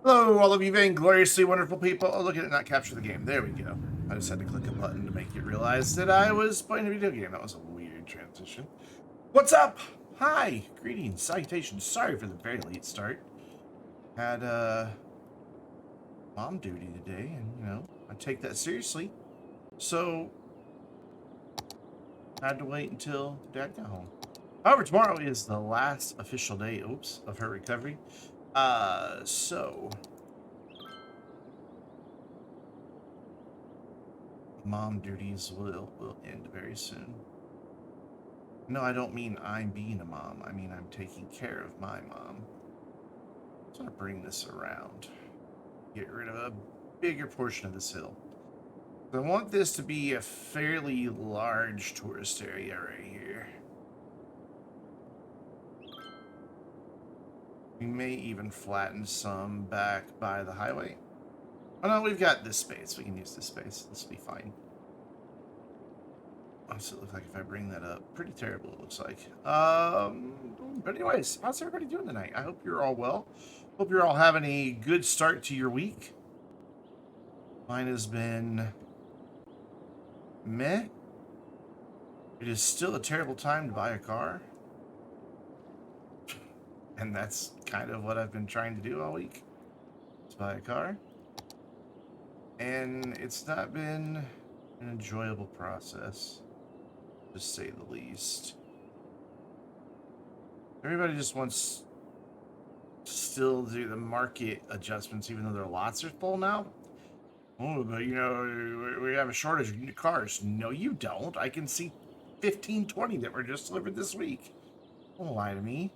Hello, all of you vaingloriously wonderful people. Oh, look at it, not capture the game. There we go. I just had to click a button to make it realize that I was playing a video game. That was a weird transition. What's up? Hi, greetings, salutations. Sorry for the very late start. Had mom duty today, and I take that seriously. So had to wait until Dad got home. However, tomorrow is the last official day, of her recovery. So mom duties will end very soon. No, I don't mean I'm being a mom. I mean I'm taking care of my mom. I'm just gonna bring this around. Get rid of a bigger portion of this hill. I want this to be a fairly large tourist area right here. We may even flatten some back by the highway. Oh no, we've got this space. We can use this space. This will be fine. Honestly, it looks like if I bring that up, pretty terrible it looks like. But anyways, how's everybody doing tonight? I hope you're all well. Hope you're all having a good start to your week. Mine has been meh. It is still a terrible time to buy a car. And that's kind of what I've been trying to do all week. Is buy a car. And it's not been an enjoyable process, to say the least. Everybody just wants to still do the market adjustments, even though their lots are full now. Oh, but we have a shortage of new cars. No, you don't. I can see 15, 20 that were just delivered this week. Don't lie to me.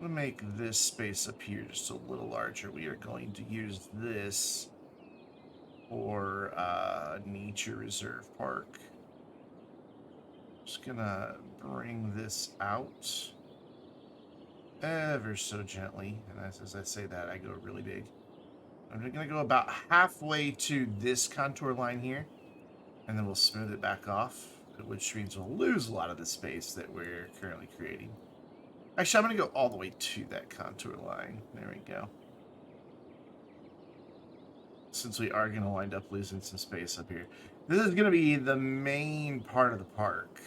I'm going to make this space up here just a little larger. We are going to use this for nature reserve park. Just gonna bring this out ever so gently, and as I say that, I go really big. I'm gonna go about halfway to this contour line here, and then we'll smooth it back off, which means we'll lose a lot of the space that we're currently creating. Actually, I'm gonna go all the way to that contour line. There we go. Since we are gonna wind up losing some space up here. This is gonna be the main part of the park.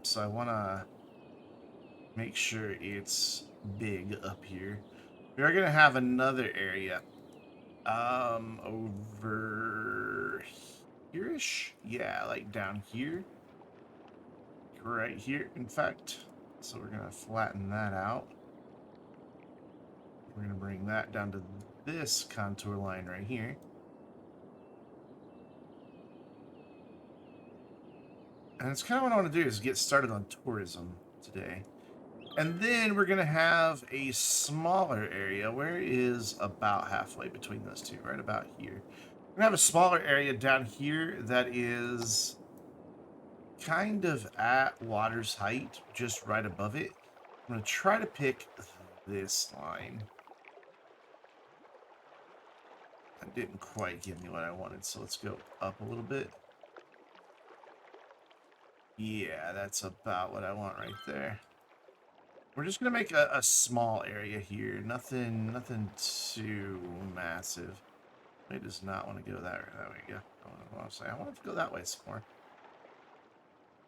So I wanna make sure it's big up here. We are gonna have another area over here-ish. Yeah, like down here. Right here, in fact. So we're gonna flatten that out. We're gonna bring that down to this contour line right here. And it's kind of what I want to do is get started on tourism today. And then we're going to have a smaller area. Where is about halfway between those two? Right about here. We're going to have a smaller area down here that is kind of at water's height, just right above it. I'm going to try to pick this line. That didn't quite give me what I wanted, so let's go up a little bit. Yeah, that's about what I want right there. We're just gonna make a small area here. Nothing too massive. It does not want to go that way. Go. I want to say I want it to go that way some more.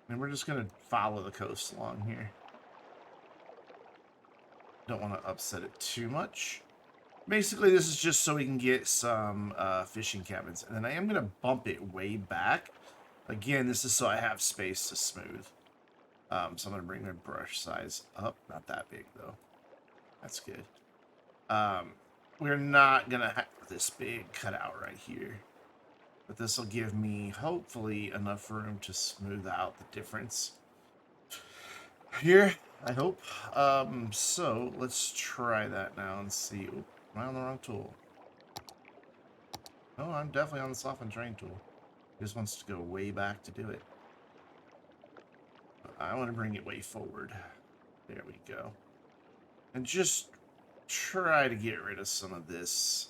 And we're just gonna follow the coast along here. Don't want to upset it too much. Basically, this is just so we can get some fishing cabins, and then I am gonna bump it way back. Again, this is so I have space to smooth. So I'm going to bring my brush size up. Not that big, though. That's good. We're not going to have this big cutout right here. But this will give me, hopefully, enough room to smooth out the difference here, I hope. So let's try that now and see. Oop, am I on the wrong tool? No, I'm definitely on the soften terrain tool. It just wants to go way back to do it. I want to bring it way forward. There we go. And just try to get rid of some of this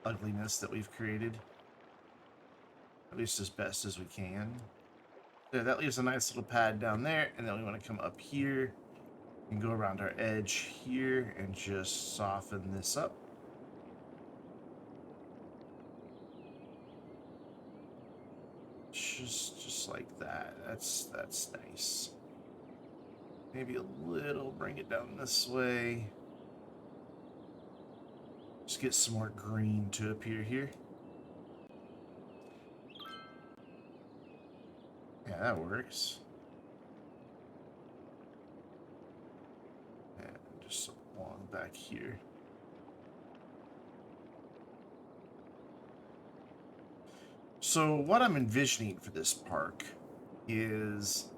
ugliness that we've created. At least as best as we can. There, that leaves a nice little pad down there. And then we want to come up here We can go around our edge here and just soften this up. Just like that. That's nice. Maybe a little, bring it down this way. Just get some more green to appear here. Yeah, that works. And just along back here. So what I'm envisioning for this park is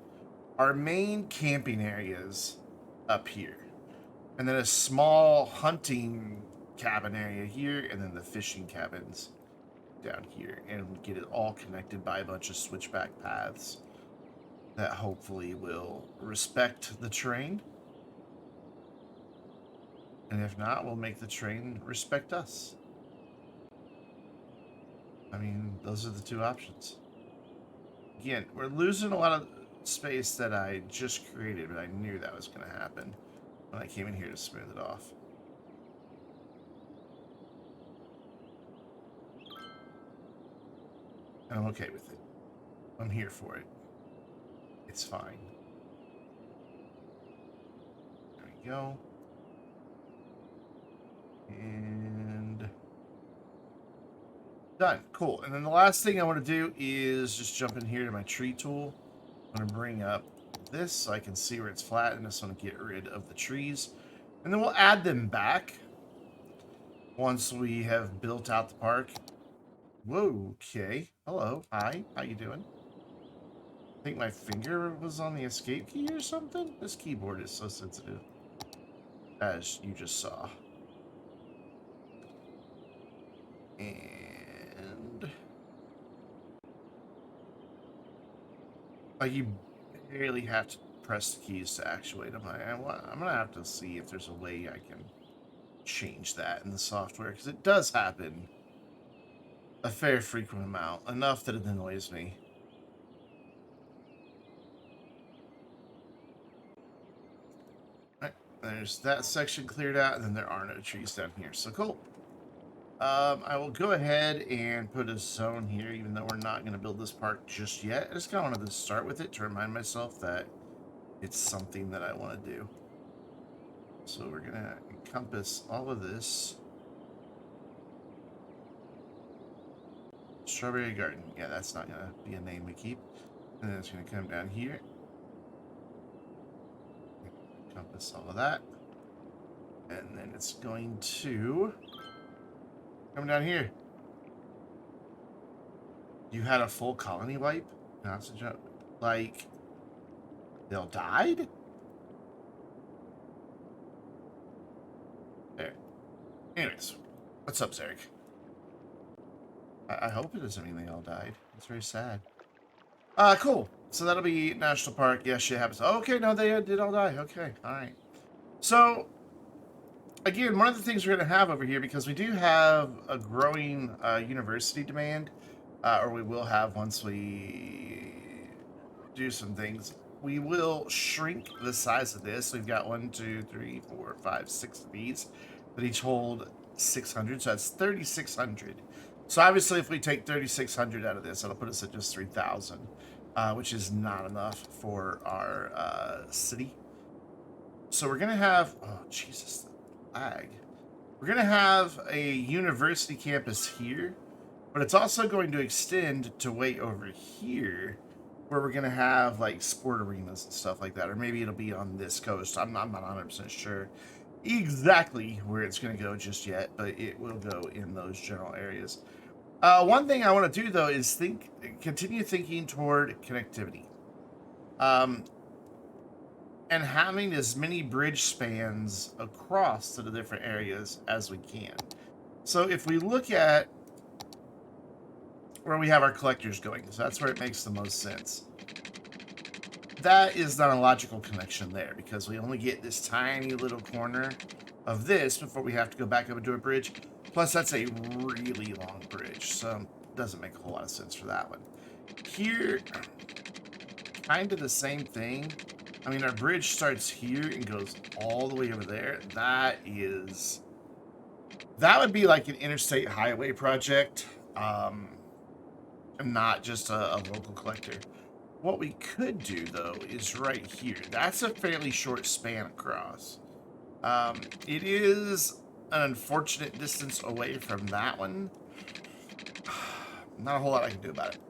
our main camping areas up here, and then a small hunting cabin area here, and then the fishing cabins down here, and get it all connected by a bunch of switchback paths that hopefully will respect the terrain. And if not, we'll make the terrain respect us. I mean, those are the two options. Again, we're losing a lot of space that I just created, but I knew that was going to happen when I came in here to smooth it off. And I'm okay with it. I'm here for it. It's fine. There we go. And done. Cool. And then the last thing I want to do is just jump in here to my tree tool. I'm going to bring up this so I can see where it's flat, and I just want to get rid of the trees. And then we'll add them back once we have built out the park. Whoa, okay. Hello. Hi. How you doing? I think my finger was on the escape key or something. This keyboard is so sensitive, as you just saw. And you barely have to press the keys to actuate them. I'm gonna have to see if there's a way I can change that in the software, because it does happen a fair frequent amount, enough that it annoys me. Right, there's that section cleared out, and then there are no trees down here, so cool. I will go ahead and put a zone here, even though we're not going to build this park just yet. I just kind of wanted to start with it to remind myself that it's something that I want to do. So we're going to encompass all of this. Strawberry Garden. Yeah, that's not going to be a name we keep. And then it's going to come down here. Encompass all of that. And then it's going to come down here. You had a full colony wipe? That's a joke. Like, they all died? There. Anyways, what's up, Zarek? I hope it doesn't mean they all died. It's very sad. Cool. So that'll be National Park. Yes, shit happens. Okay, no, they did all die. Okay, alright. So, again, one of the things we're going to have over here, because we do have a growing university demand, or we will have once we do some things, we will shrink the size of this. We've got 1, 2, 3, 4, 5, 6 of these that each hold 600, so that's 3,600. So obviously, if we take 3,600 out of this, that'll put us at just 3,000, which is not enough for our city. So we're going to have, oh, Jesus, lag. We're going to have a university campus here, but it's also going to extend to way over here, where we're going to have like sport arenas and stuff like that, or maybe it'll be on this coast. I'm not 100% sure exactly where it's going to go just yet, but it will go in those general areas. One thing I want to do, though, is continue thinking toward connectivity. And having as many bridge spans across to the different areas as we can. So if we look at where we have our collectors going, so that's where it makes the most sense. That is not a logical connection there, because we only get this tiny little corner of this before we have to go back up into a bridge. Plus, that's a really long bridge, so it doesn't make a whole lot of sense for that one. Here, kind of the same thing. I mean, our bridge starts here and goes all the way over there. That would be like an interstate highway project, and not just a local collector. What we could do, though, is right here. That's a fairly short span across. It is an unfortunate distance away from that one. Not a whole lot I can do about it,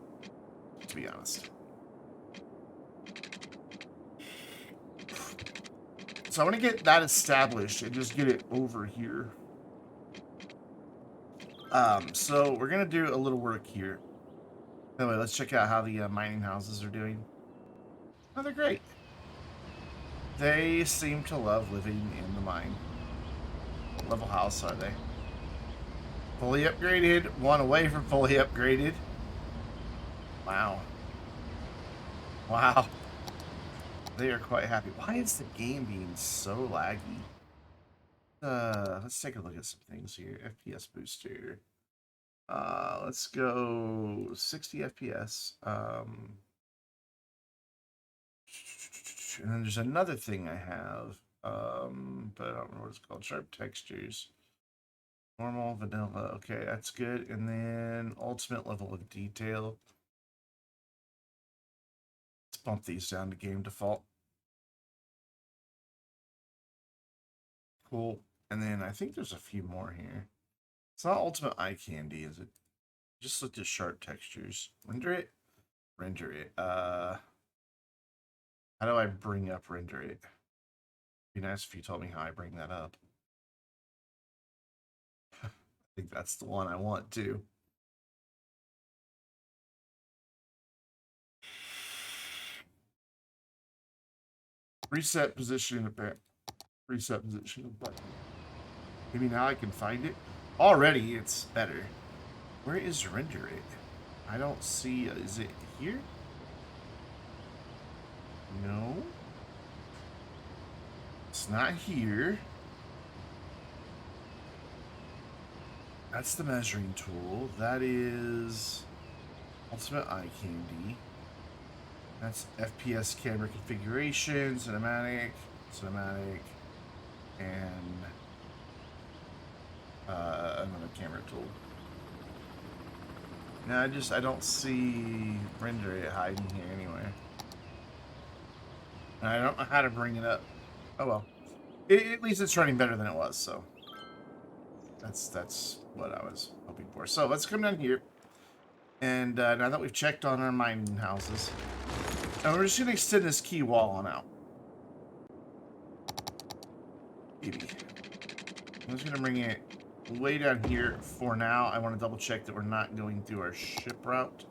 to be honest. So I want to get that established and just get it over here. So we're going to do a little work here. Anyway, let's check out how the mining houses are doing. Oh, they're great. They seem to love living in the mine. What level house are they? Fully upgraded. One away from fully upgraded. Wow. Wow. They are quite happy. Why is the game being so laggy? Let's take a look at some things here. FPS booster. Let's go 60 FPS. And then there's another thing I have, but I don't know what it's called. Sharp textures. Normal, vanilla. Okay, that's good. And then ultimate level of detail. Let's bump these down to game default. Cool. And then I think there's a few more here. It's not ultimate eye candy, is it? Just look at sharp textures. Render it? Render it. How do I bring up render it? Be nice if you told me how I bring that up. I think that's the one I want to. Reset position of button. Reset position of button. Maybe now I can find it. Already it's better. Where is render it? I don't see. Is it here? No. It's not here. That's the measuring tool. That is ultimate eye candy. That's FPS camera configuration, cinematic, and another camera tool. Now I don't see render it hiding here anywhere. And I don't know how to bring it up. Oh well. At least it's running better than it was, so that's what I was hoping for. So let's come down here. And now that we've checked on our mining houses, and we're just going to extend this key wall on out. Maybe. I'm just going to bring it way down here for now. I want to double check that we're not going through our ship route.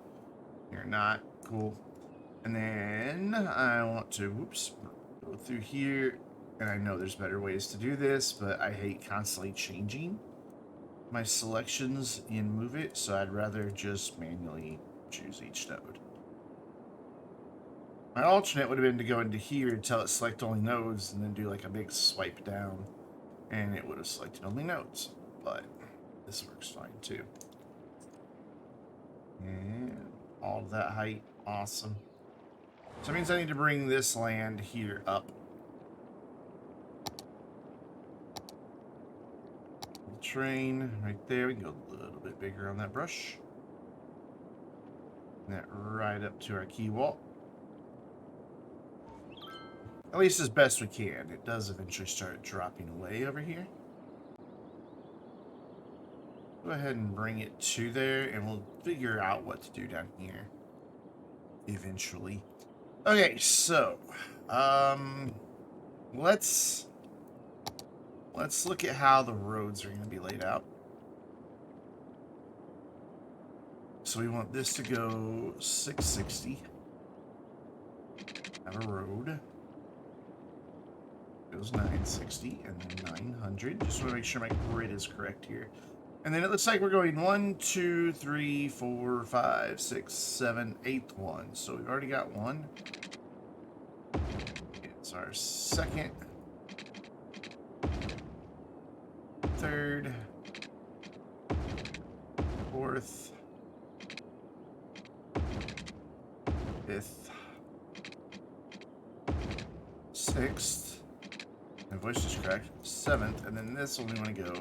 You're not. Cool. And then I want to, whoops, go through here. And I know there's better ways to do this, but I hate constantly changing my selections in Move It, so I'd rather just manually choose each node. My alternate would have been to go into here and tell it select only nodes and then do like a big swipe down and it would have selected only nodes, but this works fine too. And all of that height, awesome. So it means I need to bring this land here up. Train right there. We can go a little bit bigger on that brush. And that right up to our key wall. At least as best we can. It does eventually start dropping away over here. Go ahead and bring it to there, and we'll figure out what to do down here eventually. Okay, so let's look at how the roads are going to be laid out. So we want this to go 660. Have a road. Goes 960 and then 900. Just want to make sure my grid is correct here. And then it looks like we're going 1, 2, 3, 4, 5, 6, 7, 8th one. So we've already got one. It's our second. Third. Fourth. Fifth. 6th. My voice is cracked. 7th, and then this one we want to go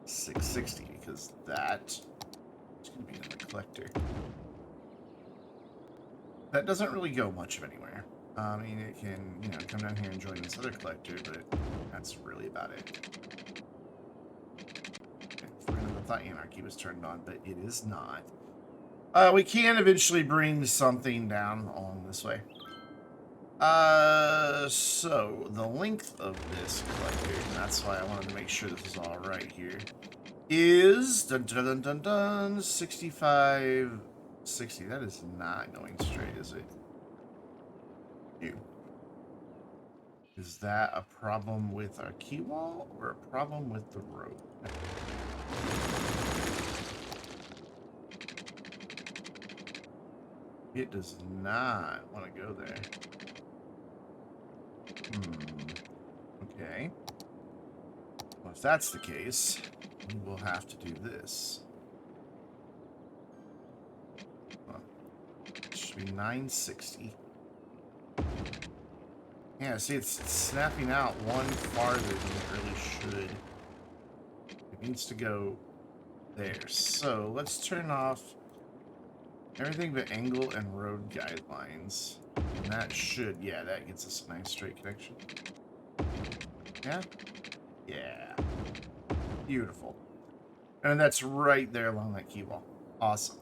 660 because that is going to be in the collector. That doesn't really go much of anywhere. I mean, it can, you know, come down here and join this other collector, but that's really about it. Okay, I thought Anarchy was turned on, but it is not. We can eventually bring something down on this way. So the length of this collector, and that's why I wanted to make sure this is all right here, is dun dun dun dun dun 65, 60. That is not going straight, is it? Ew. Is that a problem with our key wall or a problem with the road? It does not want to go there. Okay. Well, if that's the case, we will have to do this. It should be 960. Yeah, see, it's snapping out one farther than it really should. It needs to go there. So let's turn off everything but angle and road guidelines. And that should, yeah, that gets us a nice straight connection. Yeah? Yeah. Beautiful. And that's right there along that key wall. Awesome.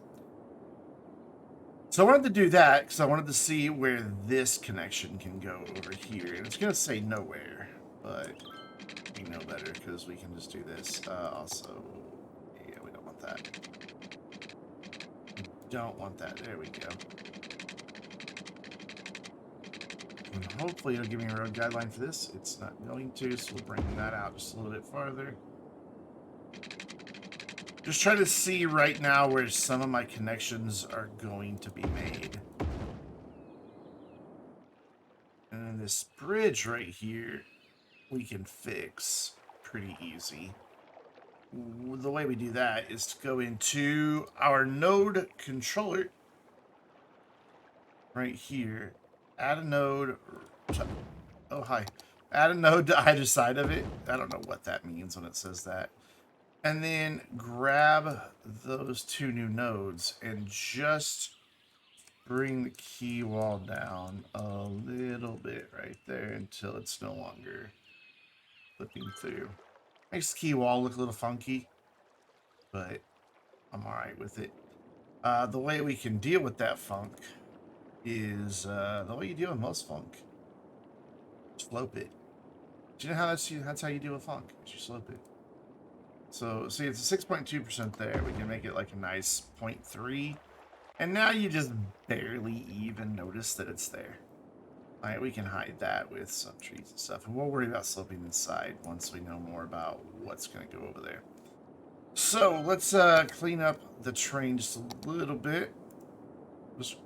So I wanted to do that because I wanted to see where this connection can go over here. And it's going to say nowhere, but we know better because we can just do this. Also, yeah, we don't want that. We don't want that. There we go. And hopefully it'll give me a road guideline for this. It's not going to, so we'll bring that out just a little bit farther. Just trying to see right now where some of my connections are going to be made. And then this bridge right here, we can fix pretty easy. The way we do that is to go into our node controller right here, add a node to, oh hi, add a node to either side of it. I don't know what that means when it says that. And then grab those two new nodes and just bring the key wall down a little bit right there until it's no longer flipping through. Makes the key wall look a little funky, but I'm alright with it. The way we can deal with that funk is the way you deal with most funk. Slope it. Do you know how that's how you deal with funk? You slope it. So, see, it's a 6.2% there. We can make it like a nice 0.3. And now you just barely even notice that it's there. All right, we can hide that with some trees and stuff. And we'll worry about sloping inside once we know more about what's going to go over there. So, let's clean up the terrain just a little bit. Just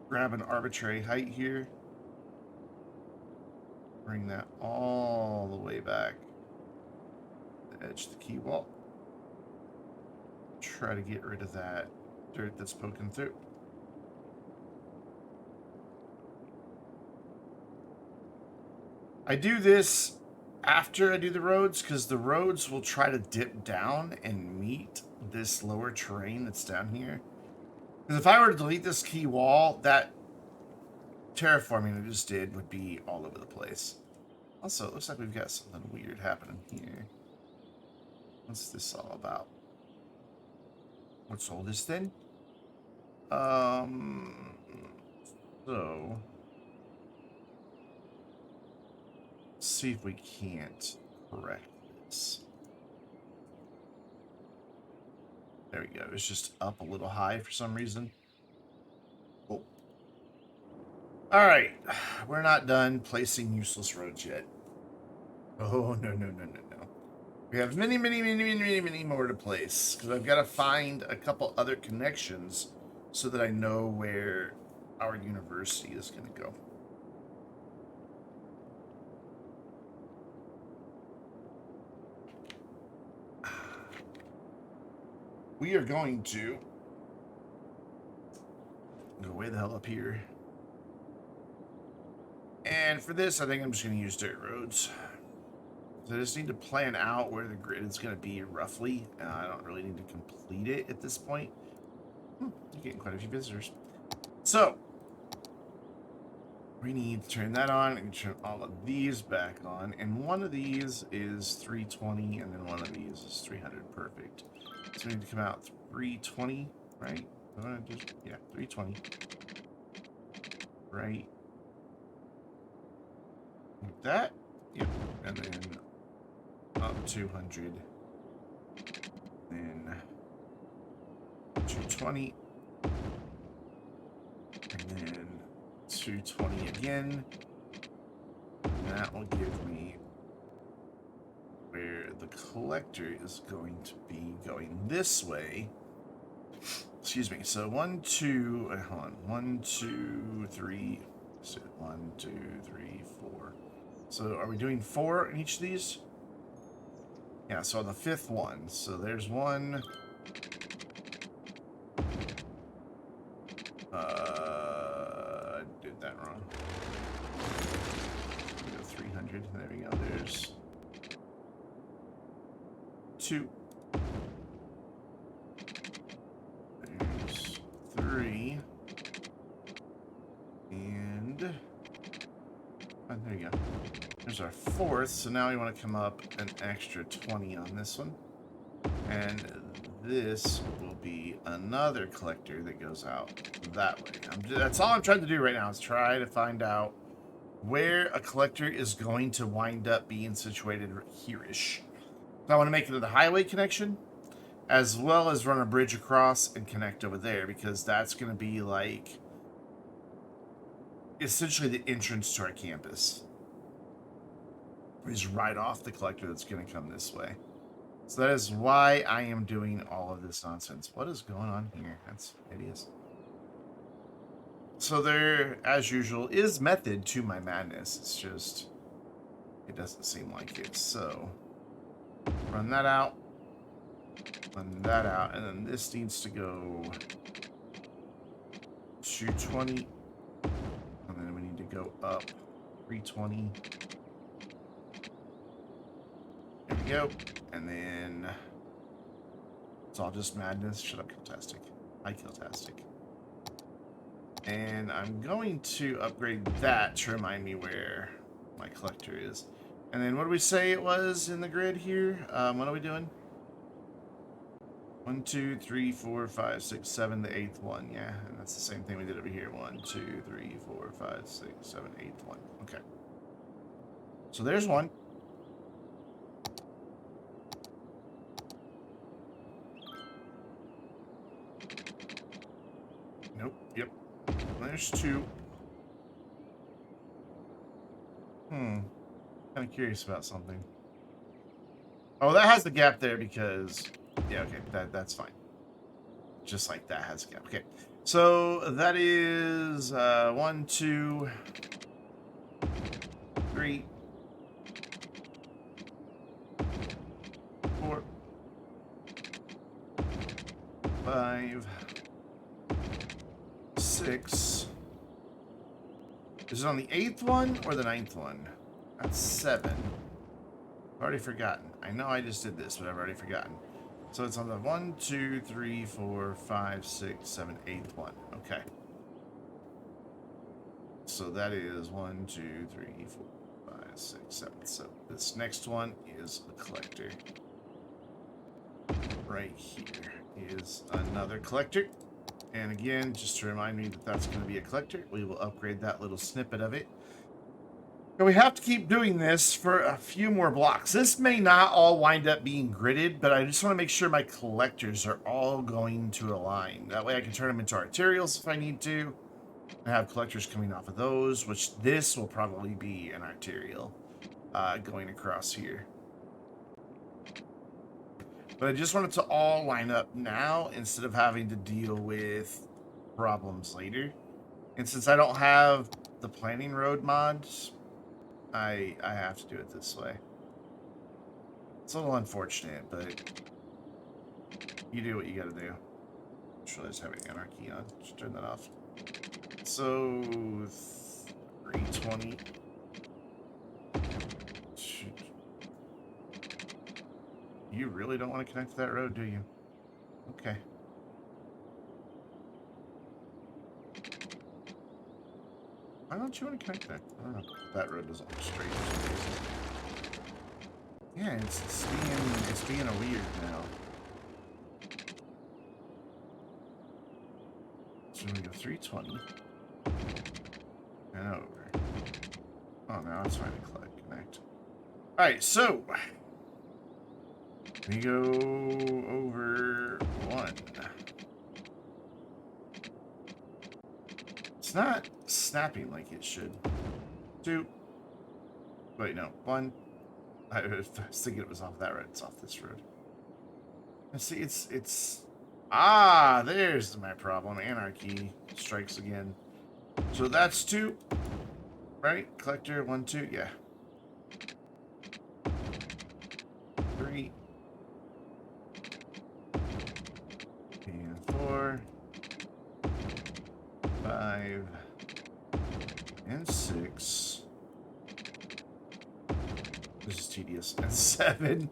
grab an arbitrary height here. Bring that all the way back. Edge of the key wall. Try to get rid of that dirt that's poking through. I do this after I do the roads because the roads will try to dip down and meet this lower terrain that's down here. Because if I were to delete this key wall, that terraforming I just did would be all over the place. Also, it looks like we've got something weird happening here. What's this all about? What's all this then? So let's see if we can't correct this. There we go. It's just up a little high for some reason. Oh. Alright. We're not done placing useless roads yet. Oh, no, no, no, no, no. We have many, many, many, many, many, many more to place. Because I've got to find a couple other connections so that I know where our university is going to go. We are going to go way the hell up here. And for this, I think I'm just going to use dirt roads. So I just need to plan out where the grid is going to be roughly. I don't really need to complete it at this point. You're getting quite a few visitors. So, we need to turn that on and turn all of these back on. And one of these is 320, and then one of these is 300. Perfect. So we need to come out 320, right? Yeah, 320. Right. Like that. Yep. And then up 200. Then 220. And then 220 again. And that will give me where the collector is going to be going this way. Excuse me. So 1, 2, hold on. 1, 2, 3. So 1, 2, 3, 4. So are we doing 4 in each of these? Yeah, so on the 5th one. So there's one. I did that wrong. We go 300. There we go. There's 2. There's 3. And there you go. There's our 4th. So now we want to come up an extra 20 on this one. And this will be another collector that goes out that way. That's all I'm trying to do right now is try to find out where a collector is going to wind up being situated here-ish. So I want to make it to the highway connection, as well as run a bridge across and connect over there, because that's going to be like essentially the entrance to our campus. Is right off the collector that's going to come this way. So that is why I am doing all of this nonsense. What is going on here? That's hideous. So there, as usual, is method to my madness. It's just, it doesn't seem like it. So, run that out. Run that out. And then this needs to go 220. And then we need to go up 320. There we go. And then it's all just madness. Shut up, Killtastic. Hi, Killtastic. And I'm going to upgrade that to remind me where my collector is. And then what do we say it was in the grid here? What are we doing? 1, 2, 3, 4, 5, 6, 7, the 8th one. Yeah, and that's the same thing we did over here. 1, 2, 3, 4, 5, 6, 7, 8th one. Okay. So there's one. Nope. Yep. There's 2. Kind of curious about something. Oh, that has the gap there because... Yeah, okay. That's fine. Just like that has a gap. Okay. So that is 1, 2, 3, 4, 5, 6. Is it on the 8th one or the 9th one? That's 7. I've already forgotten. I know I just did this, but I've already forgotten. So it's on the 1, 2, 3, 4, 5, 6, 7, 8th one. Okay. So that is 1, 2, 3, 4, 5, 6, 7. So this next one is the collector. Right here is another collector. And again, just to remind me that that's going to be a collector, we will upgrade that little snippet of it. And we have to keep doing this for a few more blocks. This may not all wind up being gridded, but I just want to make sure my collectors are all going to align. That way I can turn them into arterials if I need to. I have collectors coming off of those, which this will probably be an arterial going across here. But I just want it to all line up now instead of having to deal with problems later. And since I don't have the planning road mods, I have to do it this way. It's a little unfortunate, but you do what you gotta do. Just realized having anarchy on. Just turn that off. So 320. You really don't want to connect to that road, do you? Okay. Why don't you want to connect there? I don't know. That road doesn't look straight for some reason. Yeah, it's being a weird now. So we go 320. And over. Oh, now it's trying to connect. Alright, so we go over 1. It's not snapping like it should. 2. Wait, no. 1. I was thinking it was off that road. It's off this road. And see, it's... Ah, there's my problem. Anarchy strikes again. So that's 2. Right? Collector, 1, 2. Yeah. 3. And 4. 5. And 6. This is tedious. And 7.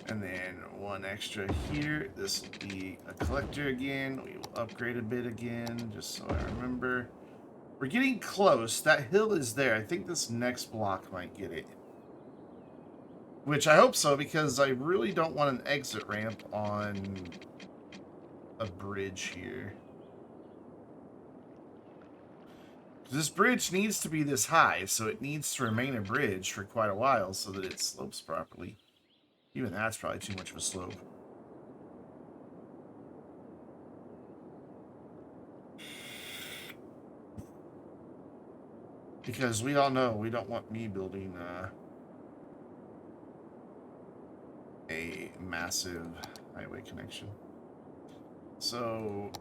And then 1 extra here. This will be a collector again. We will upgrade a bit again, just so I remember. We're getting close. That hill is there. I think this next block might get it. Which I hope so, because I really don't want an exit ramp on a bridge here. This bridge needs to be this high, so it needs to remain a bridge for quite a while so that it slopes properly. Even that's probably too much of a slope. Because we all know we don't want me building a massive highway connection. So,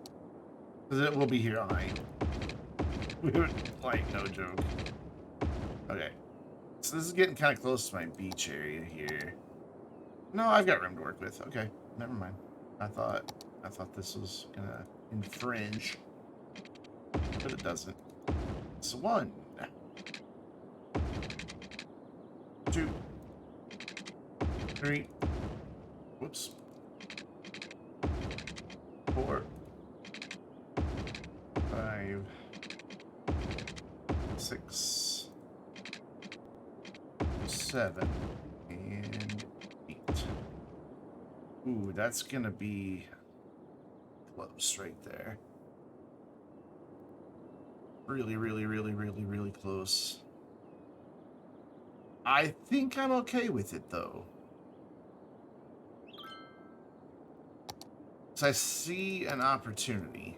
because it will be here all night. We would, like, no joke. Okay. So this is getting kind of close to my beach area here. No, I've got room to work with. Okay, never mind. I thought this was gonna infringe, but it doesn't. So 1, 2, 3. Whoops. 4, 5, 6, 7, and 8. Ooh, that's gonna be close right there. Really, really, really, really, really close. I think I'm okay with it, though. So I see an opportunity.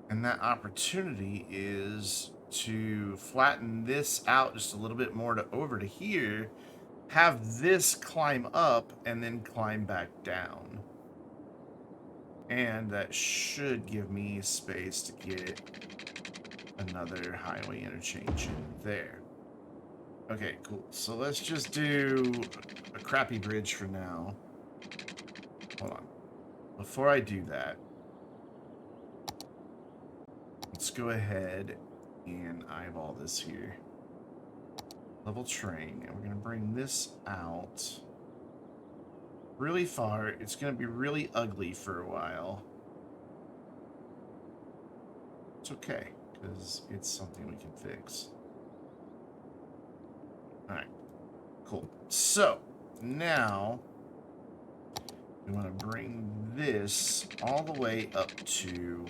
And that opportunity is to flatten this out just a little bit more to over to here, have this climb up, and then climb back down. And that should give me space to get another highway interchange in there. Okay, cool. So let's just do a crappy bridge for now. Hold on. Before I do that, let's go ahead and eyeball this here. Level train, and we're going to bring this out really far. It's going to be really ugly for a while. It's okay, because it's something we can fix. Alright, cool. So, now we want to bring this all the way up to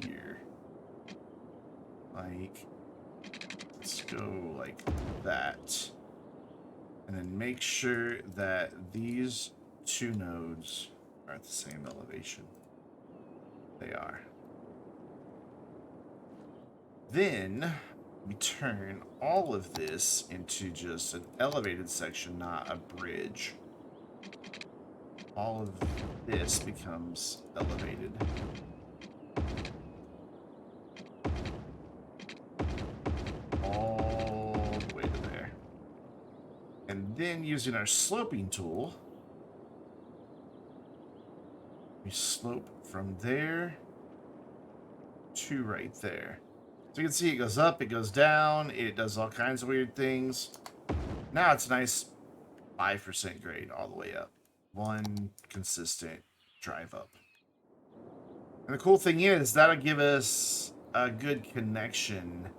here. Like, let's go like that. And then make sure that these 2 nodes are at the same elevation. They are. Then we turn all of this into just an elevated section, not a bridge. All of this becomes elevated. All the way to there. And then using our sloping tool, we slope from there to right there. So you can see it goes up, it goes down, it does all kinds of weird things. Now it's a nice 5% grade all the way up. One consistent drive up. And the cool thing is that'll give us a good connection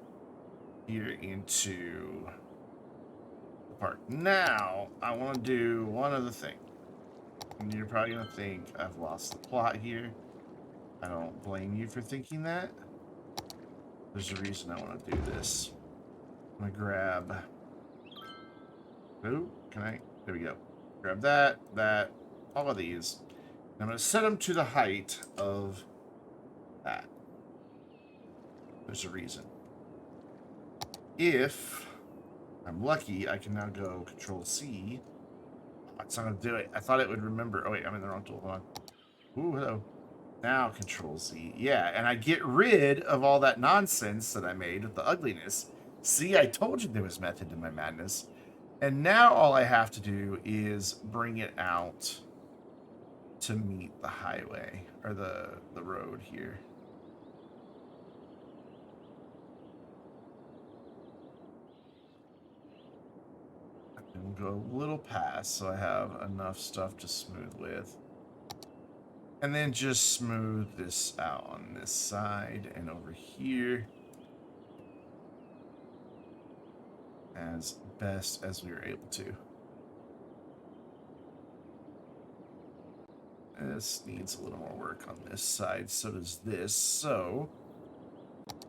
here into the park. Now, I want to do one other thing. And you're probably going to think I've lost the plot here. I don't blame you for thinking that. There's a reason I want to do this. I'm going to grab... Oh, can I? There we go. Grab that, all of these. And I'm going to set them to the height of that. There's a reason. If I'm lucky, I can now go Control C. It's not going to do it. I thought it would remember. Oh, wait, I'm in the wrong tool. Hold on. Ooh, hello. Now Control Z. Yeah, and I get rid of all that nonsense that I made with the ugliness. See, I told you there was method in my madness. And now all I have to do is bring it out to meet the highway, or the road here. And go a little past so I have enough stuff to smooth with. And then just smooth this out on this side and over here as best as we were able to. This needs a little more work on this side, so does this. So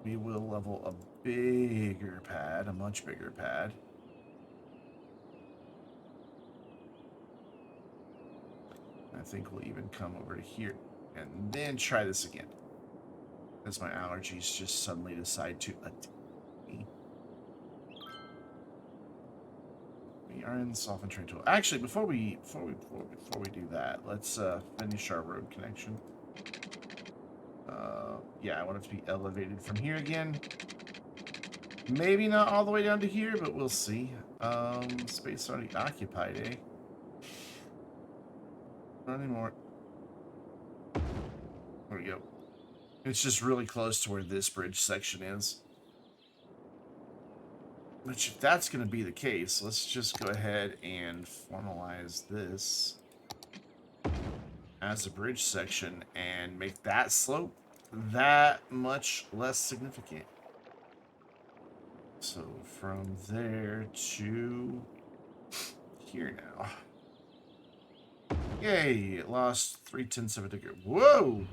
we will level a bigger pad, a much bigger pad. I think we'll even come over to here and then try this again. As my allergies just suddenly decide to attack me. We are in the soften train tool. Actually, before we do that, let's finish our road connection. Yeah, I want it to be elevated from here again. Maybe not all the way down to here, but we'll see. Space already occupied, eh? Not anymore. There we go. It's just really close to where this bridge section is. Which, if that's going to be the case, let's just go ahead and formalize this as a bridge section and make that slope that much less significant. So from there to here now. Yay, it lost 3/10 of a degree. Whoa!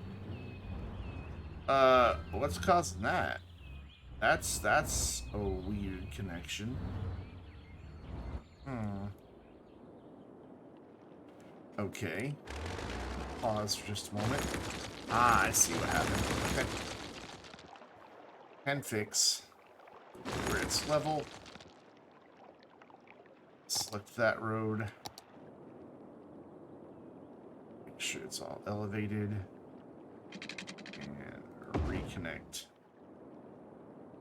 What's causing that? That's a weird connection. Okay. Pause for just a moment. Ah, I see what happened. Okay. Can fix where it's level. Select that road. Make sure it's all elevated. And reconnect.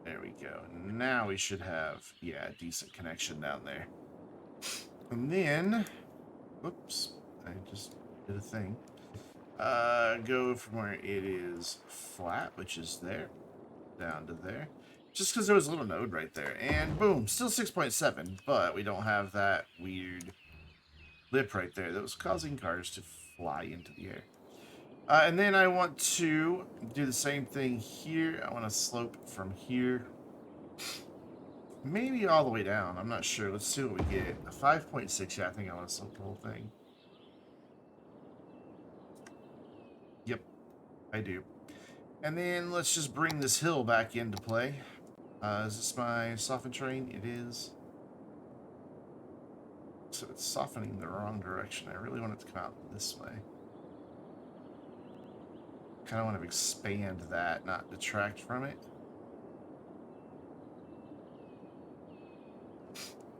There we go. Now we should have, yeah, a decent connection down there. And then, whoops, I just did a thing. Go from where it is flat, which is there, down to there. Just because there was a little node right there. And boom, still 6.7, but we don't have that weird lip right there that was causing cars to fly into the air. And then I want to do the same thing here. I want to slope from here. Maybe all the way down. I'm not sure. Let's see what we get. A 5.6. Yeah, I think I want to slope the whole thing. Yep, I do. And then let's just bring this hill back into play. Is this my soften train? It is. So it's softening the wrong direction. I really want it to come out this way. Kind of want to expand that, not detract from it.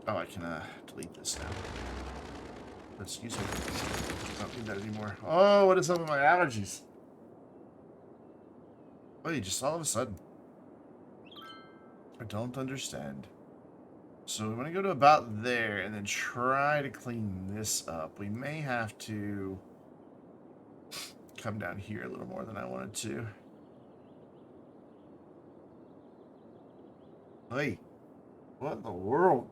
Oh, I can delete this now. Excuse me. I don't need that anymore. Oh, what is up with my allergies? Wait, just all of a sudden. I don't understand. So we want to go to about there and then try to clean this up. We may have to come down here a little more than I wanted to. Hey, what in the world?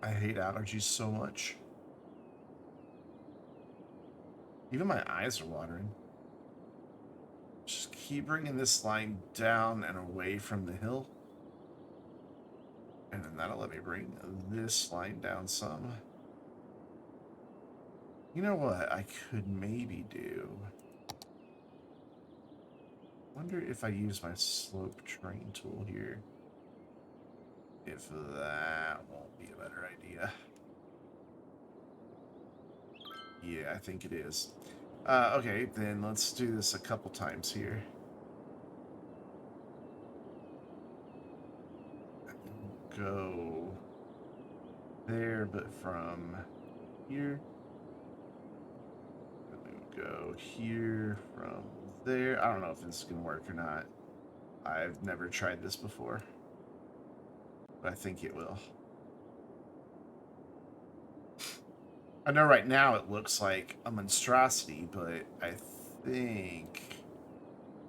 I hate allergies so much. Even my eyes are watering. Just keep bringing this line down and away from the hill. And then that'll let me bring this line down some. You know what I could maybe do? Wonder if I use my slope train tool here. If that won't be a better idea. Yeah, I think it is. Okay, then let's do this a couple times here. Go there, but from here. Go here from there. I don't know if this is going to work or not. I've never tried this before, but I think it will. I know right now it looks like a monstrosity, but I think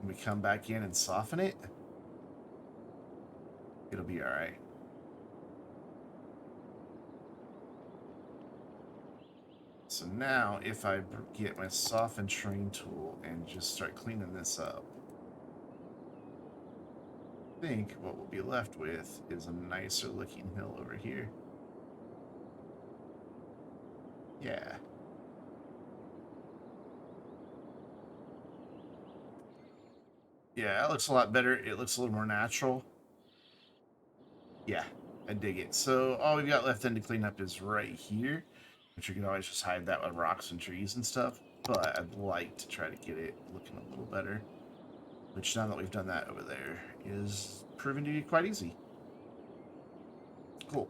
when we come back in and soften it, it'll be all right. So now if I get my soften terrain tool and just start cleaning this up, I think what we'll be left with is a nicer looking hill over here. Yeah. Yeah, that looks a lot better. It looks a little more natural. Yeah, I dig it. So all we've got left then to clean up is right here, which you can always just hide that with rocks and trees and stuff. But I'd like to try to get it looking a little better, which now that we've done that over there is proving to be quite easy. Cool.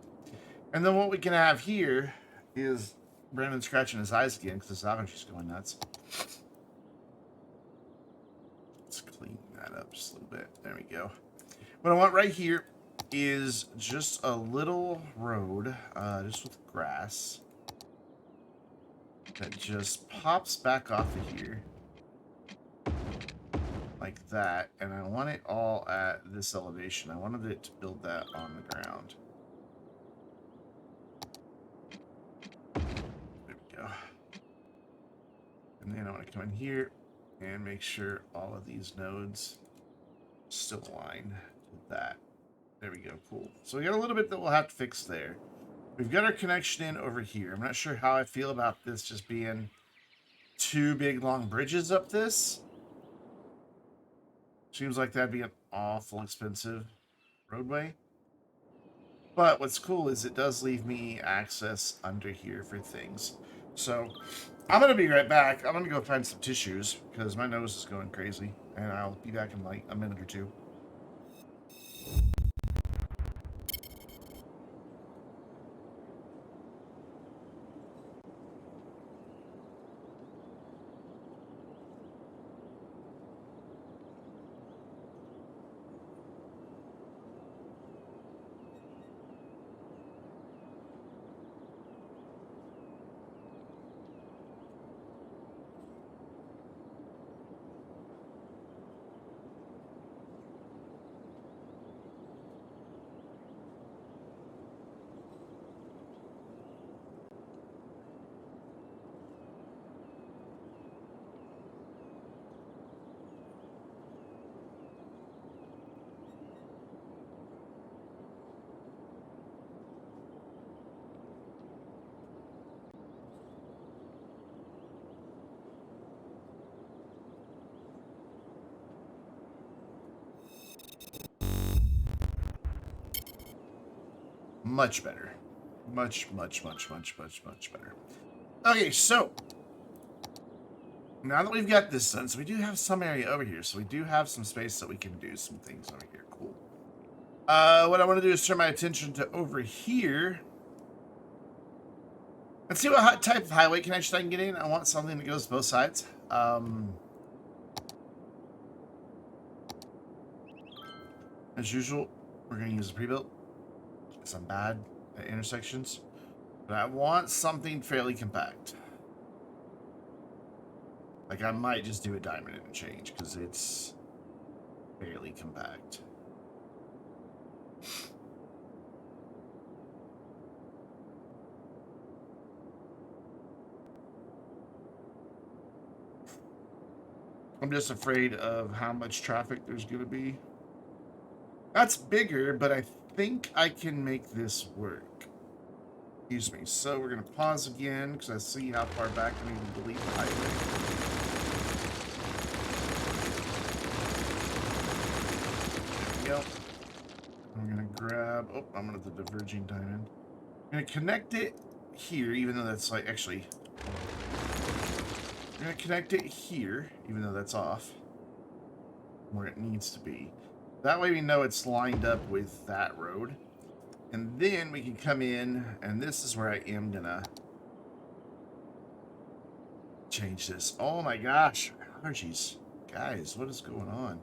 And then what we can have here is Brandon scratching his eyes again because his allergy's going nuts. Let's clean that up just a little bit. There we go. What I want right here is just a little road, just with grass, that just pops back off of here like that. And I want it all at this elevation. I wanted it to build that on the ground. There we go. And then I want to come in here and make sure all of these nodes still align with that. There we go, cool. So we got a little bit that we'll have to fix there. We've got our connection in over here. I'm not sure how I feel about this just being two big long bridges up this. Seems like that'd be an awful expensive roadway. But what's cool is it does leave me access under here for things. So I'm going to be right back. I'm going to go find some tissues because my nose is going crazy. And I'll be back in like a minute or two. Much better. Much better. Okay, so now that we've got this done, so we do have some area over here. So we do have some space that we can do some things over here. Cool. What I want to do is turn my attention to over here. Let's see what type of highway connection I can get in. I want something that goes both sides. As usual, we're going to use a pre-built because I'm bad at intersections. But I want something fairly compact. Like I might just do a diamond interchange because it's fairly compact. I'm just afraid of how much traffic there's going to be. That's bigger, but I think I can make this work. Excuse me. So we're going to pause again because I see how far back I need to delete the highway. There we go. I'm going to grab... Oh, I'm going to the diverging diamond. I'm going to connect it here, even though that's like... Actually... I'm going to connect it here, even though that's off. Where it needs to be. That way we know it's lined up with that road. And then we can come in, and this is where I am gonna change this. Oh my gosh, allergies. Guys, what is going on?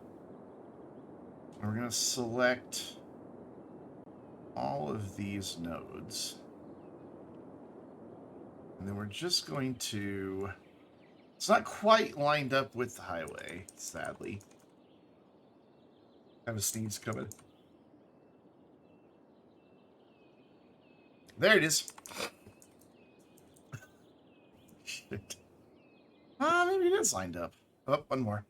And we're gonna select all of these nodes. And then we're just going to... It's not quite lined up with the highway, sadly. I have a sneeze coming. There it is. Shit. Maybe it is lined up. Oh, one more.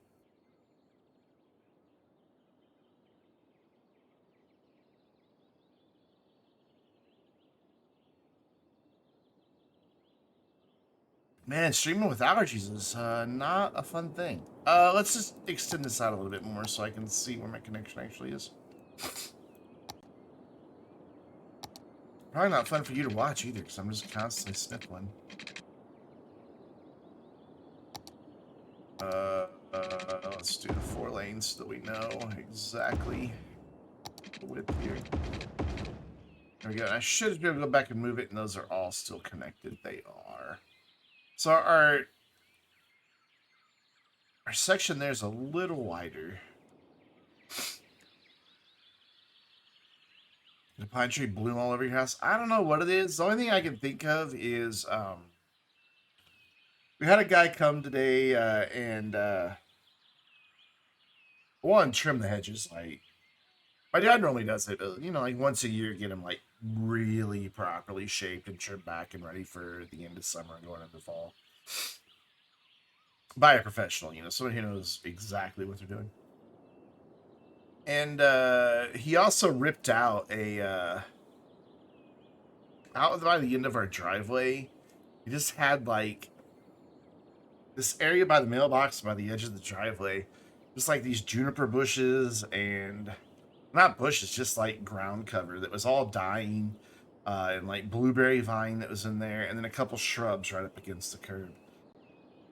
Man, streaming with allergies is not a fun thing. Let's just extend this out a little bit more so I can see where my connection actually is. Probably not fun for you to watch either, because I'm just constantly sniffling. Let's do the 4 lanes so that we know exactly the width here. There we go. I should be able to go back and move it, and those are all still connected. They are. So our section there is a little wider. The pine tree bloom all over your house. I don't know what it is. The only thing I can think of is we had a guy come today and one, trim the hedges. Like my dad normally does it, you know, like once a year, get them like really properly shaped and trimmed back and ready for the end of summer and going into fall. By a professional, you know, someone who knows exactly what they're doing. And he also ripped out a out by the end of our driveway. He just had like this area by the mailbox, by the edge of the driveway, just like these juniper bushes and not bushes, just like ground cover that was all dying, and like blueberry vine that was in there, and then a couple shrubs right up against the curb.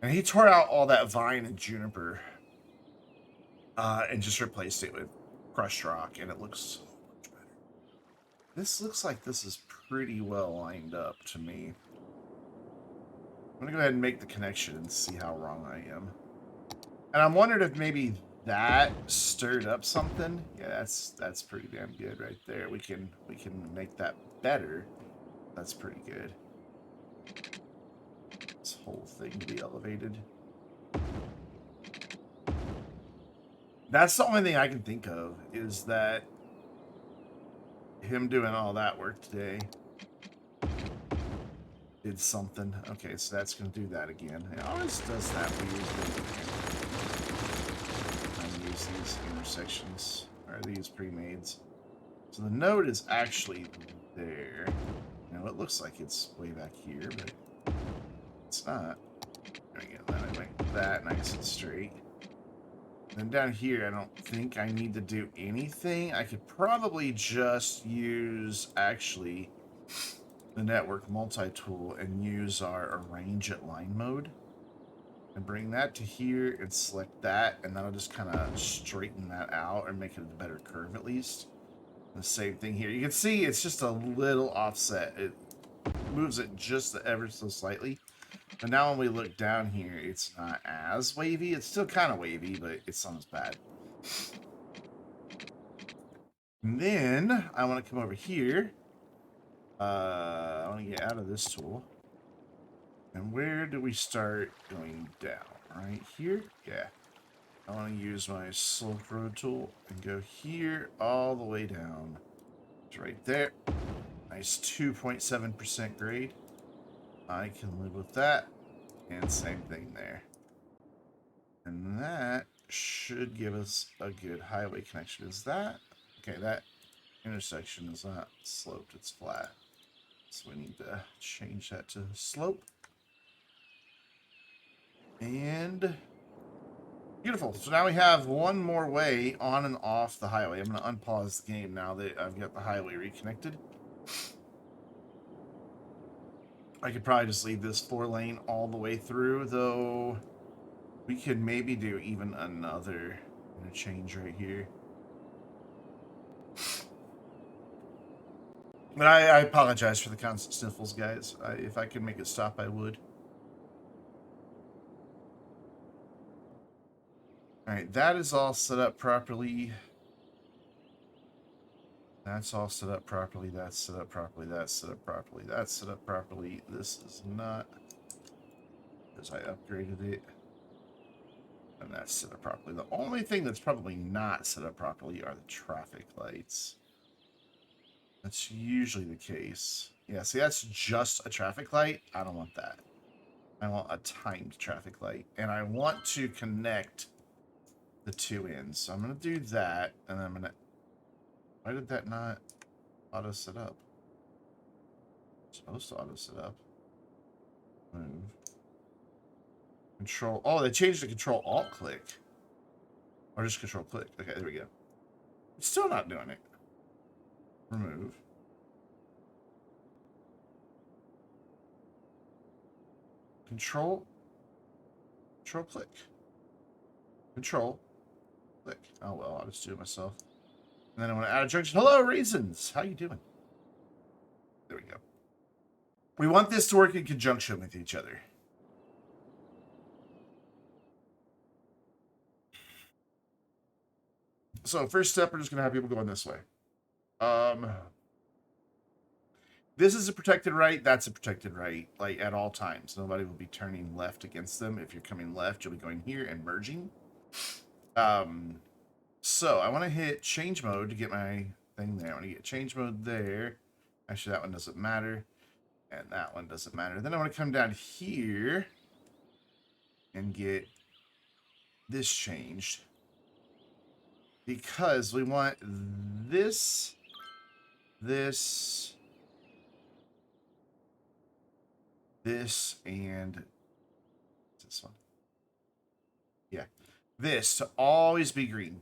And he tore out all that vine and juniper and just replaced it with crushed rock, and it looks so much better. This looks like this is pretty well lined up to me. I'm gonna go ahead and make the connection and see how wrong I am. And I'm wondering if maybe that stirred up something. Yeah, that's pretty damn good right there. We can make that better. That's pretty good. This whole thing to be elevated. That's the only thing I can think of is that him doing all that work today did something. Okay, so that's going to do that again. It always does that weird thing. I use these intersections, or these pre-mades. So the node is actually there. Now it looks like it's way back here, but it's not. There we go. Then I make that nice and straight. Then down here, I don't think I need to do anything. I could probably just use, actually, the network multi-tool and use our arrange at line mode. And bring that to here and select that, and that'll just kind of straighten that out and make it a better curve at least. The same thing here. You can see it's just a little offset. It moves it just ever so slightly. But now when we look down here, it's not as wavy. It's still kind of wavy, but it's not as bad. And then I want to come over here. I want to get out of this tool. And where do we start going down? Right here? Yeah. I want to use my Silk Road tool and go here all the way down. It's right there. Nice 2.7% grade. I can live with that. And same thing there. And that should give us a good highway connection. Is that? Okay, that intersection is not sloped, it's flat. So we need to change that to slope. And beautiful. So now we have one more way on and off the highway. I'm going to unpause the game now that I've got the highway reconnected. I could probably just leave this 4-lane all the way through, though we could maybe do even another interchange right here. But I apologize for the constant sniffles, guys. If I could make it stop, I would. Alright, that is all set up properly. That's all set up properly. That's set up properly. That's set up properly. That's set up properly. This is not, because I upgraded it. And that's set up properly. The only thing that's probably not set up properly are the traffic lights. That's usually the case. Yeah, see, that's just a traffic light. I don't want that. I want a timed traffic light. And I want to connect the two ends. So I'm going to do that. And then I'm going to... Why did that not auto set up? It's supposed to auto set up. Move. Control. Oh, they changed the control alt click. Or just control click. Okay, there we go. It's still not doing it. Remove. Control click. Control click. Oh well, I'll just do it myself. And then I want to add a junction. Hello, Reasons. How you doing? There we go. We want this to work in conjunction with each other. So first step, we're just going to have people going this way. This is a protected right. That's a protected right. Like at all times, nobody will be turning left against them. If you're coming left, you'll be going here and merging. So I want to hit change mode to get my thing there. I want to get change mode there. Actually, that one doesn't matter. And that one doesn't matter. Then I want to come down here and get this changed. Because we want this, this, and this one. Yeah. This to always be green.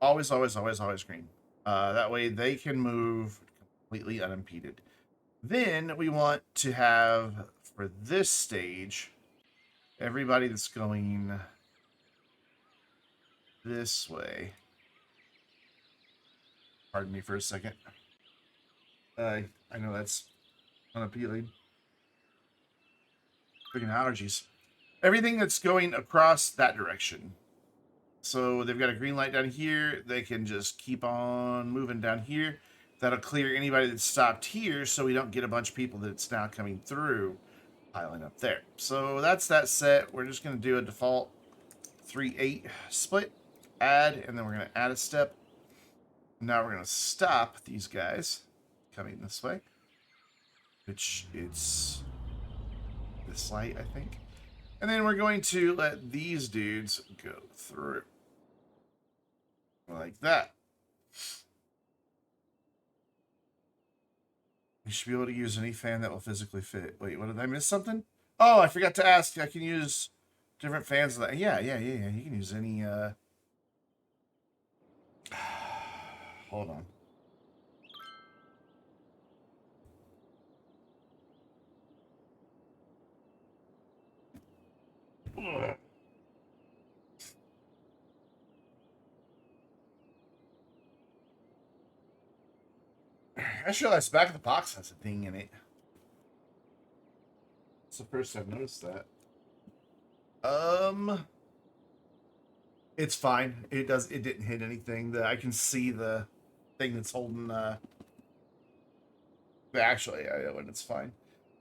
Always, always, always, always green. That way they can move completely unimpeded. Then we want to have, for this stage, everybody that's going this way. Pardon me for a second. I know that's unappealing. Freaking allergies. Everything that's going across that direction. So they've got a green light down here. They can just keep on moving down here. That'll clear anybody that's stopped here so we don't get a bunch of people that's now coming through piling up there. So that's that set. We're just going to do a default 3-8 split. Add, and then we're going to add a step. Now we're going to stop these guys coming this way. Which it's this light, I think. And then we're going to let these dudes go through. Like that. You should be able to use any fan that will physically fit. Wait, what did I miss something? Oh, I forgot to ask. I can use different fans. Yeah. You can use any, Hold on. Ugh. I just realized the back of the box has a thing in it. It's the first I've noticed that. It's fine. It didn't hit anything. I can see the thing that's holding actually, yeah, and it's fine.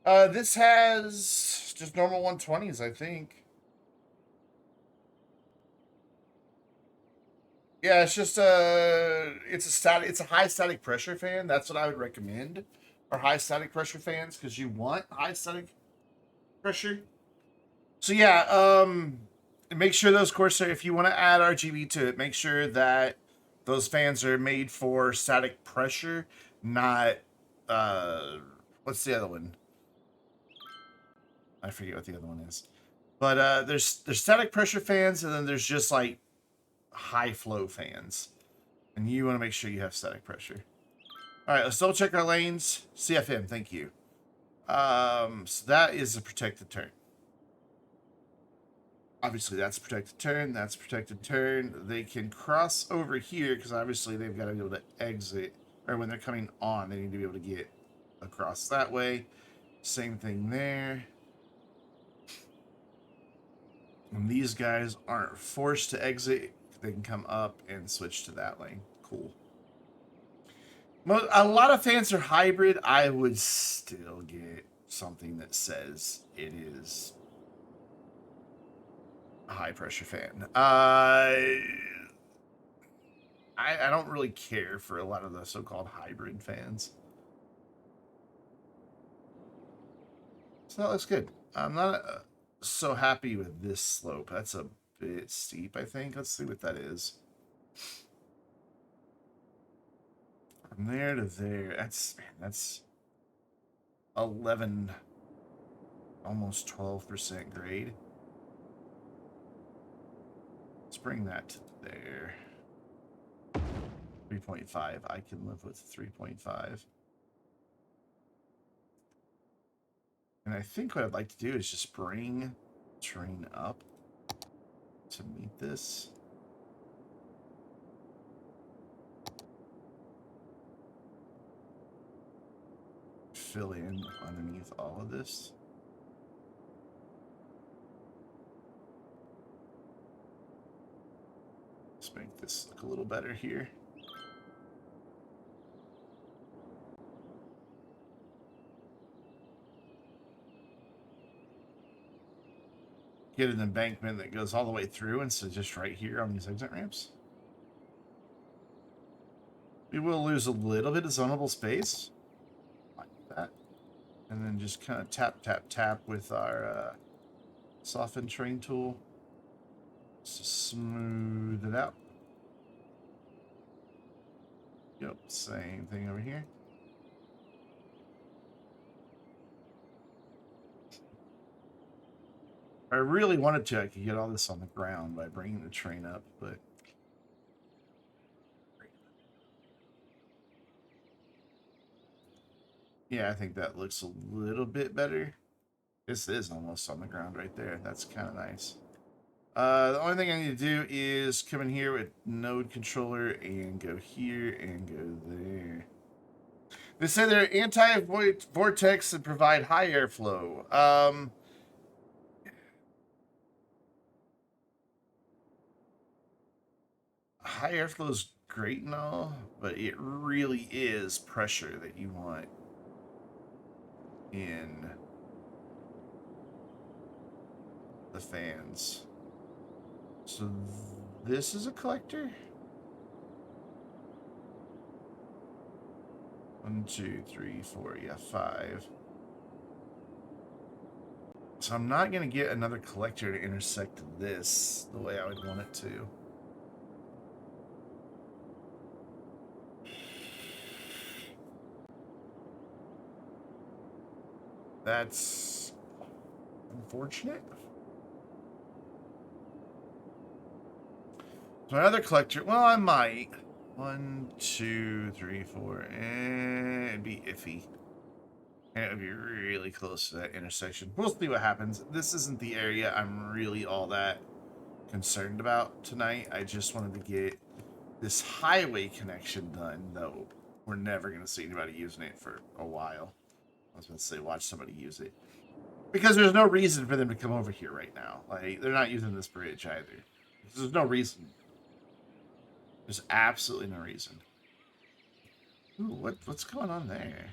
This has just normal 120s, I think. Yeah, it's just it's a high static pressure fan. That's what I would recommend. Are high static pressure fans because you want high static pressure. So yeah, make sure those Corsair, if you want to add RGB to it, make sure that those fans are made for static pressure, not what's the other one? I forget what the other one is. But there's static pressure fans, and then there's just like high flow fans, and you want to make sure you have static pressure. All right, let's double check our lanes. CFM, thank you. So that is a protected turn. Obviously, that's a protected turn. That's a protected turn. They can cross over here because obviously they've got to be able to exit, or when they're coming on, they need to be able to get across that way. Same thing there. And these guys aren't forced to exit. They can come up and switch to that lane. Cool. A lot of fans are hybrid. I would still get something that says it is a high pressure fan. I don't really care for a lot of the so-called hybrid fans. So that looks good. I'm not so happy with this slope. That's a bit steep, I think. Let's see what that is. From there to there, that's 11, almost 12% grade. Let's bring that to there. 3.5. I can live with 3.5. And I think what I'd like to do is just bring terrain up to meet this. Fill in underneath all of this. Let's make this look a little better here. Get an embankment that goes all the way through instead of just right here on these exit ramps. We will lose a little bit of zonable space, like that. And then just kind of tap, tap, tap with our soften terrain tool to smooth it out. Yep, same thing over here. If I really wanted to, I could get all this on the ground by bringing the train up, but yeah, I think that looks a little bit better. This is almost on the ground right there. That's kind of nice. The only thing I need to do is come in here with node controller and go here and go there. They say they're anti-vortex and provide high airflow. High airflow is great and all, but it really is pressure that you want in the fans. So this is a collector. 1, 2, 3, 4, yeah, 5. So I'm not going to get another collector to intersect this the way I would want it to. That's unfortunate. So another collector, well, I might. 1, 2, 3, 4, and it'd be iffy. And it would be really close to that intersection. We'll see what happens. This isn't the area I'm really all that concerned about tonight. I just wanted to get this highway connection done, though we're never going to see anybody using it for a while. I was going to say, watch somebody use it. Because there's no reason for them to come over here right now. Like, they're not using this bridge either. There's no reason. There's absolutely no reason. Ooh, what's going on there?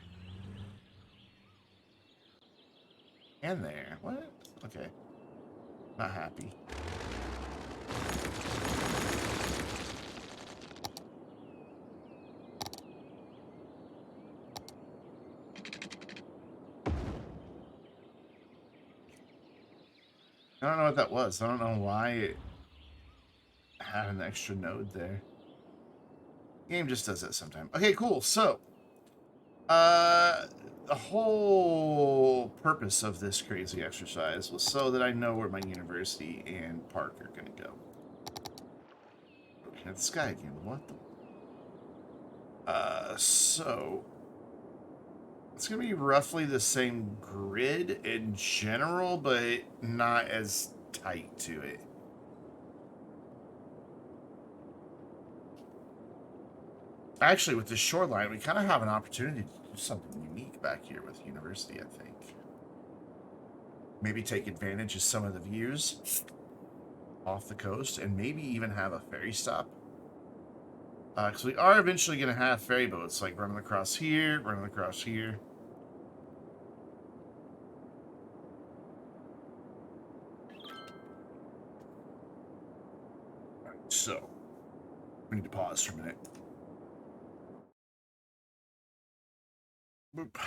And there. What? Okay. Not happy. I don't know what that was. I don't know why it had an extra node there. Game just does that sometimes. Okay, cool. So, the whole purpose of this crazy exercise was so that I know where my university and park are going to go. Looking at the sky again. What the? So it's going to be roughly the same grid in general, but not as tight to it. Actually, with this shoreline, we kind of have an opportunity to do something unique back here with university, I think. Maybe take advantage of some of the views off the coast, and maybe even have a ferry stop. Because we are eventually going to have ferry boats, like running across here, running across here. So, we need to pause for a minute. Boop.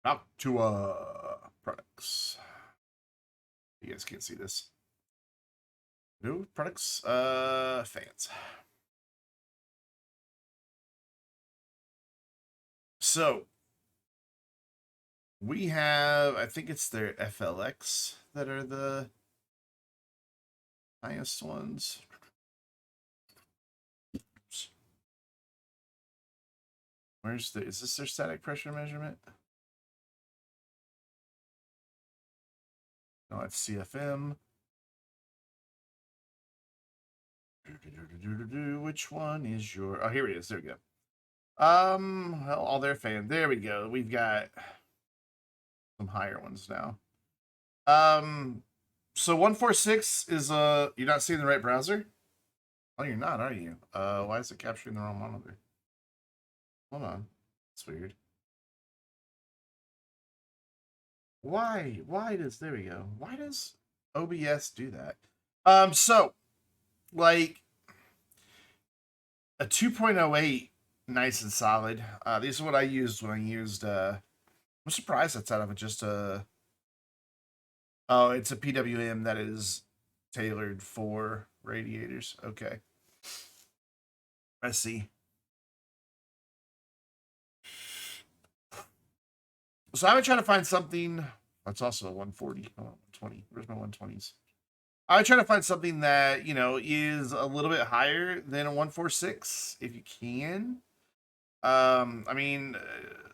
Out to products. You guys can't see this. No products. Fans. So we have, I think it's their FLX that are the highest ones. Oops. Where's the, is this their static pressure measurement? No, it's CFM. Which one is your, oh, here it is. There we go. Well, all their fan. There we go. We've got some higher ones now. So 146 is you're not seeing the right browser? Oh, you're not, are you? Why is it capturing the wrong monitor? Hold on. It's weird. Why does, there we go. Why does OBS do that? So like a 2.08, nice and solid. These are what I used when I used I'm surprised that's out of it just oh, it's a PWM that is tailored for radiators. Okay. I see. So I've been trying to find something that's also a 140. Oh, 120. Where's my 120s? I try to find something that, you know, is a little bit higher than a 146 if you can. I mean,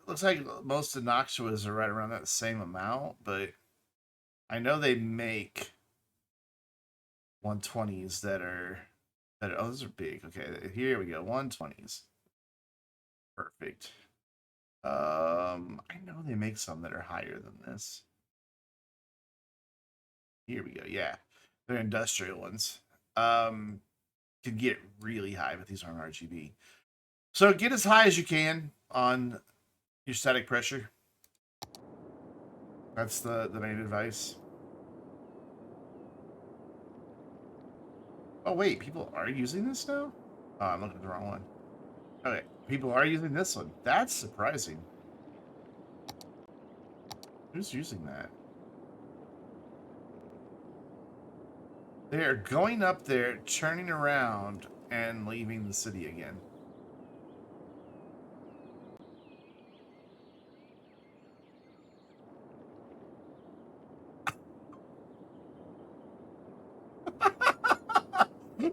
looks like most of Noxuas are right around that same amount, but I know they make 120s that are oh, those are big. Okay, here we go. 120s. Perfect. I know they make some that are higher than this. Here we go. Yeah, they're industrial ones. Can get really high, but these aren't RGB. So get as high as you can on your static pressure. That's the main advice. Oh wait, people are using this now? Oh, I'm looking at the wrong one. Okay, people are using this one. That's surprising. Who's using that? They're going up there, turning around, and leaving the city again.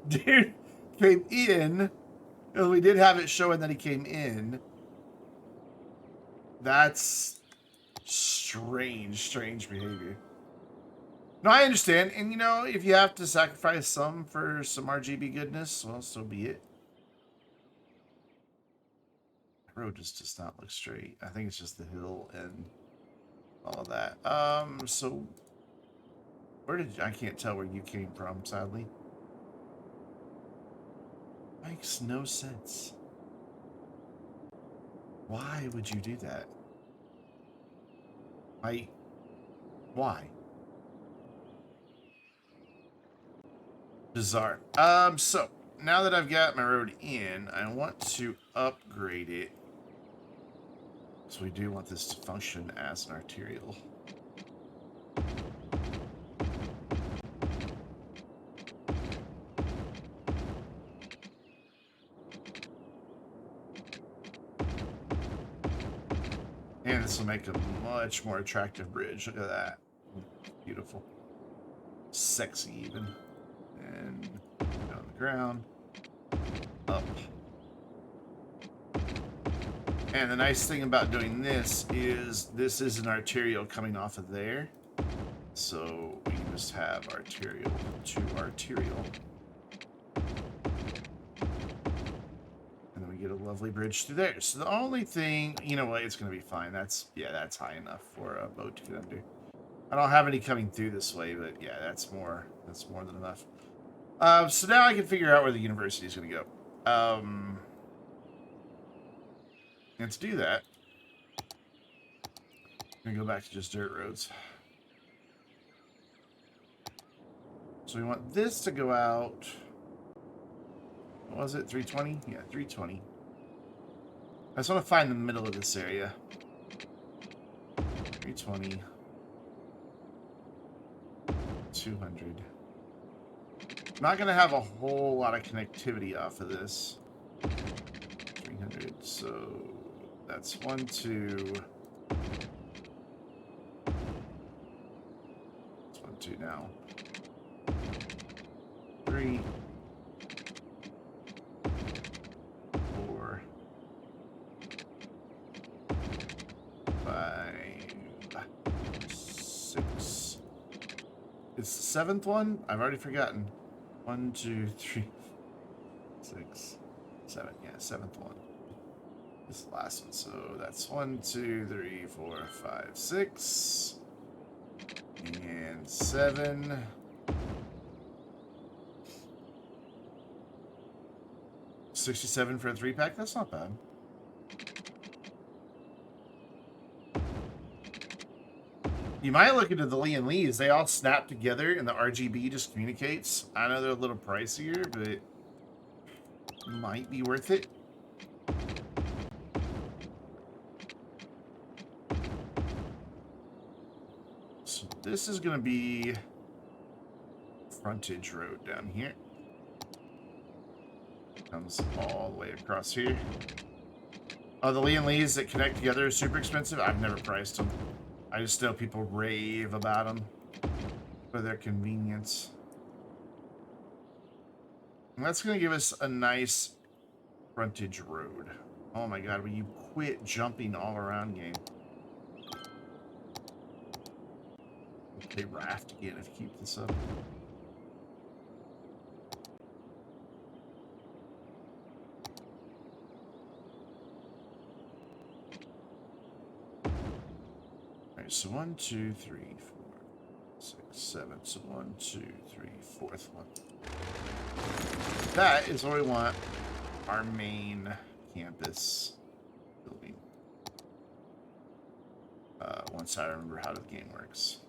Dude came in. We did have it showing that he came in. That's strange behavior. No, I understand. And, you know, if you have to sacrifice some for some RGB goodness, well, so be it. The road just does not look straight. I think it's just the hill and all of that. So where did I can't tell where you came from, sadly. Makes no sense. Why would you do that? Why? Bizarre. So now that I've got my road in, I want to upgrade it So we do want this to function as an arterial. And this will make a much more attractive bridge. Look at that. Beautiful. Sexy even. And on the ground. Up. And the nice thing about doing this is an arterial coming off of there. So we can just have arterial to arterial. And then we get a lovely bridge through there. So the only thing, you know what, it's going to be fine. That's high enough for a boat to get under. I don't have any coming through this way, but yeah, that's more than enough. So now I can figure out where the university is going to go. And to do that, I'm going to go back to just dirt roads. So we want this to go out. What was it? 320? Yeah, 320. I just want to find the middle of this area. 320. 200. I'm not going to have a whole lot of connectivity off of this. 300. So that's 1, 2. It's 1, 2 now. 3. 4. 5. 6. It's the 7th one? I've already forgotten. 1, 2, 3, 6, 7. Yeah, 7th one. This is the last one. So that's 1, 2, 3, 4, 5, 6. And 7. $67 for a 3-pack? That's not bad. You might look into the Lee and Lees. They all snap together and the RGB just communicates. I know they're a little pricier, but it might be worth it. So this is going to be frontage road down here. Comes all the way across here. Oh, the Lee and Lees that connect together are super expensive. I've never priced them. I just know people rave about them for their convenience. And that's going to give us a nice frontage road. Oh my god, will you quit jumping all around, game? Play raft again if you keep this up. So 1, 2, 3, 4, 6, 7. So 1, 2, 3, 4th one. That is where we want our main campus building. Once I remember how the game works.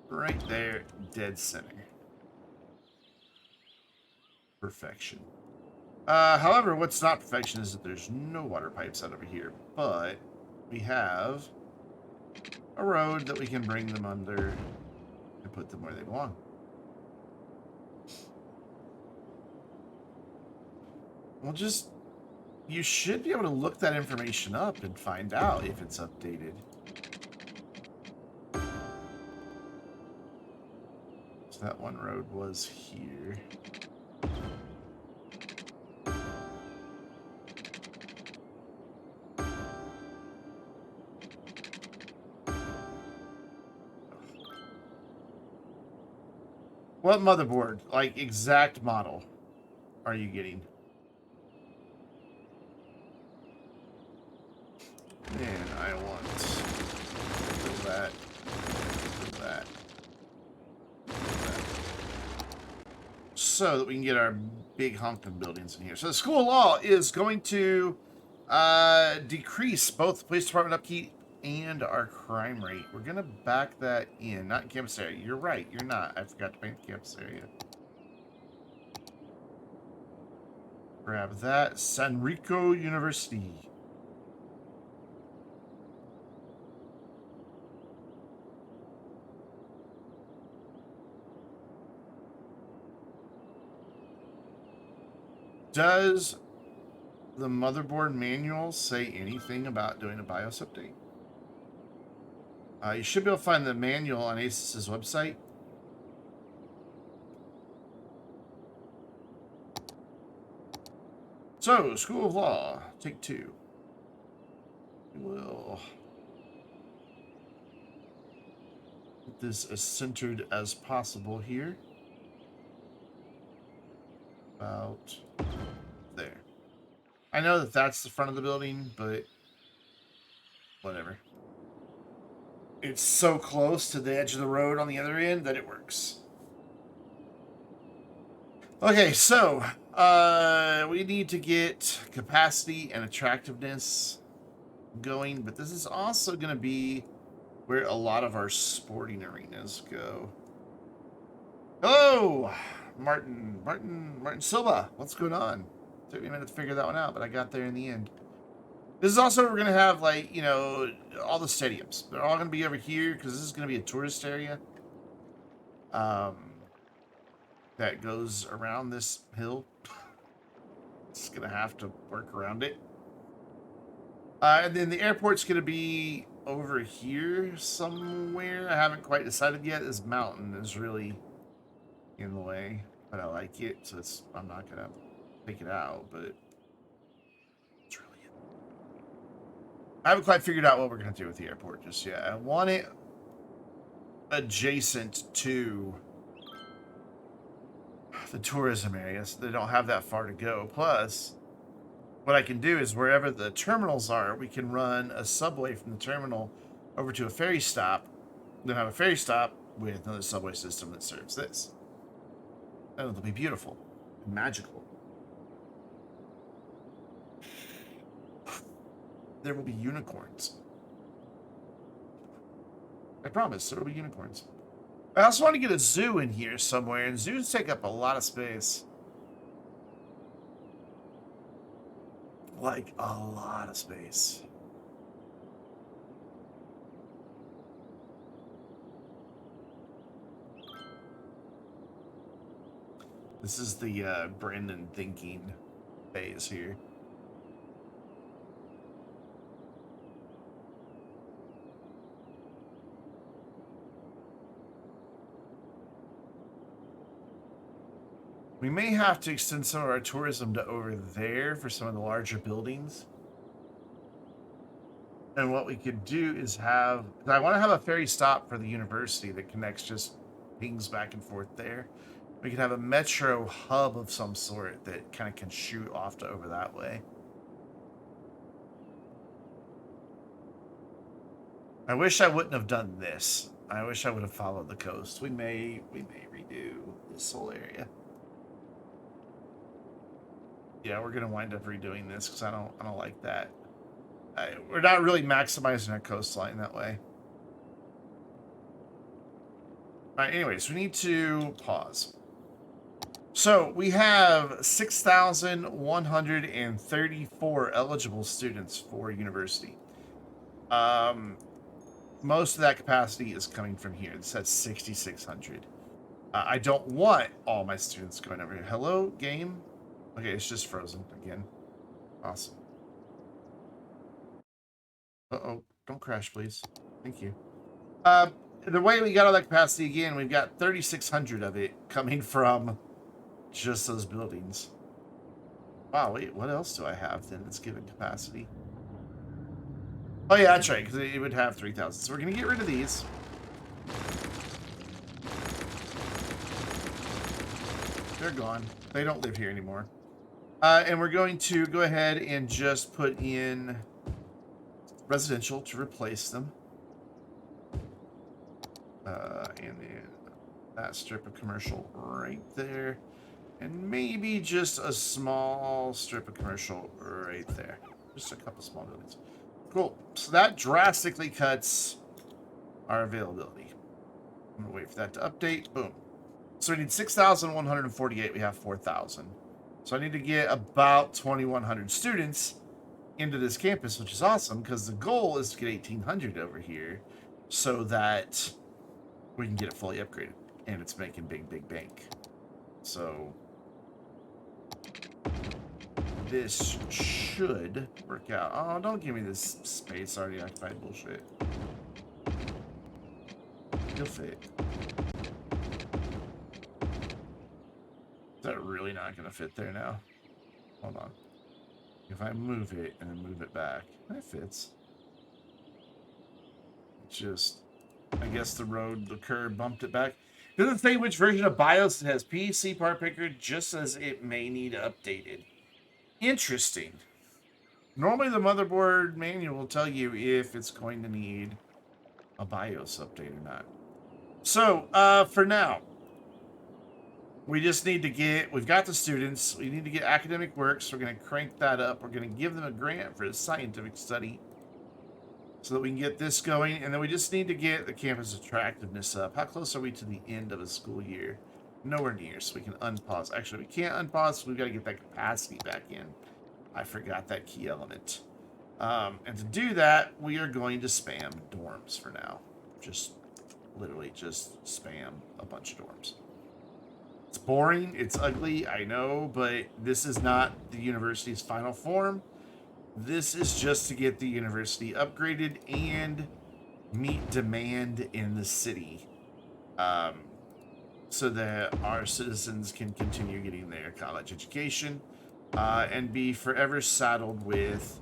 Right there, dead center. Perfection. However, what's not perfection is that there's no water pipes out over here, but we have a road that we can bring them under and put them where they belong. Well, you should be able to look that information up and find out if it's updated. So that one road was here. What motherboard, like exact model, are you getting? And I want that, that, so that we can get our big honking buildings in here. So the school of law is going to decrease both the police department upkeep and our crime rate. We're going to back that in. Not in campus area. You're right. You're not. I forgot to paint the campus area. Grab that. San Rico University. Does the motherboard manual say anything about doing a BIOS update? You should be able to find the manual on Asus's website. So, School of Law, take 2. We'll get this as centered as possible here. About there. I know that that's the front of the building, but whatever. It's so close to the edge of the road on the other end that it works. Okay, so we need to get capacity and attractiveness going, but this is also going to be where a lot of our sporting arenas go. Hello, Martin Silva. What's going on? Took me a minute to figure that one out, but I got there in the end. This is also where we're going to have, like, you know, all the stadiums. They're all going to be over here because this is going to be a tourist area. That goes around this hill. It's going to have to work around it. And then the airport's going to be over here somewhere. I haven't quite decided yet. This mountain is really in the way, but I like it, so I'm not going to take it out, but it's really it. I haven't quite figured out what we're going to do with the airport just yet. I want it adjacent to the tourism areas. So they don't have that far to go. Plus, what I can do is wherever the terminals are, we can run a subway from the terminal over to a ferry stop, then have a ferry stop with another subway system that serves this. And it'll be beautiful and magical. There will be unicorns. I promise, there will be unicorns. I also want to get a zoo in here somewhere, and zoos take up a lot of space. Like, a lot of space. This is the Brandon thinking phase here. We may have to extend some of our tourism to over there for some of the larger buildings. And what we could do is have... I want to have a ferry stop for the university that connects just pings back and forth there. We could have a metro hub of some sort that kind of can shoot off to over that way. I wish I wouldn't have done this. I wish I would have followed the coast. We may redo this whole area. Yeah, we're gonna wind up redoing this because I don't like that. We're not really maximizing our coastline that way. All right. Anyways, we need to pause. So we have 6,134 eligible students for university. Most of that capacity is coming from here. This says 6,600. I don't want all my students going over here. Hello, game. Okay, it's just frozen again. Awesome. Uh-oh. Don't crash, please. Thank you. The way we got all that capacity again, we've got 3,600 of it coming from just those buildings. Wow, wait, what else do I have then that's given capacity? Oh yeah, that's right, because it would have 3,000. So we're going to get rid of these. They're gone. They don't live here anymore. And we're going to go ahead and just put in residential to replace them. And then that strip of commercial right there. And maybe just a small strip of commercial right there. Just a couple small buildings. Cool. So that drastically cuts our availability. I'm going to wait for that to update. Boom. So we need 6,148. We have 4,000. So I need to get about 2,100 students into this campus, which is awesome because the goal is to get 1,800 over here so that we can get it fully upgraded. And it's making big bank. So this should work out. Oh, don't give me this space already occupied bullshit. You'll fit. Is that really not going to fit there now? Hold on. If I move it and then move it back, that fits. Just, I guess the curb bumped it back. It doesn't say which version of BIOS it has. PC part picker just says it may need updated. Interesting. Normally the motherboard manual will tell you if it's going to need a BIOS update or not. So, for now, we just need to get, we've got the students, we need to get academic work, so we're going to crank that up. We're going to give them a grant for a scientific study so that we can get this going, and then we just need to get the campus attractiveness up. How close are we to the end of a school year? Nowhere near, so we can unpause. Actually, we can't unpause, so we've got to get that capacity back in. I forgot that key element. And to do that, we are going to spam dorms for now. Just, literally, just spam a bunch of dorms. It's boring, it's ugly, I know, but this is not the university's final form. This is just to get the university upgraded and meet demand in the city, so that our citizens can continue getting their college education and be forever saddled with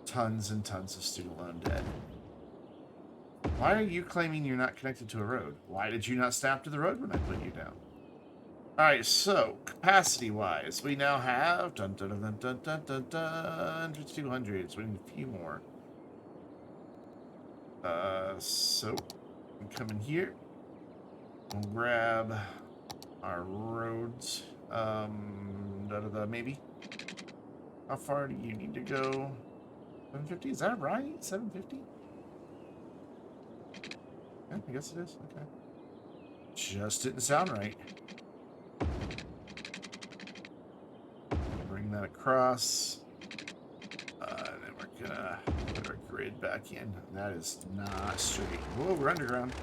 tons and tons of student loan debt. Why are you claiming you're not connected to a road? Why did you not snap to the road when I put you down? Alright, so, capacity-wise, we now have 200s. We need a few more. So, we come in here. We'll grab our roads. Maybe. How far do you need to go? 750? Is that right? 750? Yeah, I guess it is. Okay. Just didn't sound right. Bring that across. And then we're gonna put our grid back in. That is not straight. Whoa, we're underground.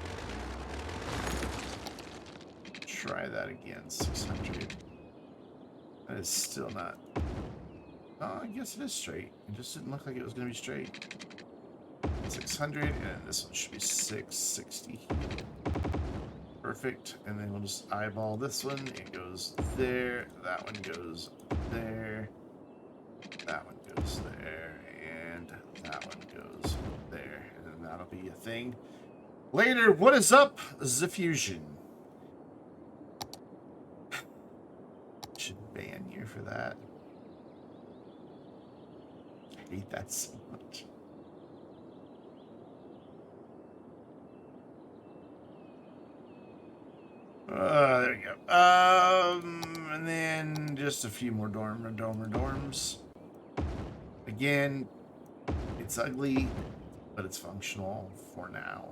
Try that again. 600. That is still not. Oh, I guess it is straight. It just didn't look like it was gonna be straight. 600, and this one should be 660. Perfect. And then we'll just eyeball this one. It goes there. That one goes there. That one goes there. And that one goes there. And then that'll be a thing. Later, what is up, Zaffusion? Should ban you for that. I hate that so much. There we go. And then just a few more dorms. Again, it's ugly, but it's functional for now.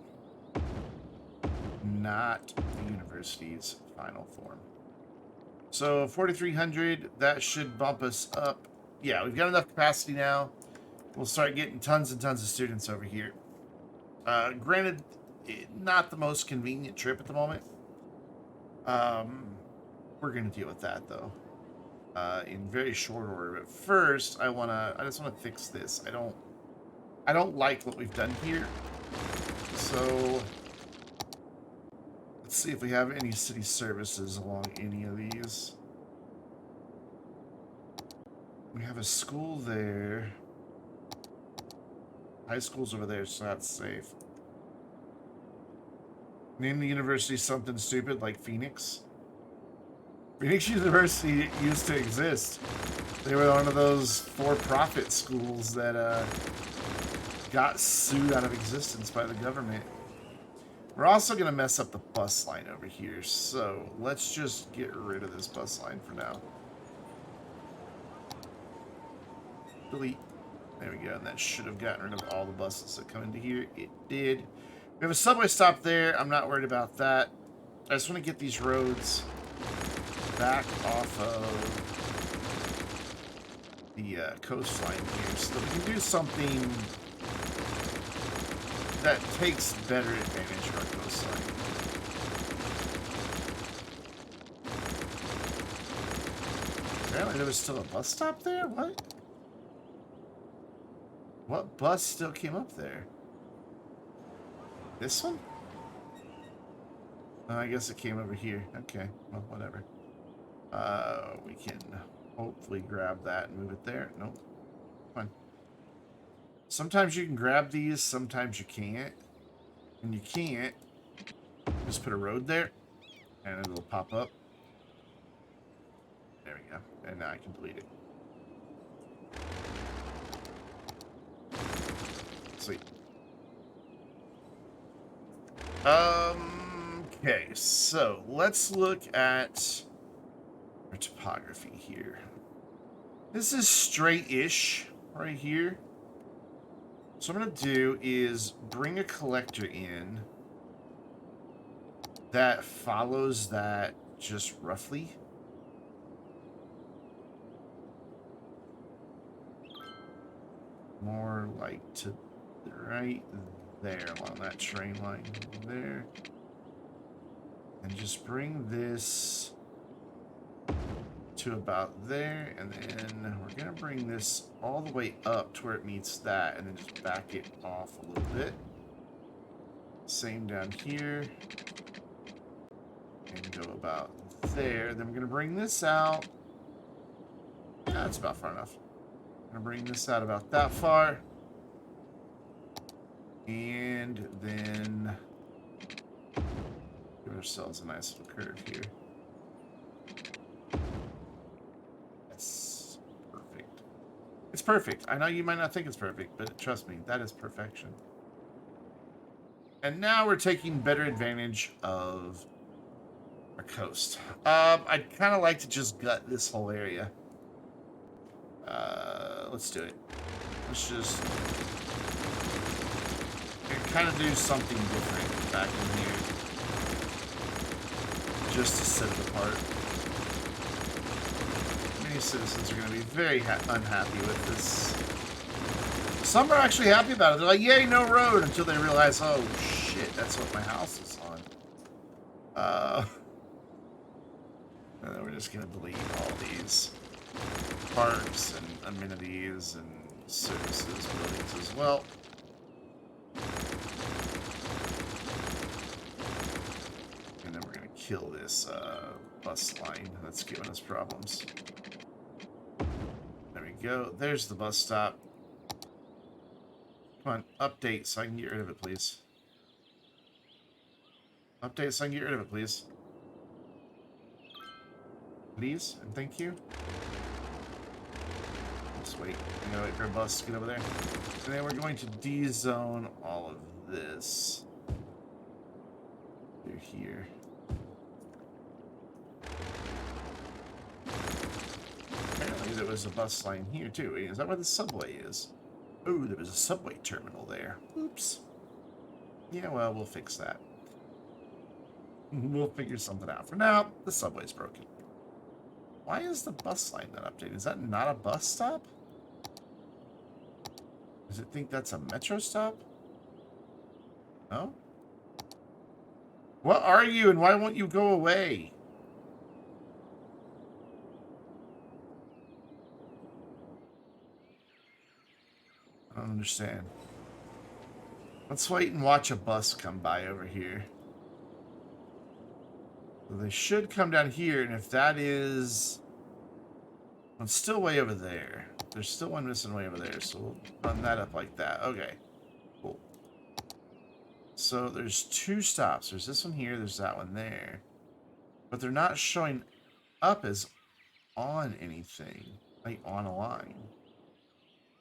Not the university's final form. So 4,300, that should bump us up. Yeah, we've got enough capacity now. We'll start getting tons and tons of students over here. Granted, not the most convenient trip at the moment. We're gonna deal with that though, in very short order. But first, I just wanna fix this. I don't like what we've done here. So let's see if we have any city services along any of these. We have a school there. High school's over there, so that's safe. Name the university something stupid like Phoenix. Phoenix University used to exist. They were one of those for-profit schools that got sued out of existence by the government. We're also going to mess up the bus line over here, so let's just get rid of this bus line for now. Delete. There we go, and that should have gotten rid of all the buses that come into here. It did. We have a subway stop there. I'm not worried about that. I just want to get these roads back off of the coastline here so that we can do something that takes better advantage of our coastline. Apparently there was still a bus stop there? What? What bus still came up there? This one? Oh, I guess it came over here. Okay, well, whatever. We can hopefully grab that and move it there. Nope. Come on. Sometimes you can grab these, sometimes you can't. When you can't, just put a road there, and it'll pop up. There we go. And now I can delete it. Sweet. Okay, so let's look at our topography here. This is straight-ish right here. So what I'm going to do is bring a collector in that follows that just roughly. More like to right there along that train line there. And just bring this to about there, and then we're going to bring this all the way up to where it meets that, and then just back it off a little bit. Same down here. And go about there. Then we're going to bring this out. That's about far enough. I'm going to bring this out about that far. And then give ourselves a nice little curve here. That's perfect. It's perfect. I know you might not think it's perfect, but trust me, that is perfection. And now we're taking better advantage of our coast. I'd kind of like to just gut this whole area. Let's do it. Let's just kind of do something different back in here, just to set it apart. Many citizens are going to be very unhappy with this. Some are actually happy about it. They're like, yay, no road, until they realize, oh shit, that's what my house is on. And then we're just going to delete all these parks and amenities and services buildings as well. And then we're going to kill this bus line that's giving us problems. There we go. There's the bus stop. Come on, update so I can get rid of it, please. Update so I can get rid of it, please. Please, and thank you. Let's wait. I'm gonna wait for a bus to get over there. And then we're going to D-zone all of this through here. Apparently there was a bus line here too. Is that where the subway is? Oh, there was a subway terminal there. Oops. Yeah, well, we'll fix that. We'll figure something out. For now, the subway's broken. Why is the bus line not updated? Is that not a bus stop? Does it think that's a metro stop? No? What are you, and why won't you go away? I don't understand. Let's wait and watch a bus come by over here. So they should come down here, and if that is... It's still way over there. There's still one missing way over there, so we'll run that up like that. Okay, cool. So there's two stops. There's this one here, there's that one there. But they're not showing up as on anything, like on a line.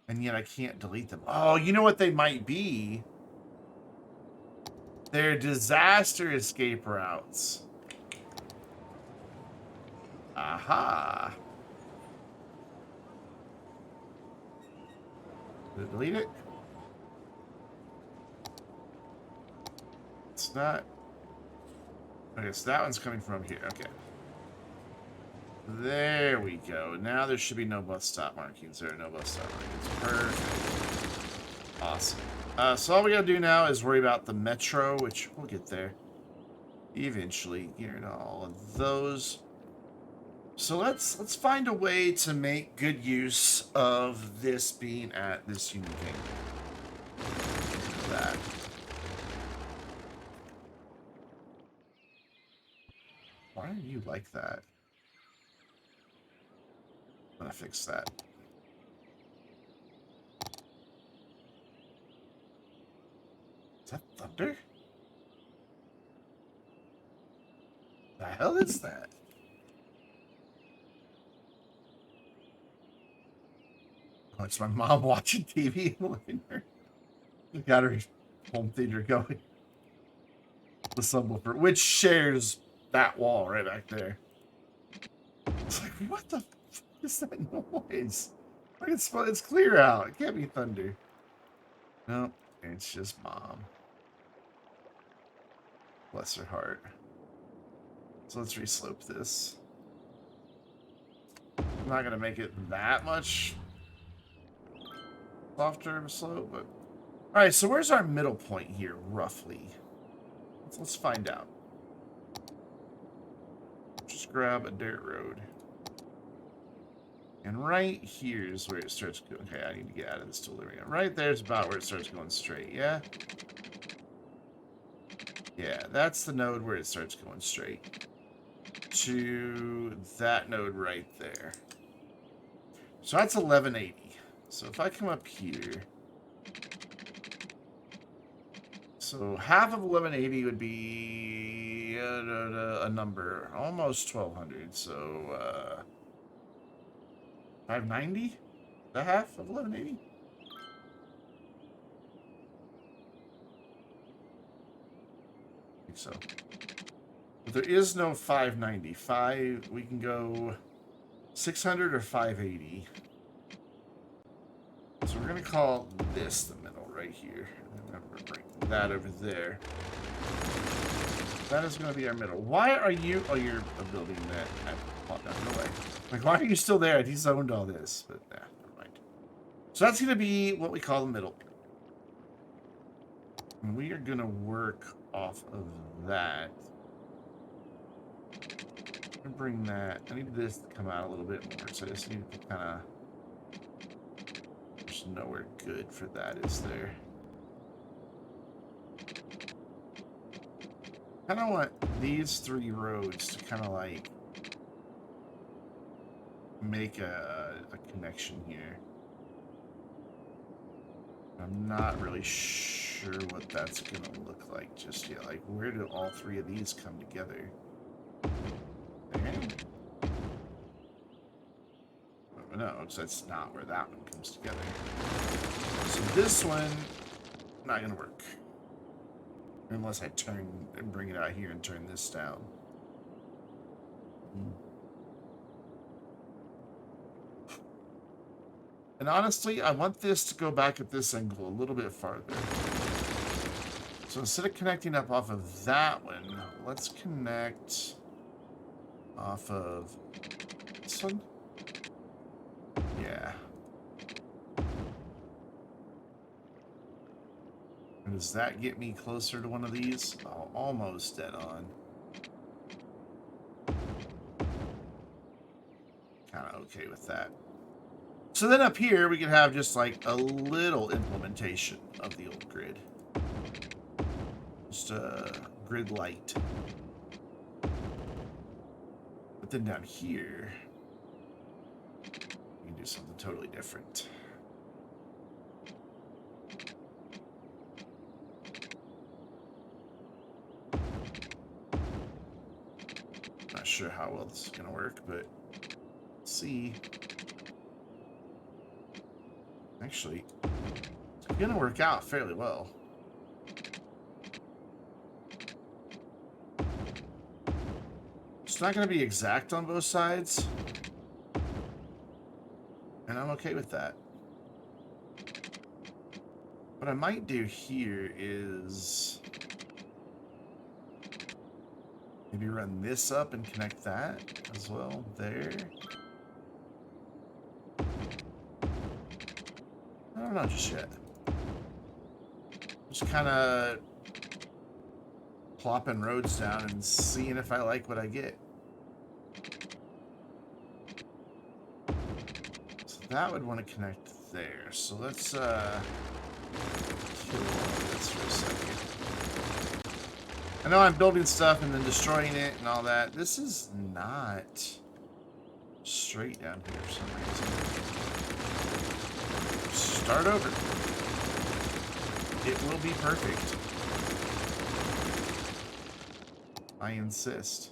And yet I can't delete them. Oh, you know what they might be? They're disaster escape routes. Aha. Did it delete it? It's not. Okay, so that one's coming from here. Okay. There we go. Now there should be no bus stop markings. There are no bus stop markings. Perfect. Awesome. So all we gotta do now is worry about the metro, which we'll get there eventually. Get rid of all of those. So let's find a way to make good use of this being at this Union Kingdom. That. Why are you like that? I'm gonna fix that. Is that thunder? The hell is that? Oh, it's my mom watching TV in the living room. Got her home theater going. The subwoofer, which shares that wall right back there. It's like, what the fuck is that noise? Like it's clear out. It can't be thunder. No, it's just mom. Bless her heart. So let's reslope this. I'm not gonna make it that much softer of a slope, but all right. So where's our middle point here, roughly? Let's find out. Just grab a dirt road. And right here is where it starts going. Okay, I need to get out of this tool area. Right there's about where it starts going straight, yeah? Yeah, that's the node where it starts going straight. To that node right there. So that's 1180. So if I come up here... So half of 1180 would be a number. Almost 1200, so... 590? The half of 1180? I think so. But there is no 590. We can go 600 or 580. So we're going to call this the middle right here. And then we're bring that over there. That is going to be our middle. Why are you... Oh, you're a building that I popped out. No way. Like, why are you still there? I de-zoned all this. But, nah, never mind. So that's going to be what we call the middle. And we are going to work off of that. I'm going to bring that. I need this to come out a little bit more. So I just need to kind of... There's nowhere good for that, is there? I kind of want these three roads to kind of like make a connection here. I'm not really sure what that's going to look like just yet. Like, where do all three of these come together? Okay. No, so that's not where that one comes together. So this one, not going to work. Unless I turn and bring it out here and turn this down. And honestly, I want this to go back at this angle a little bit farther. So instead of connecting up off of that one, let's connect off of this one. Yeah. And does that get me closer to one of these? Oh, almost dead on. Kind of okay with that. So then up here, we can have just like a little implementation of the old grid. Just a grid light. But then down here, we can do something totally different. Not sure how well this is going to work, but let's see. Actually, it's going to work out fairly well. It's not going to be exact on both sides. And I'm okay with that. What I might do here is maybe run this up and connect that as well there. I don't know just yet. Just kind of plopping roads down and seeing if I like what I get. that would want to connect there. So let's kill all of this for a second. I know I'm building stuff and then destroying it and all that. This is not straight down here for some reason. Start over. It will be perfect. I insist.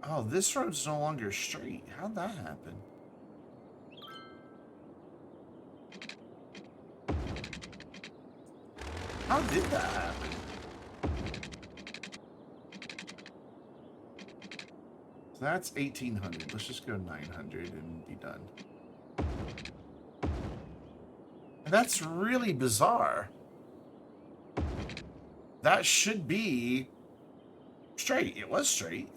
Oh, this road's no longer straight. How'd that happen? How did that happen? So that's 1800. Let's just go 900 and be done. And that's really bizarre. That should be straight. It was straight.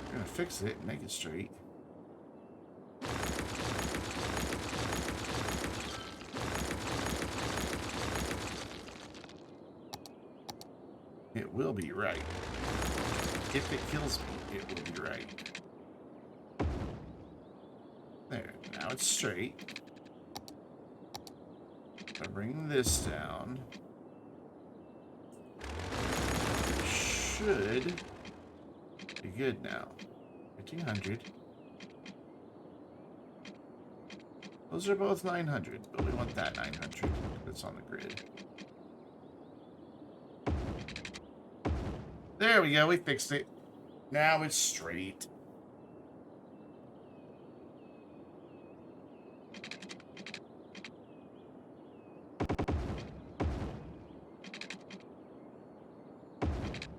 I'm gonna fix it and make it straight. It will be right. If it kills me, it will be right. There, now it's straight. I bring this down. Should be good now. 1500. Those are both 900, but we want that 900 that's on the grid. There we go, we fixed it. Now it's straight.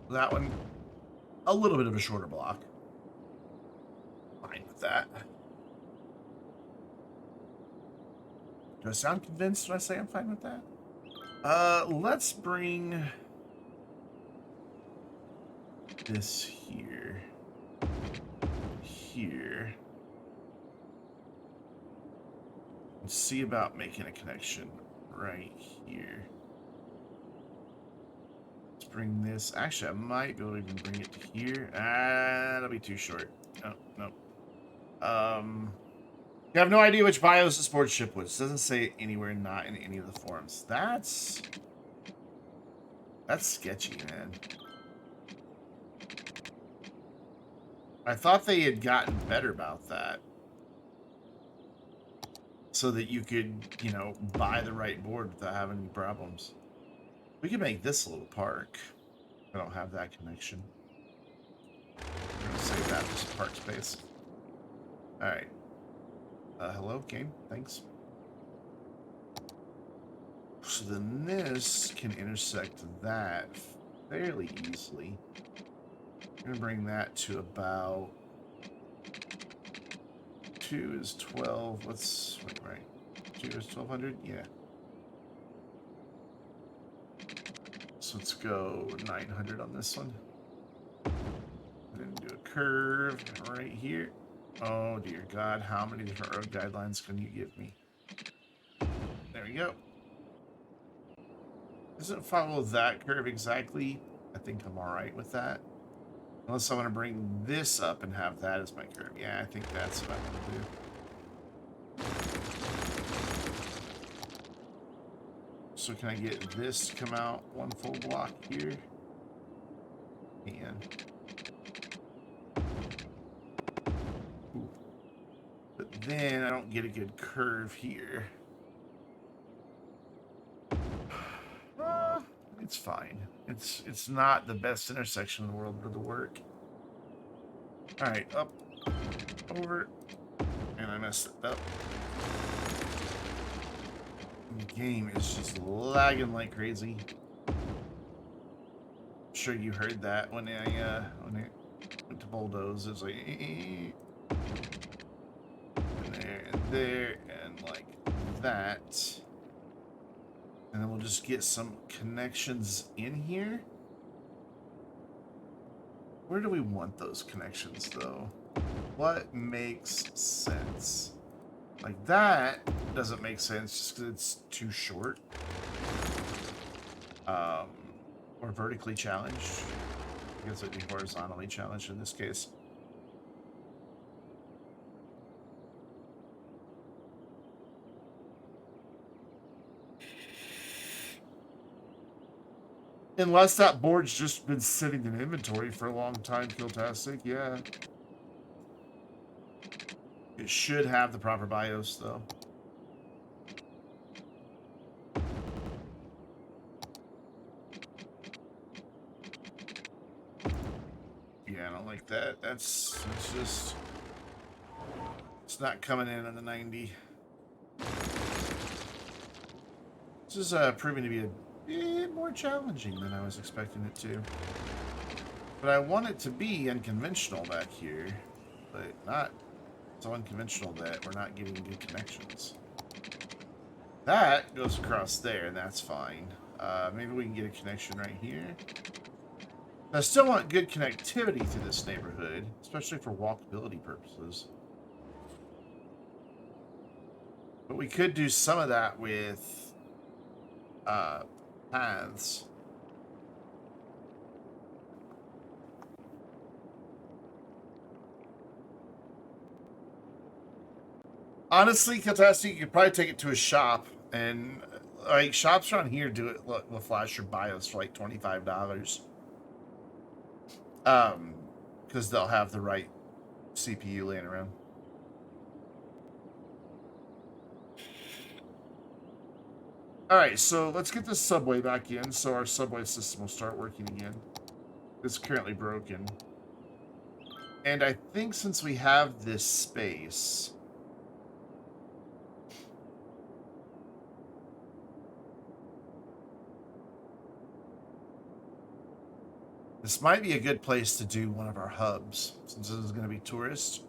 That one, a little bit of a shorter block. Fine with that. Do I sound convinced when I say I'm fine with that? Let's bring this here. Here. And see about making a connection right here. Bring this. Actually, I might be able to even bring it to here. That'll be too short. No, no. You have no idea which BIOS the sports ship was. It doesn't say it anywhere, not in any of the forums. That's sketchy, man. I thought they had gotten better about that. So that you could, you know, buy the right board without having any problems. We can make this a little park. I don't have that connection. We're gonna save that for some park space. Alright. Hello, game? Thanks. So then this can intersect that fairly easily. I'm gonna bring that to about 2 is 12. Let's wait, right. 2 is 1200? Yeah. So let's go 900 on this one. And then do a curve right here. Oh dear God, how many different road guidelines can you give me? There we go. Doesn't follow that curve exactly. I think I'm alright with that. Unless I want to bring this up and have that as my curve. Yeah, I think that's what I want to do. So can I get this to come out one full block here? And but then I don't get a good curve here. It's fine. It's not the best intersection in the world for the work. All right, up, over, and I messed it up. The game is just lagging like crazy. I'm sure you heard that when I went to bulldoze. It was like and there and like that. And then we'll just get some connections in here. Where do we want those connections though? What makes sense? Like that doesn't make sense just because it's too short. Or vertically challenged. I guess it would be horizontally challenged in this case. Unless that board's just been sitting in inventory for a long time, Killtastic, yeah. It should have the proper BIOS, though. Yeah, I don't like that. It's just... It's not coming in on the 90. This is proving to be a bit more challenging than I was expecting it to. But I want it to be unconventional back here, but not so unconventional that we're not getting good connections. That goes across there, and that's fine. Maybe we can get a connection right here. I still want good connectivity through this neighborhood, especially for walkability purposes. But we could do some of that with paths. Honestly, Catastrophe, you could probably take it to a shop, and like shops around here do it. Look, will flash your BIOS for like $25. Because they'll have the right CPU laying around. All right, so let's get this subway back in, so our subway system will start working again. It's currently broken, and I think since we have this space. This might be a good place to do one of our hubs, since this is going to be tourist.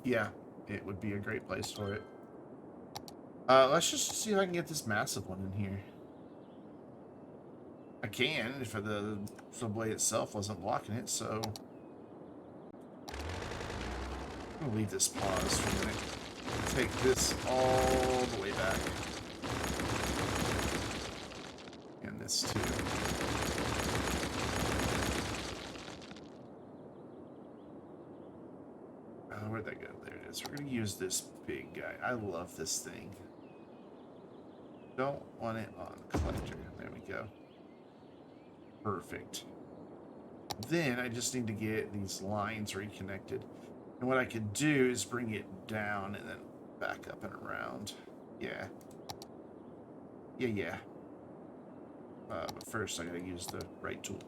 Yeah, it would be a great place for it. Let's just see if I can get this massive one in here. I can, if the subway itself wasn't blocking it, so... I'm gonna leave this pause for a minute. Take this all the way back. And this too. Where'd that go? There it is. We're gonna use this big guy. I love this thing. Don't want it on collector. There we go. Perfect. Then I just need to get these lines reconnected. And what I could do is bring it down and then back up and around. Yeah. Yeah. But first I gotta use the right tool.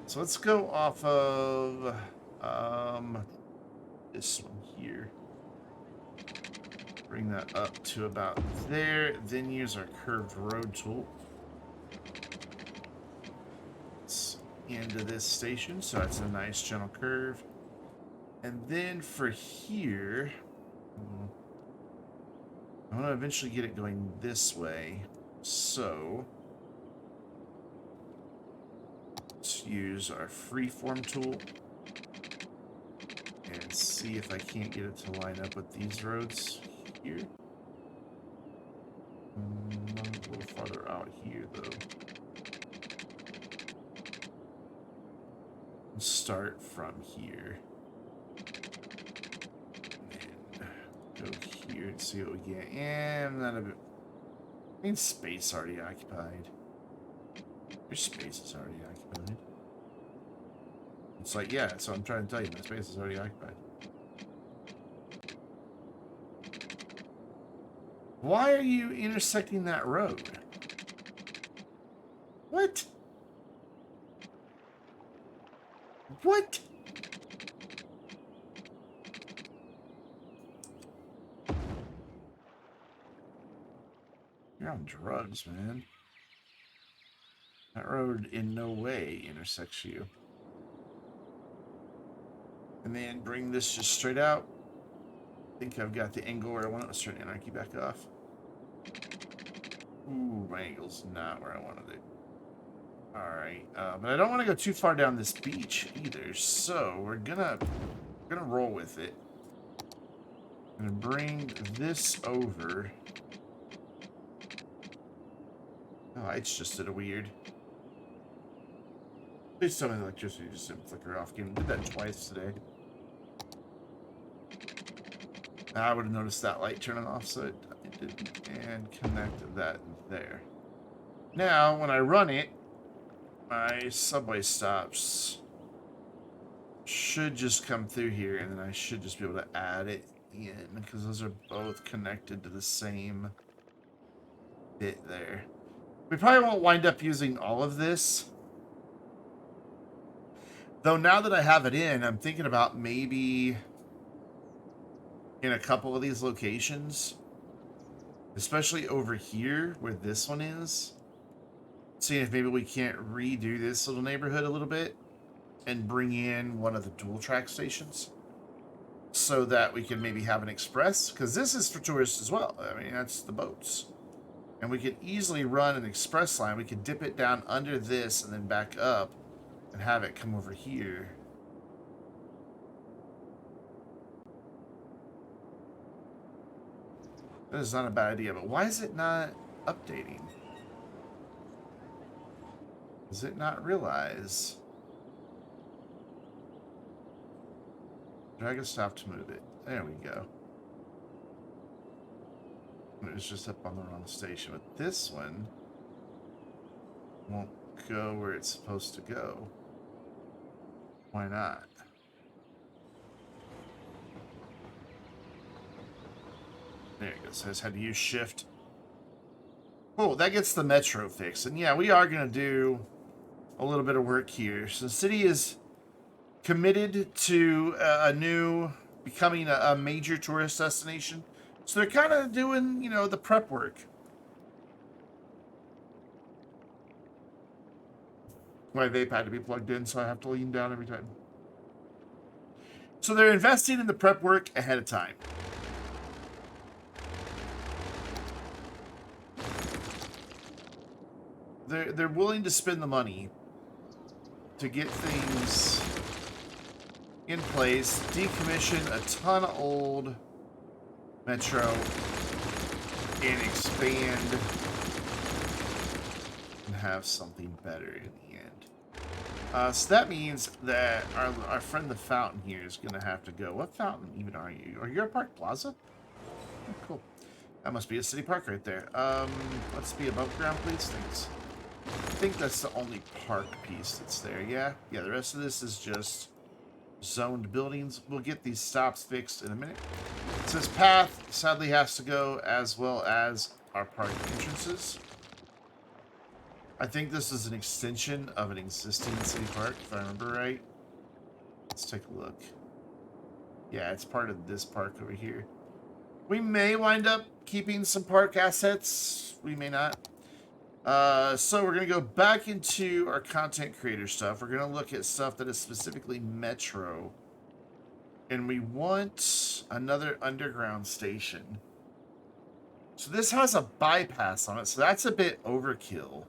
So let's go off of this one here. Bring that up to about there. Then use our curved road tool. Into this station, so that's a nice gentle curve. And then for here, I want to eventually get it going this way, so let's use our freeform tool and see if I can't get it to line up with these roads here. A little farther out here though. Start from here and go here and see what we get. And not a bit. I mean, space already occupied. Your space is already occupied. It's like, yeah, so I'm trying to tell you, my space is already occupied. Why are you intersecting that road? What? What? You're on drugs, man. That road in no way intersects you. And then bring this just straight out. I think I've got the angle where I want it. Let's turn anarchy back off. Ooh, my angle's not where I wanted it. Alright, but I don't want to go too far down this beach either, so we're gonna I'm gonna roll with it. I'm gonna bring this over. Oh, lights just did a weird. Please tell me the electricity just didn't flicker off. Again, did that twice today. I would have noticed that light turning off, so it didn't. And connect that there. Now, when I run it, my subway stops should just come through here, and then I should just be able to add it in, because those are both connected to the same bit there. We probably won't wind up using all of this. Though now that I have it in, I'm thinking about maybe in a couple of these locations, especially over here where this one is, seeing if maybe we can't redo this little neighborhood a little bit and bring in one of the dual track stations so that we can maybe have an express, because this is for tourists as well. I mean, that's the boats. And we could easily run an express line. We could dip it down under this and then back up and have it come over here. That is not a bad idea, but why is it not updating? Does it not realize? Drag a stop to move it. There we go. It was just up on the wrong station, but this one won't go where it's supposed to go. Why not? There it goes. I just had to use shift. Oh, that gets the metro fixed. And yeah, we are going to do a little bit of work here. So the city is committed to becoming a major tourist destination. So they're kind of doing, you know, the prep work. My vape had to be plugged in, so I have to lean down every time. So they're investing in the prep work ahead of time. They're willing to spend the money to get things in place, decommission a ton of old metro, and expand and have something better in the end. So that means that our friend the fountain here is going to have to go. What fountain even are you? Are you at Park Plaza? Oh, cool. That must be a city park right there. Let's be above ground, please. Thanks. I think that's the only park piece that's there. Yeah, the rest of this is just zoned buildings. We'll get these stops fixed in a minute. It says path sadly has to go, as well as our park entrances. I think this is an extension of an existing city park, if I remember right. Let's take a look. Yeah, it's part of this park over here. We may wind up keeping some park assets. We may not. So we're going to go back into our content creator stuff. We're going to look at stuff that is specifically metro. And we want another underground station. So this has a bypass on it, so that's a bit overkill.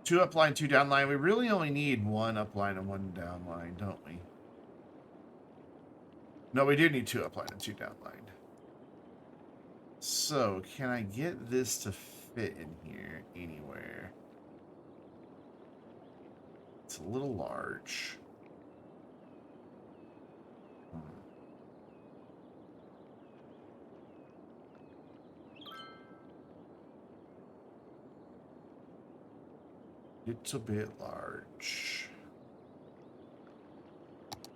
Two upline, two downline. We really only need one upline and one downline, don't we? No, we do need two upline and two downline. So, can I get this to fit in here anywhere? It's a little large. It's a bit large.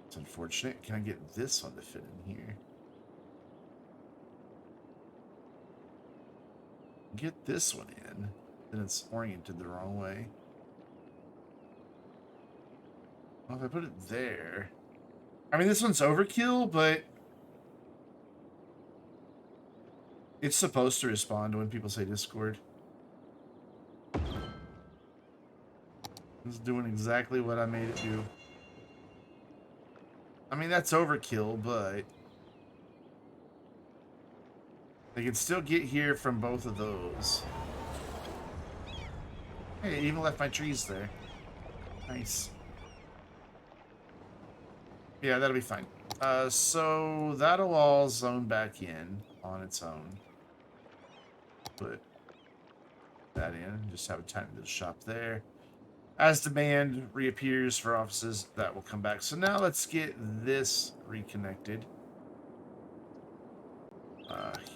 It's unfortunate. Can I get this one to fit in here? Get this one in, then it's oriented the wrong way. Well, if I put it there... I mean, this one's overkill, but... it's supposed to respond when people say Discord. It's doing exactly what I made it do. I mean, that's overkill, but they can still get here from both of those. Hey, it even left my trees there. Nice. Yeah, that'll be fine. So that'll all zone back in on its own. Put that in. Just have a tiny little shop there. As demand reappears for offices, that will come back. So now let's get this reconnected.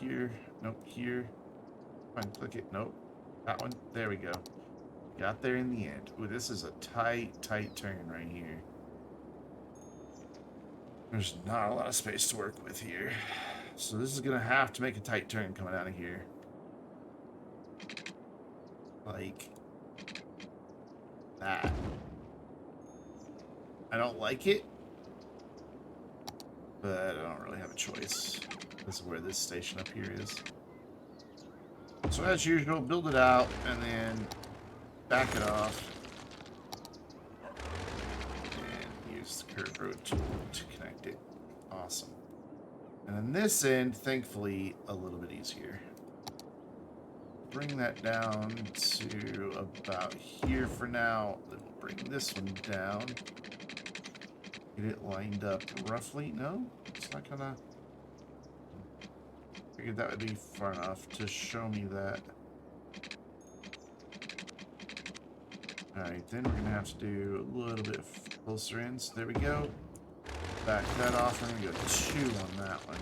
Here. Nope. Here. Fine, click it. Nope. That one. There we go. Got there in the end. Ooh, this is a tight turn right here. There's not a lot of space to work with here. So this is going to have to make a tight turn coming out of here. Like that. I don't like it, but I don't really have a choice. This is where this station up here is. So as usual, build it out and then back it off. And use the curved road tool to connect it. Awesome. And on this end, thankfully, a little bit easier. Bring that down to about here for now. Then we'll bring this one down. Get it lined up roughly. No, it's not gonna. Figured that would be far enough to show me that. Alright, then we're gonna have to do a little bit closer in. So there we go. Back that off. I'm gonna go 2 on that one.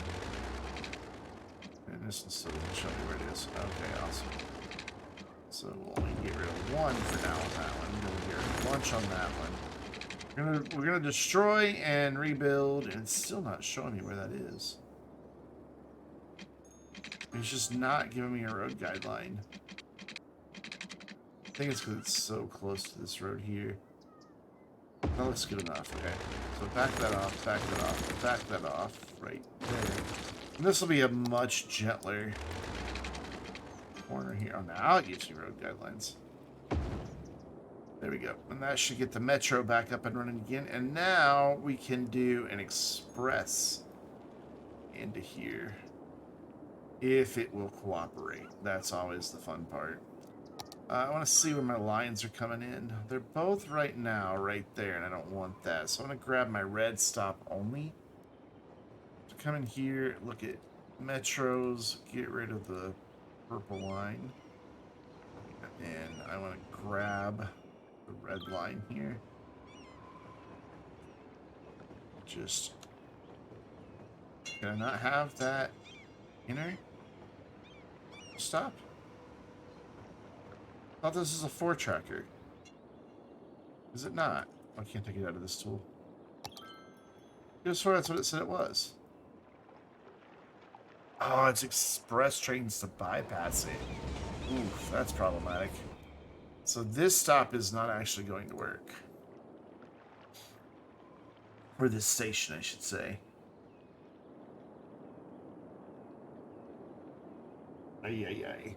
And this one still doesn't show me where it is. Okay, awesome. So we'll only get rid of 1 for now on that one. We'll get rid of lunch on that one. We're gonna destroy and rebuild, and it's still not showing me where that is. It's just not giving me a road guideline. I think it's because it's so close to this road here. That looks good enough. Okay, so back that off, back that off, back that off, right there. And this will be a much gentler corner here. Oh, now it gives you road guidelines. There we go. And that should get the metro back up and running again. And now we can do an express into here. If it will cooperate. That's always the fun part. I want to see where my lines are coming in. They're both right now right there, and I don't want that. So I'm going to grab my red stop only. So come in here, look at metros, get rid of the purple line. And I want to grab the red line here. Just, can I not have that inner stop? I thought this was a 4-tracker. Is it not? I can't take it out of this tool. I just swear that's what it said it was. Oh, it's express trains to bypass it. Oof, that's problematic. So this stop is not actually going to work. Or this station, I should say. Ay.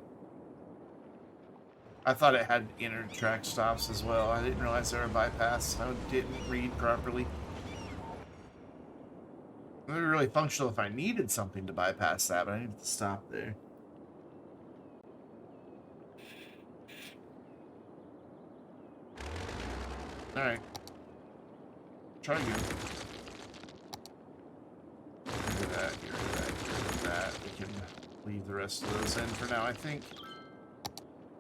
I thought it had inner track stops as well. I didn't realize they were bypassed. I didn't read properly. It would be really functional if I needed something to bypass that, but I needed to stop there. Alright. Try again. Get rid of that, get rid of that, get rid of that. We can leave the rest of those in for now, I think.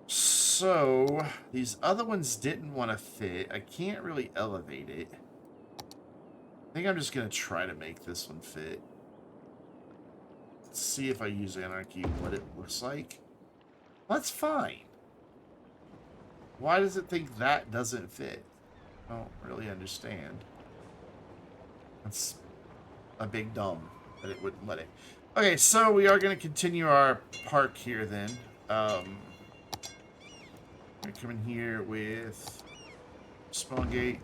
So, these other ones didn't want to fit. I can't really elevate it. I think I'm just going to try to make this one fit. Let's see if I use Anarchy, what it looks like. That's fine. Why does it think that doesn't fit? I don't really understand. That's a big dumb that it wouldn't let it. Okay, so we are going to continue our park here then. I come in here with small gate,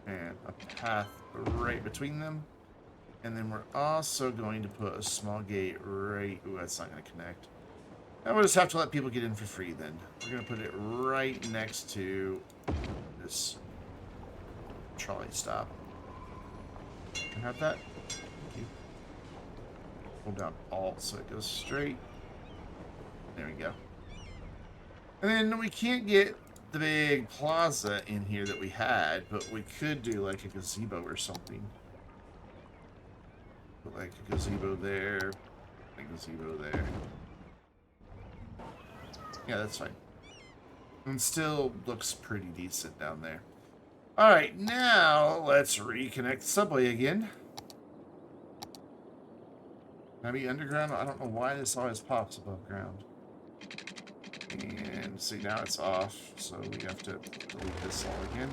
and a path right between them. And then we're also going to put a small gate right... Ooh, that's not going to connect. And we'll just have to let people get in for free then. We're going to put it right next to this trolley stop. Can I have that? Thank you. Hold down Alt so it goes straight. There we go. And then we can't get the big plaza in here that we had, but we could do like a gazebo or something. Put like a gazebo there, a gazebo there. Yeah, that's fine. And still looks pretty decent down there. Alright, now let's reconnect the subway again. Can I be underground? I don't know why this always pops above ground. And see, now it's off, so we have to delete this all again.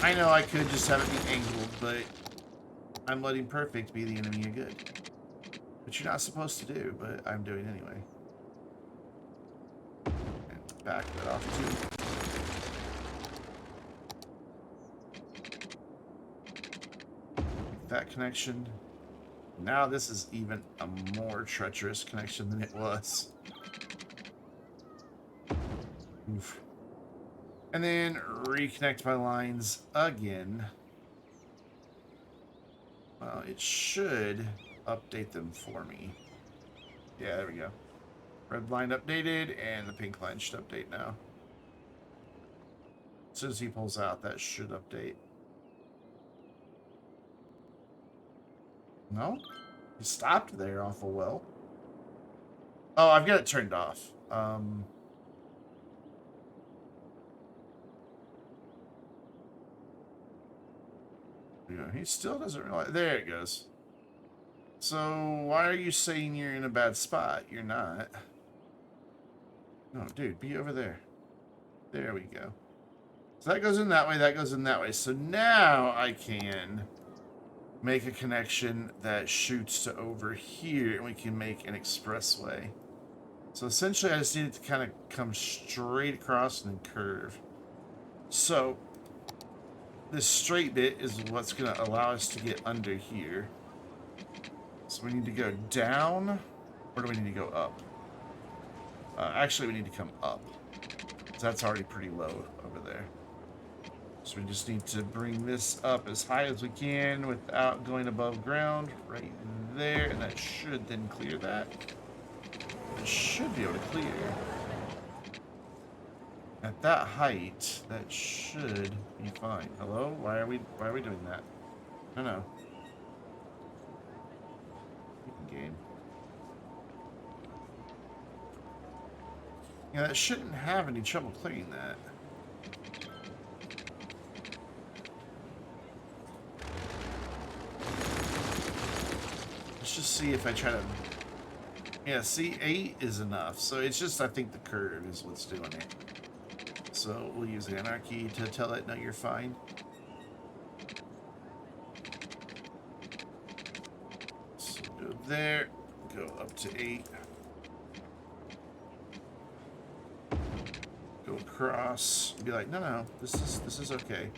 I know I could just have it be angled, but I'm letting perfect be the enemy of good. Which you're not supposed to do, but I'm doing anyway. And back that off too. Make that connection. Now this is even a more treacherous connection than it was. Oof. And then reconnect my lines again. Well, it should update them for me. Yeah, there we go. Red line updated, and the pink line should update now. As soon as he pulls out, that should update. No? He stopped there awful well. Oh, I've got it turned off. Yeah, he still doesn't realize. There it goes. So, why are you saying you're in a bad spot? You're not. No, dude, be over there. There we go. So that goes in that way, that goes in that way. So now I can make a connection that shoots to over here, and we can make an expressway. So essentially I just need it to kind of come straight across and then curve. So this straight bit is what's going to allow us to get under here. So we need to go down, or do we need to go up? Actually, we need to come up. So that's already pretty low over there. So we just need to bring this up as high as we can without going above ground, right there, and that should then clear that. It should be able to clear. At that height, that should be fine. Hello? Why are we doing that? No. Game. Yeah, that shouldn't have any trouble clearing that. Let's just see if I try to... Yeah, see, 8 is enough. So it's just, I think the curve is what's doing it. So we'll use Anarchy to tell it, no, you're fine. So go there, go up to 8. Go across, be like, no, this is okay.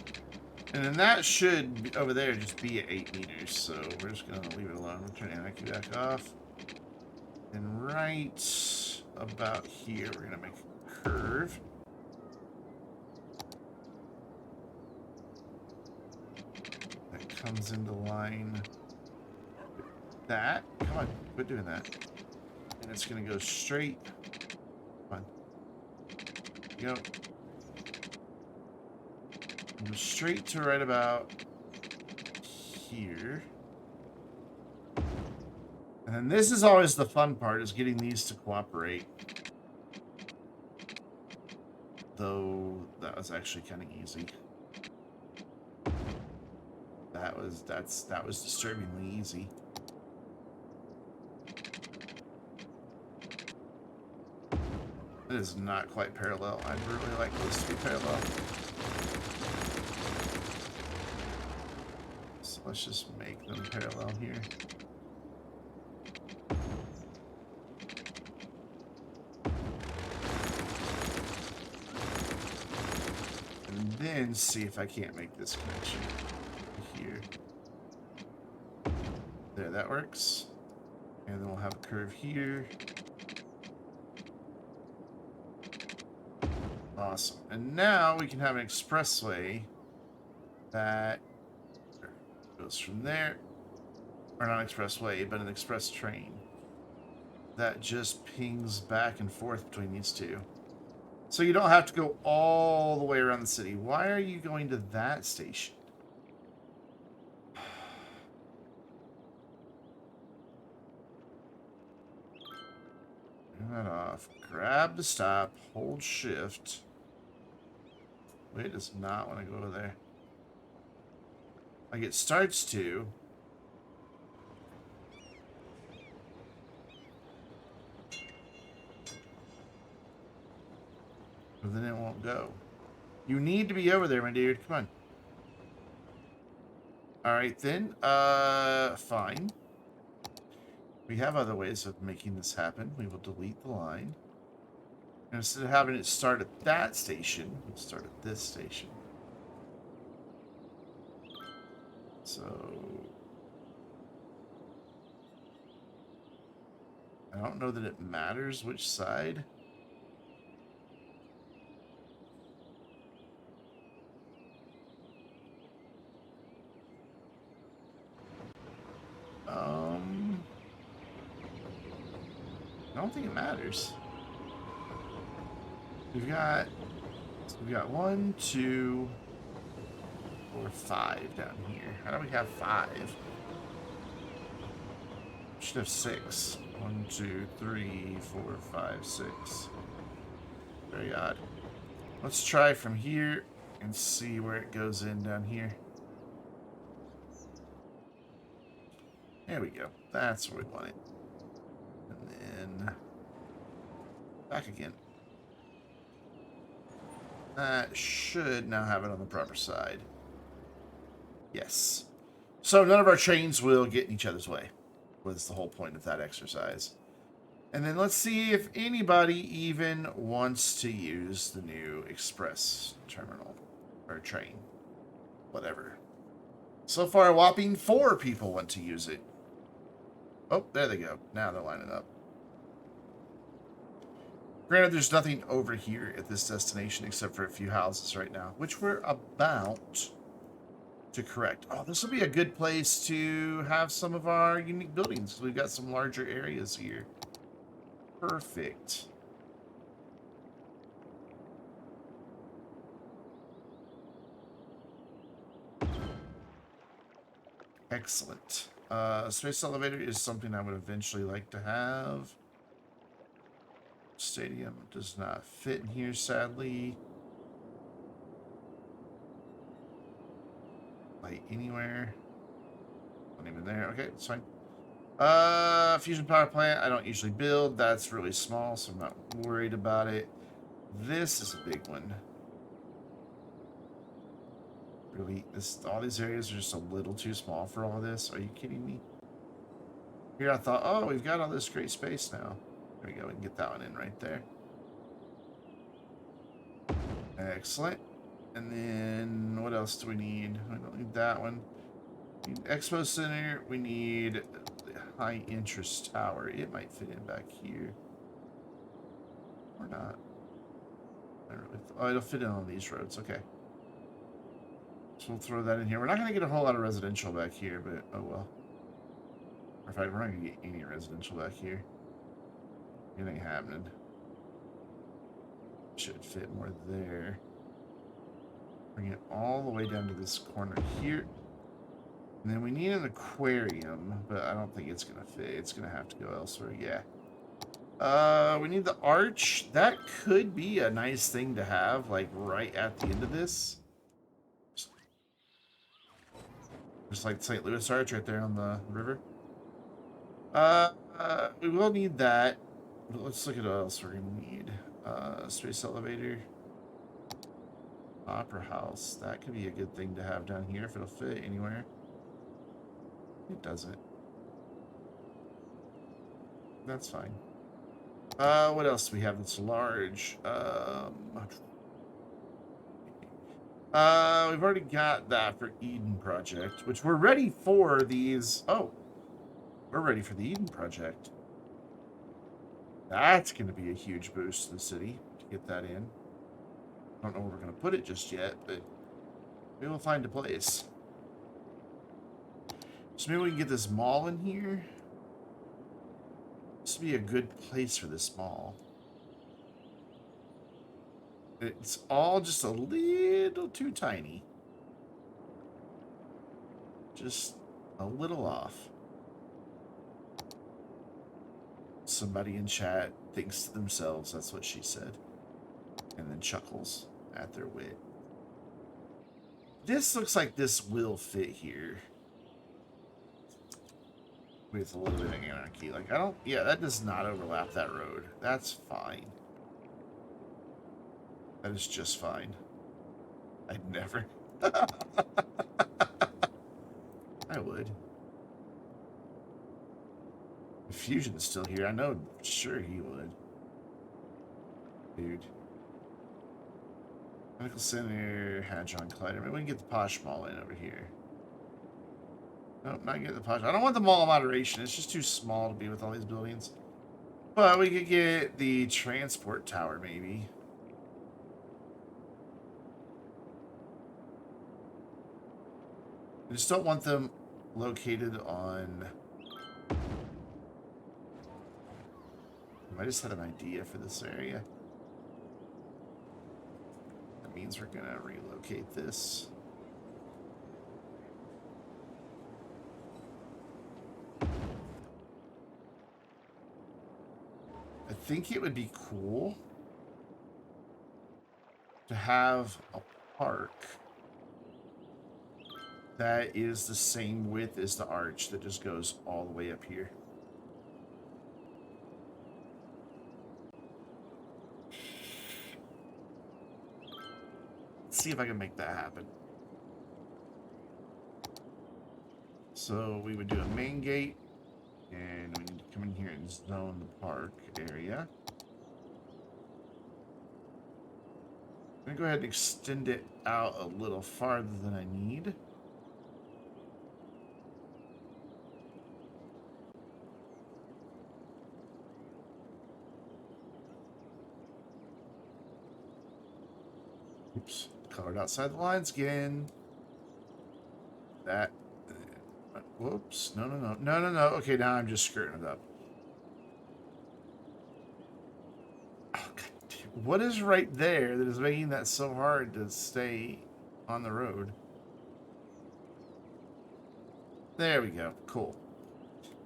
And then that should, over there, just be at 8 meters. So we're just going to leave it alone. We'll turn Anarchy back off. And right about here, we're going to make a curve. That comes into line with that. Come on, quit doing that. And it's going to go straight. Come on. Go. Go straight to right about here. And then this is always the fun part, is getting these to cooperate. Though that was actually kind of easy. That was disturbingly easy. It is not quite parallel. I'd really like this to be parallel. So let's just make them parallel here. And then see if I can't make this connection here. There, that works. And then we'll have a curve here. Awesome. And now we can have an expressway that goes from there, or not an expressway, but an express train that just pings back and forth between these two. So you don't have to go all the way around the city. Why are you going to that station? Turn that off. Grab the stop. Hold shift. Wait, it does not want to go over there. Like it starts to. But then it won't go. You need to be over there, my dude. Come on. Alright then. Fine. We have other ways of making this happen. We will delete the line. And instead of having it start at that station, we'll start at this station. So I don't know that it matters which side. I don't think it matters. We've got 1, 2, 4, 5 down here. How do we have 5? We should have 6. 1, 2, 3, 4, 5, 6. Very odd. Let's try from here and see where it goes in down here. There we go. That's where we want it. And then back again. That should now have it on the proper side. Yes. So none of our trains will get in each other's way. Was the whole point of that exercise. And then let's see if anybody even wants to use the new express terminal. Or train. Whatever. So far, a whopping 4 people want to use it. Oh, there they go. Now they're lining up. Granted, there's nothing over here at this destination except for a few houses right now, which we're about to correct. Oh, this will be a good place to have some of our unique buildings, because we've got some larger areas here. Perfect. Excellent. Space elevator is something I would eventually like to have. Stadium does not fit in here, sadly. Light anywhere. Not even there. Okay, it's fine. Fusion power plant, I don't usually build. That's really small, so I'm not worried about it. This is a big one. Really, all these areas are just a little too small for all this. Are you kidding me? Here I thought, oh, we've got all this great space now. There we go, we can get that one in right there. Excellent. And then, what else do we need? We don't need that one. We need Expo Center. We need the High Interest Tower. It might fit in back here. Or not. Oh, it'll fit in on these roads. Okay. So we'll throw that in here. We're not going to get a whole lot of residential back here, but oh well. Or in fact, we're not going to get any residential back here. It ain't happening. Should fit more there. Bring it all the way down to this corner here. And then we need an aquarium, but I don't think it's going to fit. It's going to have to go elsewhere. Yeah. We need the arch. That could be a nice thing to have, like, right at the end of this. Just like the St. Louis Arch right there on the river. We will need that. But let's look at what else we're going to need. Space elevator. Opera house. That could be a good thing to have down here if it'll fit anywhere. It doesn't. That's fine. What else do we have that's large? We've already got that for Eden Project, which we're ready for these. Oh, we're ready for the Eden Project. That's going to be a huge boost to the city to get that in. I don't know where we're going to put it just yet, but we will find a place. So maybe we can get this mall in here. This would be a good place for this mall. It's all just a little too tiny. Just a little off. Somebody in chat thinks to themselves, that's what she said. And then chuckles at their wit. This looks like this will fit here. With a little bit of anarchy. Like, I don't... Yeah, that does not overlap that road. That's fine. That is just fine. I'd never... I would. If Fusion's still here, I know sure he would. Dude. Medical Center, Hadron Collider. Maybe we can get the Posh Mall in over here. Nope, not get the Posh. I don't want the Mall of Moderation. It's just too small to be with all these buildings. But we could get the Transport Tower, maybe. I just don't want them located on... I just had an idea for this area. That means we're gonna relocate this. I think it would be cool to have a park that is the same width as the arch that just goes all the way up here. Let's see if I can make that happen. So we would do a main gate, and we need to come in here and zone the park area. I'm gonna go ahead and extend it out a little farther than I need. Oops, colored outside the lines again. That. Whoops. No. Okay, now I'm just skirting it up. Oh, God, what is right there that is making that so hard to stay on the road? There we go. Cool.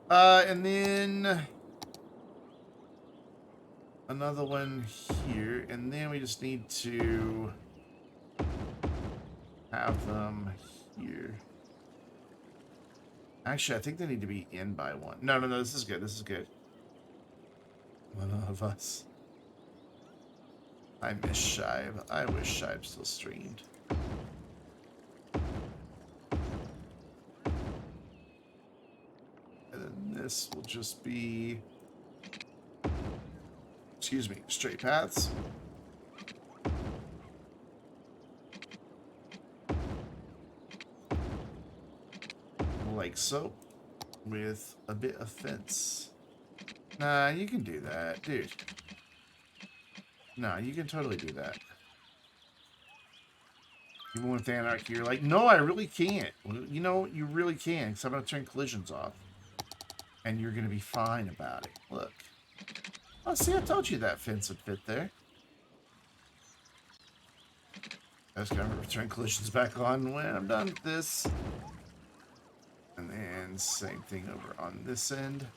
And then another one here, and then we just need to have them here. Actually, I think they need to be in by one. No, this is good. This is good. One of us. I miss Shive. I wish Shive still streamed. And then this will just be... Excuse me, straight paths. Like so, with a bit of fence. Nah, you can do that, dude. Nah, you can totally do that. Even with anarchy, you're like, no, I really can't. Well, you know, you really can, because I'm going to turn collisions off. And you're going to be fine about it. Look. Oh, see, I told you that fence would fit there. I just got to turn collisions back on when I'm done with this. And then same thing over on this end.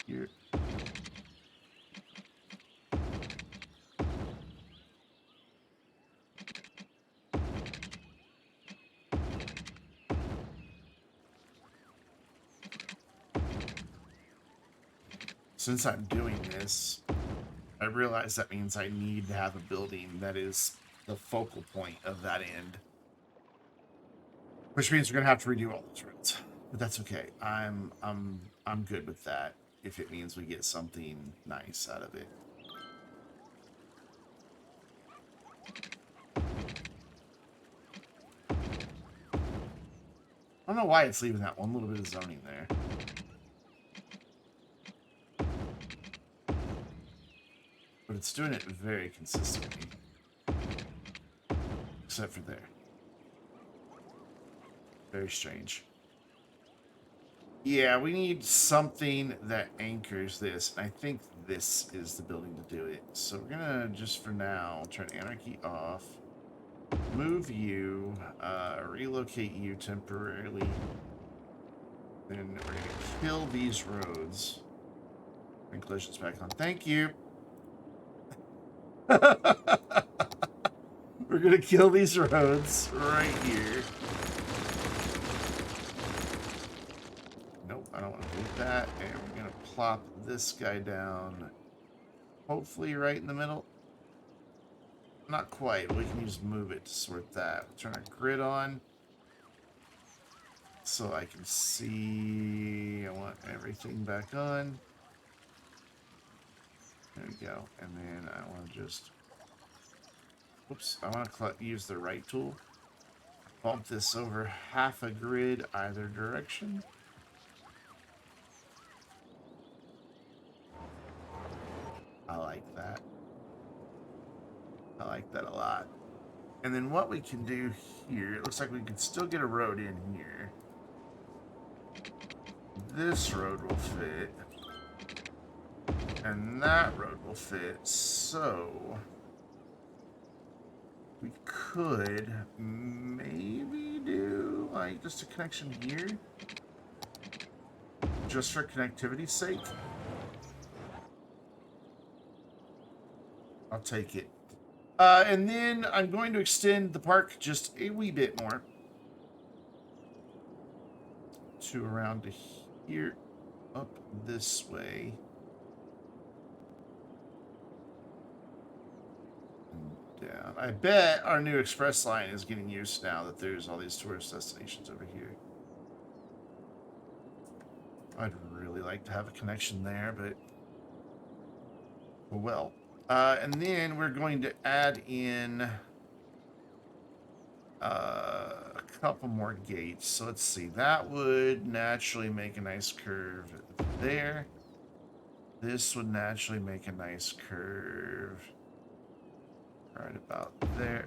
Here. Since I'm doing this, I realize that means I need to have a building that is the focal point of that end. Which means we're gonna have to redo all those roads. But that's okay. I'm good with that if it means we get something nice out of it. I don't know why it's leaving that one little bit of zoning there. But it's doing it very consistently. Except for there. Very strange. Yeah, we need something that anchors this. I think this is the building to do it. So we're gonna, just for now, turn anarchy off. Move you, relocate you temporarily. Then we're gonna kill these roads. Bring collisions back on. Thank you. We're gonna kill these roads right here. Nope, I don't want to do that. And we're gonna plop this guy down. Hopefully right in the middle. Not quite. We can just move it to sort that. We'll turn our grid on. So I can see. I want everything back on. There we go. And then I want to just... Oops. I want to use the right tool. Bump this over half a grid either direction. I like that. I like that a lot. And then what we can do here, it looks like we can still get a road in here. This road will fit. And that road will fit. So we could maybe do like just a connection here. Just for connectivity's sake. I'll take it. And then I'm going to extend the park just a wee bit more. To around to here. Up this way. And down. I bet our new express line is getting used now that there's all these tourist destinations over here. I'd really like to have a connection there, but... well. And then we're going to add in a couple more gates. So let's see. That would naturally make a nice curve there. This would naturally make a nice curve right about there.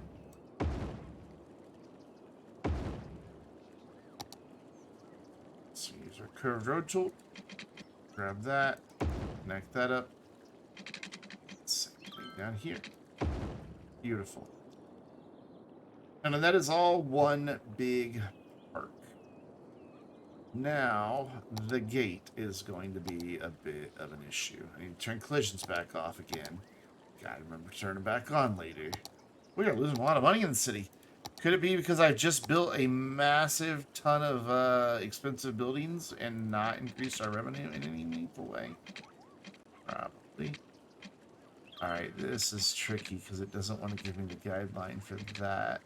Let's use our curved road tool. Grab that. Connect that up. Down here. Beautiful. And that is all one big park. Now, the gate is going to be a bit of an issue. I need to turn collisions back off again. Gotta remember to turn them back on later. We are losing a lot of money in the city. Could it be because I just built a massive ton of expensive buildings and not increased our revenue in any meaningful way? Probably. Alright, this is tricky because it doesn't want to give me the guideline for that.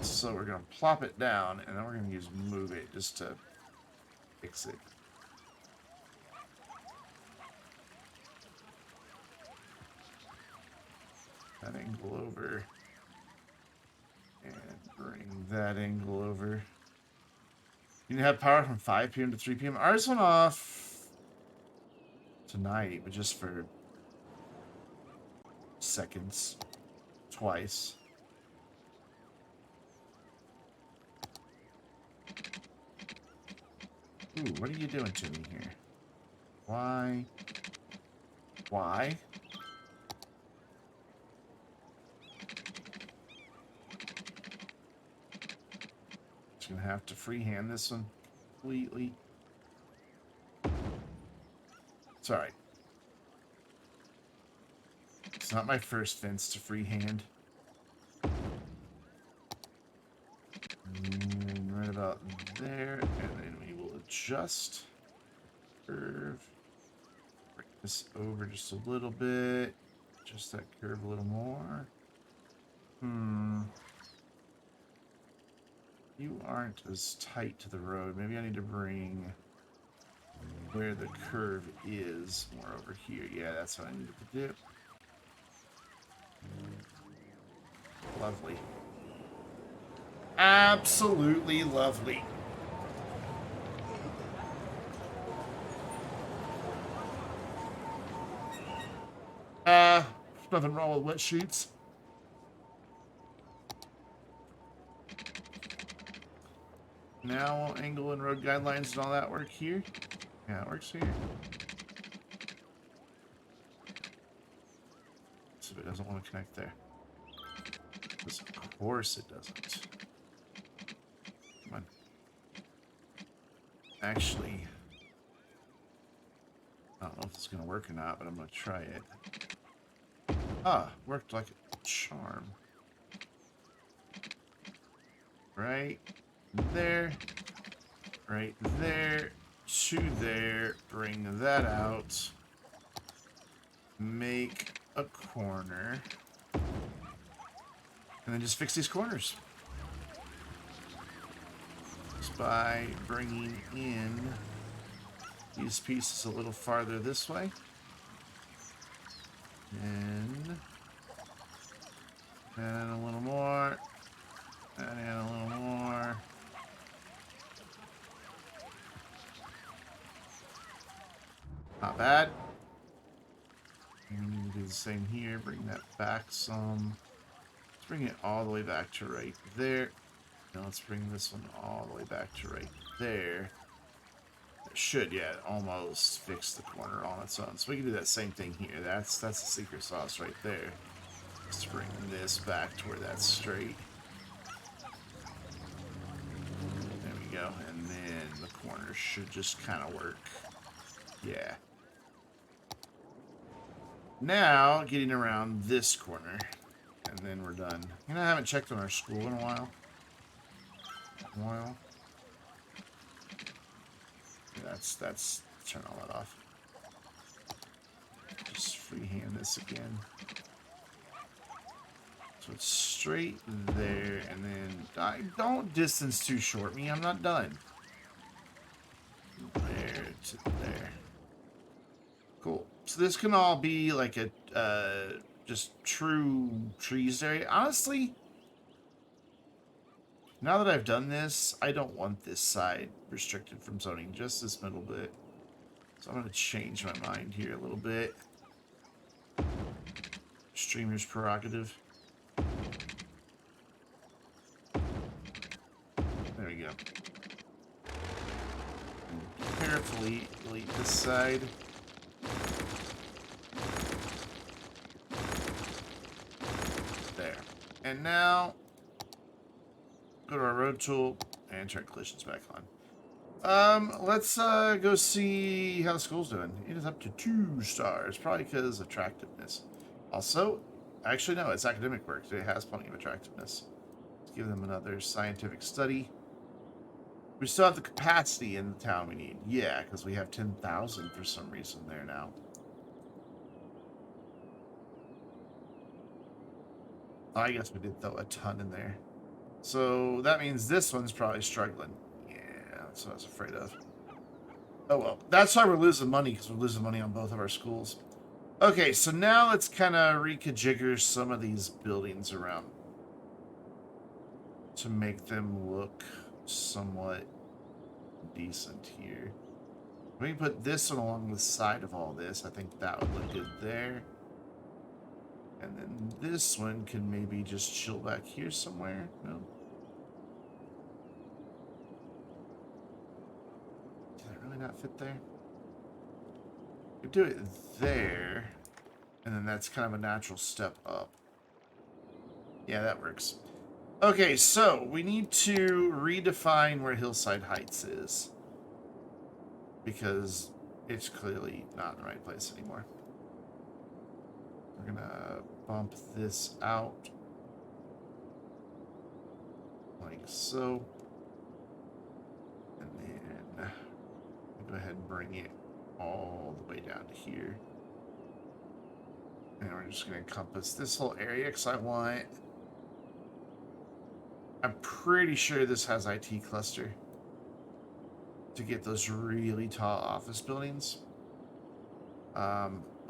So we're going to plop it down, and then we're going to use move it just to fix it. That angle over. And bring that angle over. You can have power from 5 p.m. to 3 p.m. Ours went off tonight, but just for seconds. Twice. Ooh, what are you doing to me here? Why? Why? Just gonna have to freehand this one completely. It's alright. It's not my first fence to freehand. And right about there, and then we will adjust. Curve. Bring this over just a little bit. Adjust that curve a little more. You aren't as tight to the road. Maybe I need to bring where the curve is more over here. Yeah, that's what I needed to do. Lovely. Absolutely lovely. nothing wrong with wet sheets. Now, angle and road guidelines and all that work here. Yeah, it works here. So it doesn't want to connect there. Because of course it doesn't. Come on. Actually, I don't know if it's going to work or not, but I'm going to try it. Ah, worked like a charm. Right there. Right there. To there. Bring that out. Make a corner. And then just fix these corners. Just by bringing in these pieces a little farther this way. And a little more. And a little more. Not bad. And we need to do the same here. Bring that back some. Let's bring it all the way back to right there. Now let's bring this one all the way back to right there. It should, yeah, almost fix the corner on its own. So we can do that same thing here. That's the secret sauce right there. Let's bring this back to where that's straight. There we go. And then the corner should just kind of work. Yeah. Now, getting around this corner. And then we're done. You know, I haven't checked on our school in a while. That's turn all that off. Just freehand this again. So it's straight there, and then don't distance too short me. I'm not done. There to there. Cool. So this can all be like a just true trees area. Honestly, now that I've done this, I don't want this side restricted from zoning, just this middle bit. So I'm going to change my mind here a little bit. Streamer's prerogative. There we go. And carefully delete this side. There. And now, go to our road tool and turn collisions back on. Let's go see how the school's doing. It is up to 2 stars, probably because attractiveness. Also, actually no, it's academic work. It has plenty of attractiveness. Let's give them another scientific study. We still have the capacity in the town we need. Yeah, because we have 10,000 for some reason there now. Oh, I guess we did throw a ton in there. So that means this one's probably struggling. Yeah, that's what I was afraid of. Oh well, that's why we're losing money, because we're losing money on both of our schools. Okay, so now let's kind of reconfigure some of these buildings around to make them look somewhat decent here. We can put this one along the side of all this. I think that would look good there. And then this one can maybe just chill back here somewhere. No. Did that really not fit there? We do it there. And then that's kind of a natural step up. Yeah, that works. Okay, so we need to redefine where Hillside Heights is. Because it's clearly not in the right place anymore. We're gonna bump this out. Like so. And then go ahead and bring it all the way down to here. And we're just gonna encompass this whole area because I'm pretty sure this has IT cluster to get those really tall office buildings.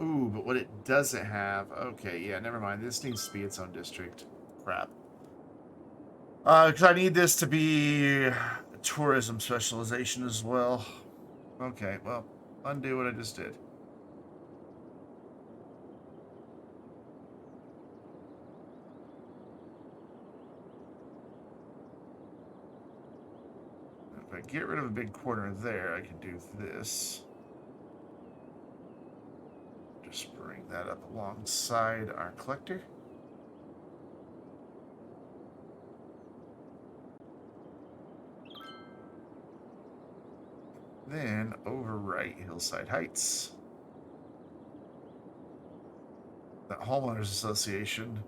Ooh, but what it doesn't have... Okay, yeah, never mind. This needs to be its own district. Crap. Because I need this to be a tourism specialization as well. Okay, well, undo what I just did. get rid of a big corner there, I can do this. Just bring that up alongside our collector. Then overwrite Hillside Heights. The Homeowners Association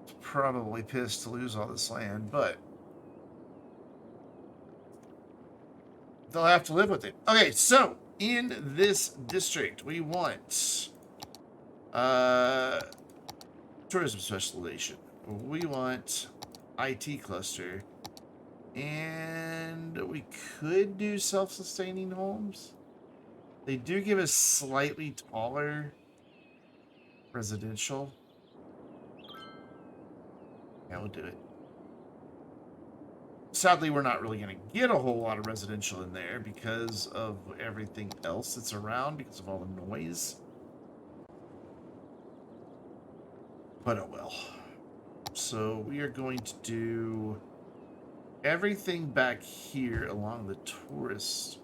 is probably pissed to lose all this land, but they'll have to live with it. Okay, so in this district, we want tourism specialization. We want IT cluster. And we could do self-sustaining homes. They do give us slightly taller residential. Yeah, we'll do it. Sadly, we're not really going to get a whole lot of residential in there because of everything else that's around, because of all the noise. But oh well. So we are going to do everything back here along the tourist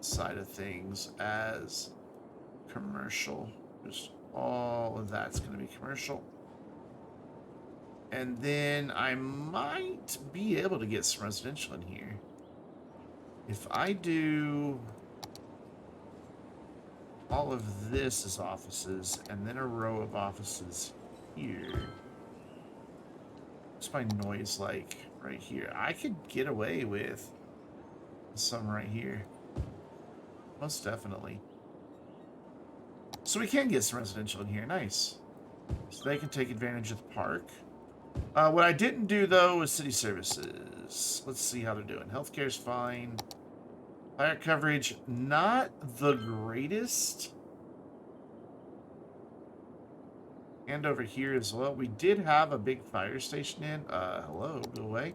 side of things as commercial. Just all of that's going to be commercial. And then I might be able to get some residential in here. If I do all of this as offices and then a row of offices here. What's my noise like right here? I could get away with some right here. Most definitely. So we can get some residential in here. Nice. So they can take advantage of the park. What I didn't do, though, is city services. Let's see how they're doing. Healthcare's fine. Fire coverage, not the greatest. And over here as well. We did have a big fire station in. Hello, go away.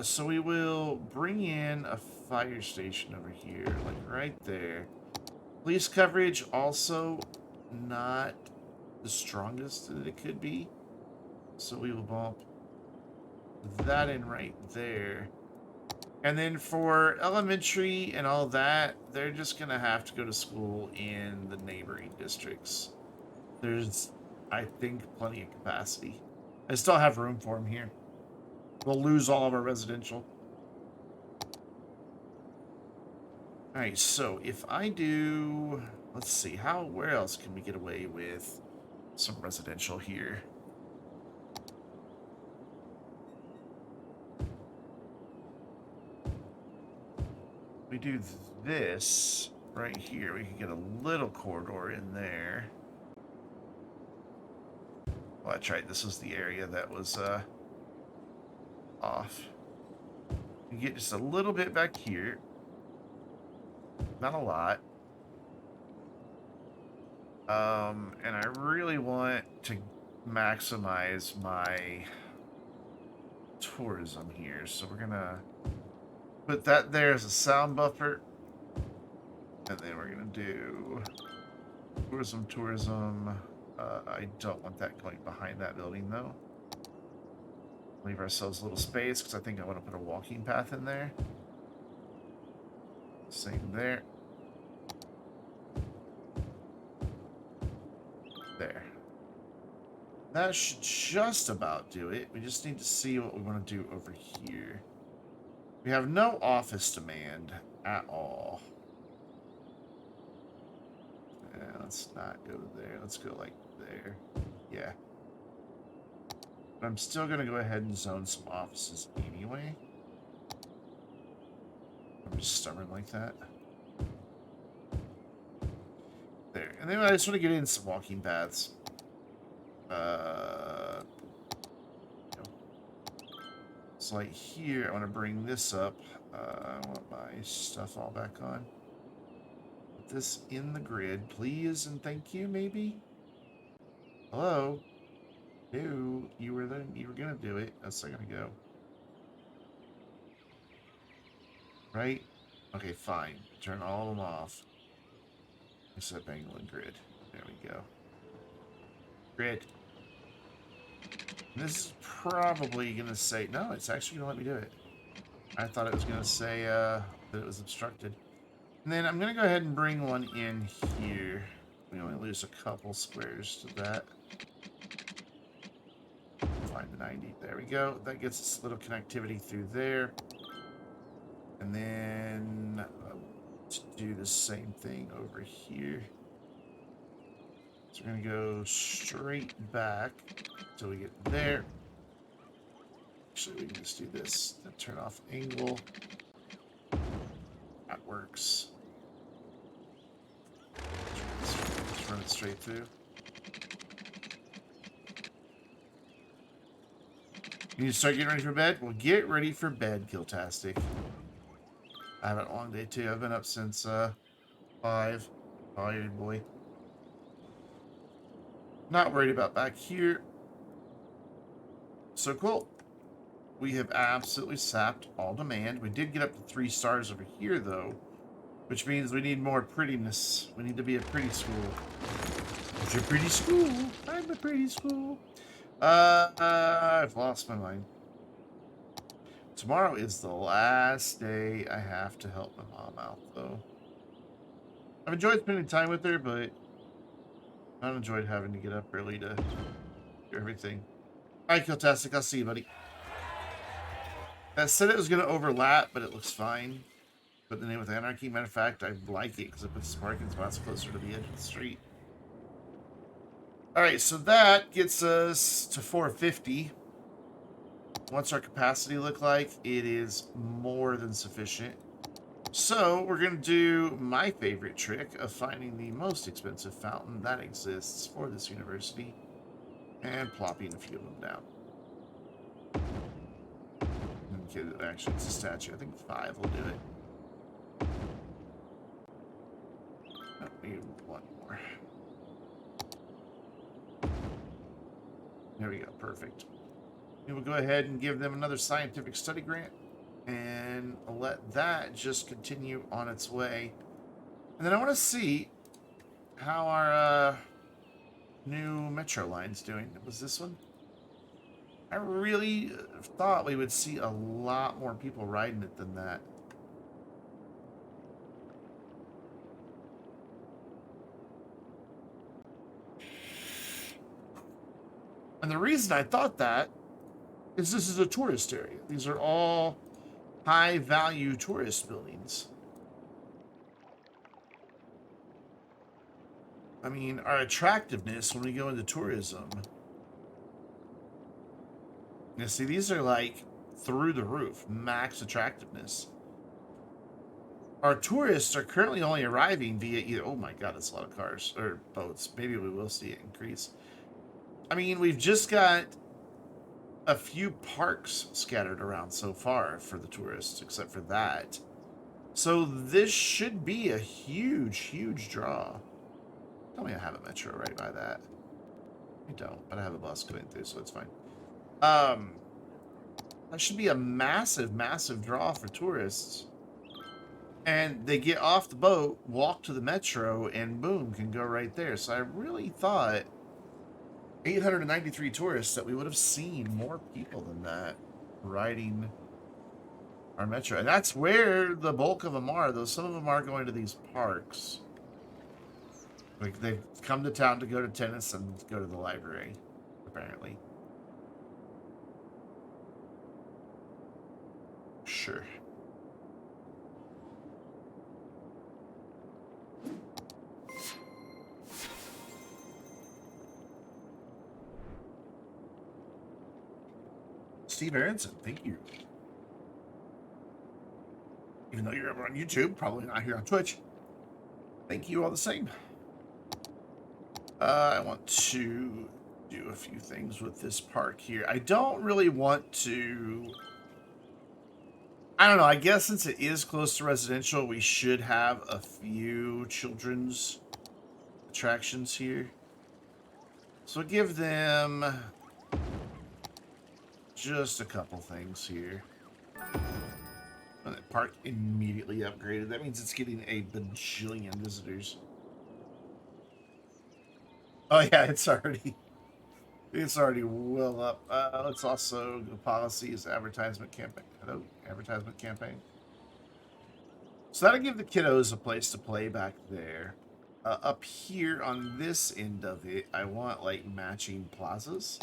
So we will bring in a fire station over here, like right there. Police coverage also not the strongest that it could be. So we will bump that in right there. And then for elementary and all that, they're just going to have to go to school in the neighboring districts. There's, I think, plenty of capacity. I still have room for them here. We'll lose all of our residential. Alright, so if I do... Let's see, where else can we get away with some residential here? We do this right here. We can get a little corridor in there. Well, that's right. This was the area that was off. You get just a little bit back here. Not a lot. And I really want to maximize my tourism here. So we're going to put that there as a sound buffer. And then we're going to do tourism. I don't want that going behind that building, though. Leave ourselves a little space, because I think I want to put a walking path in there. Same there. There. That should just about do it. We just need to see what we want to do over here. We have no office demand at all. Yeah, let's not go there. Let's go like there. Yeah. But I'm still going to go ahead and zone some offices anyway. I'm just stubborn like that. There. And then I just want to get in some walking paths. So like here, I want to bring this up. I want my stuff all back on. Put this in the grid, please, and thank you, maybe? Hello? No, you were gonna do it a second ago. Right? Okay, fine. Turn all of them off. Except angle and grid. There we go. Grid. And this is probably gonna say no, it's actually gonna let me do it. I thought it was going to say that it was obstructed. And then I'm going to go ahead and bring one in here. We only lose a couple squares to that. Find the 90. There we go. That gets us a little connectivity through there. And then to do the same thing over here. So we're going to go straight back until we get there. Actually, we can just do this. Then turn off angle. That works. Just run it straight through. You need to start getting ready for bed? Well, get ready for bed, Kiltastic. I have a long day too. I've been up since 5. Tired boy. Not worried about back here. So cool. We have absolutely sapped all demand. We did get up to 3 stars over here though, which means we need more prettiness. We need to be a pretty school. It's a pretty school. I'm a pretty school. I've lost my mind. Tomorrow is the last day I have to help my mom out, though. I've enjoyed spending time with her, but I've not enjoyed having to get up early to do everything. All right, Kiltastic, I'll see you, buddy. I said it was going to overlap, but it looks fine. Put the name with Anarchy. Matter of fact, I like it because it puts the parking spots closer to the edge of the street. All right, so that gets us to 450. What's our capacity look like? It is more than sufficient. So we're going to do my favorite trick of finding the most expensive fountain that exists for this university and plopping a few of them down. Okay, actually, it's a statue. I think 5 will do it. Oh, we need 1 more. There we go. Perfect. We will go ahead and give them another scientific study grant and let that just continue on its way. And then I want to see how our new metro line's doing. Was this one? I really thought we would see a lot more people riding it than that. And the reason I thought that is this is a tourist area. These are all high-value tourist buildings. I mean, our attractiveness when we go into tourism. You see, these are like through the roof, max attractiveness. Our tourists are currently only arriving via either, oh my god, that's a lot of cars, or boats. Maybe we will see it increase. I mean, we've just got a few parks scattered around so far for the tourists, except for that. So this should be a huge, huge draw. Tell me I have a metro right by that. I don't, but I have a bus going through, so it's fine. That should be a massive, massive draw for tourists. And they get off the boat, walk to the metro, and boom, can go right there. So I really thought 893 tourists that we would have seen more people than that riding our metro. And that's where the bulk of them are, though some of them are going to these parks. Like, they've come to town to go to tennis and go to the library, apparently. Sure. Steve Aronson, thank you. Even though you're over on YouTube, probably not here on Twitch. Thank you all the same. I want to do a few things with this park here. I don't really want to... I don't know, I guess since it is close to residential, we should have a few children's attractions here. So give them just a couple things here. And the park immediately upgraded. That means it's getting a bajillion visitors. Oh yeah, it's already... It's already well up. Let's also the policies advertisement campaign. Hello, advertisement campaign. So that'll give the kiddos a place to play back there. Up here on this end of it, I want like matching plazas.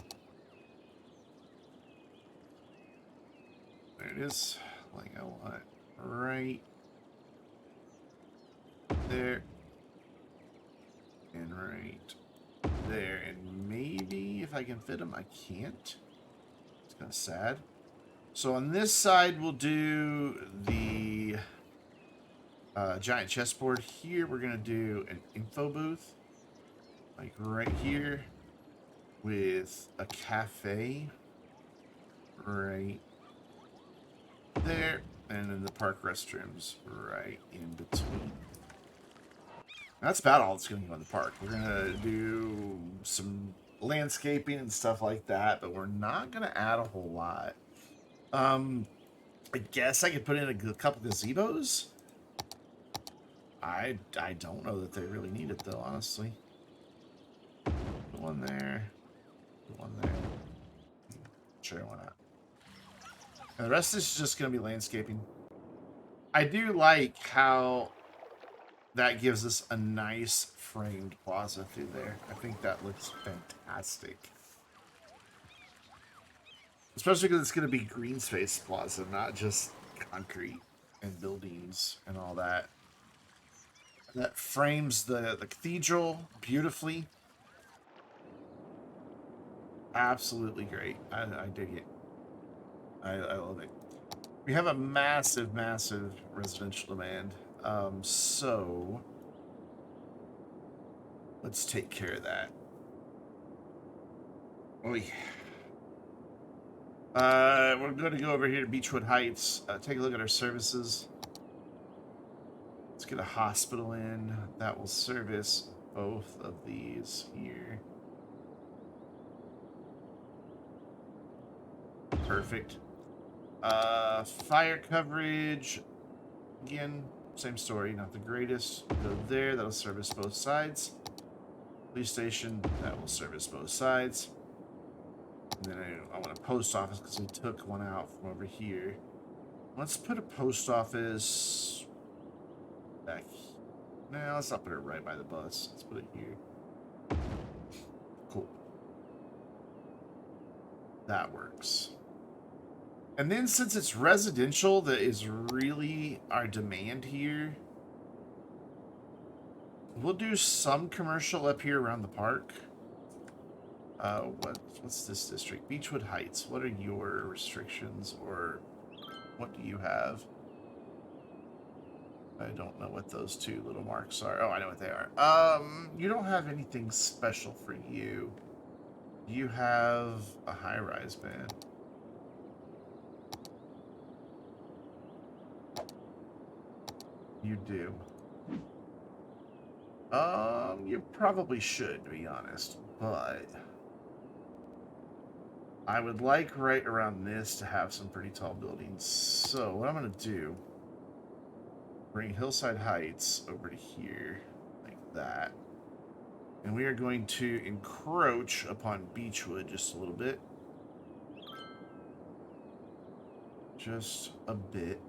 There it is. Like I want right there and right there, and maybe if I can fit them, I can't. It's kind of sad. So on this side, we'll do the giant chessboard. Here, we're gonna do an info booth, like right here, with a cafe right there, and then the park restrooms right in between. That's about all that's going to go in the park. We're going to do some landscaping and stuff like that, but we're not going to add a whole lot. I guess I could put in a couple gazebos. I don't know that they really need it, though, honestly. Put one there. Put one there. Sure, why not? And the rest is just going to be landscaping. I do like how that gives us a nice framed plaza through there. I think that looks fantastic. Especially because it's going to be green space plaza, not just concrete and buildings and all that. That frames the cathedral beautifully. Absolutely great. I dig it. I love it. We have a massive, massive residential demand. So let's take care of that. We're going to go over here to Beechwood Heights, take a look at our services. Let's get a hospital in. That will service both of these here. Perfect. Fire coverage. Again, same story, not the greatest. Go there, that'll service both sides. Police station, that will service both sides. And then I want a post office because we took one out from over here. Let's put a post office back here. No, let's not put it right by the bus. Let's put it here. Cool. That works. And then since it's residential, that is really our demand here. We'll do some commercial up here around the park. What's this district? Beechwood Heights. What are your restrictions, or what do you have? I don't know what those two little marks are. Oh, I know what they are. You don't have anything special for you. You have a high-rise man. You do. You probably should, to be honest, but I would like right around this to have some pretty tall buildings. So what I'm going to do, bring Hillside Heights over to here, like that. And we are going to encroach upon Beechwood just a little bit. Just a bit.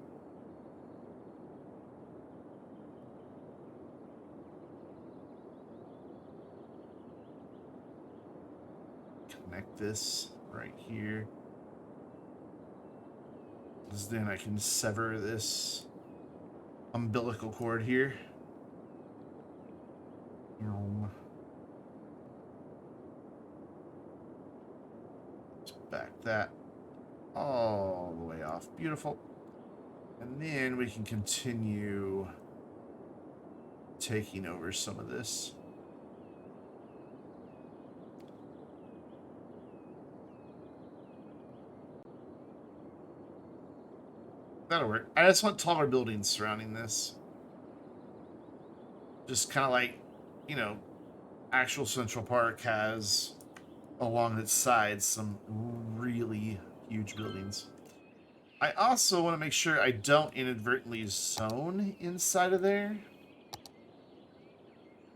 Connect this right here. Because then I can sever this umbilical cord here. Let's back that all the way off. Beautiful. And then we can continue taking over some of this. That'll work. I just want taller buildings surrounding this. Just kind of like, you know, actual Central Park has along its sides some really huge buildings. I also want to make sure I don't inadvertently zone inside of there.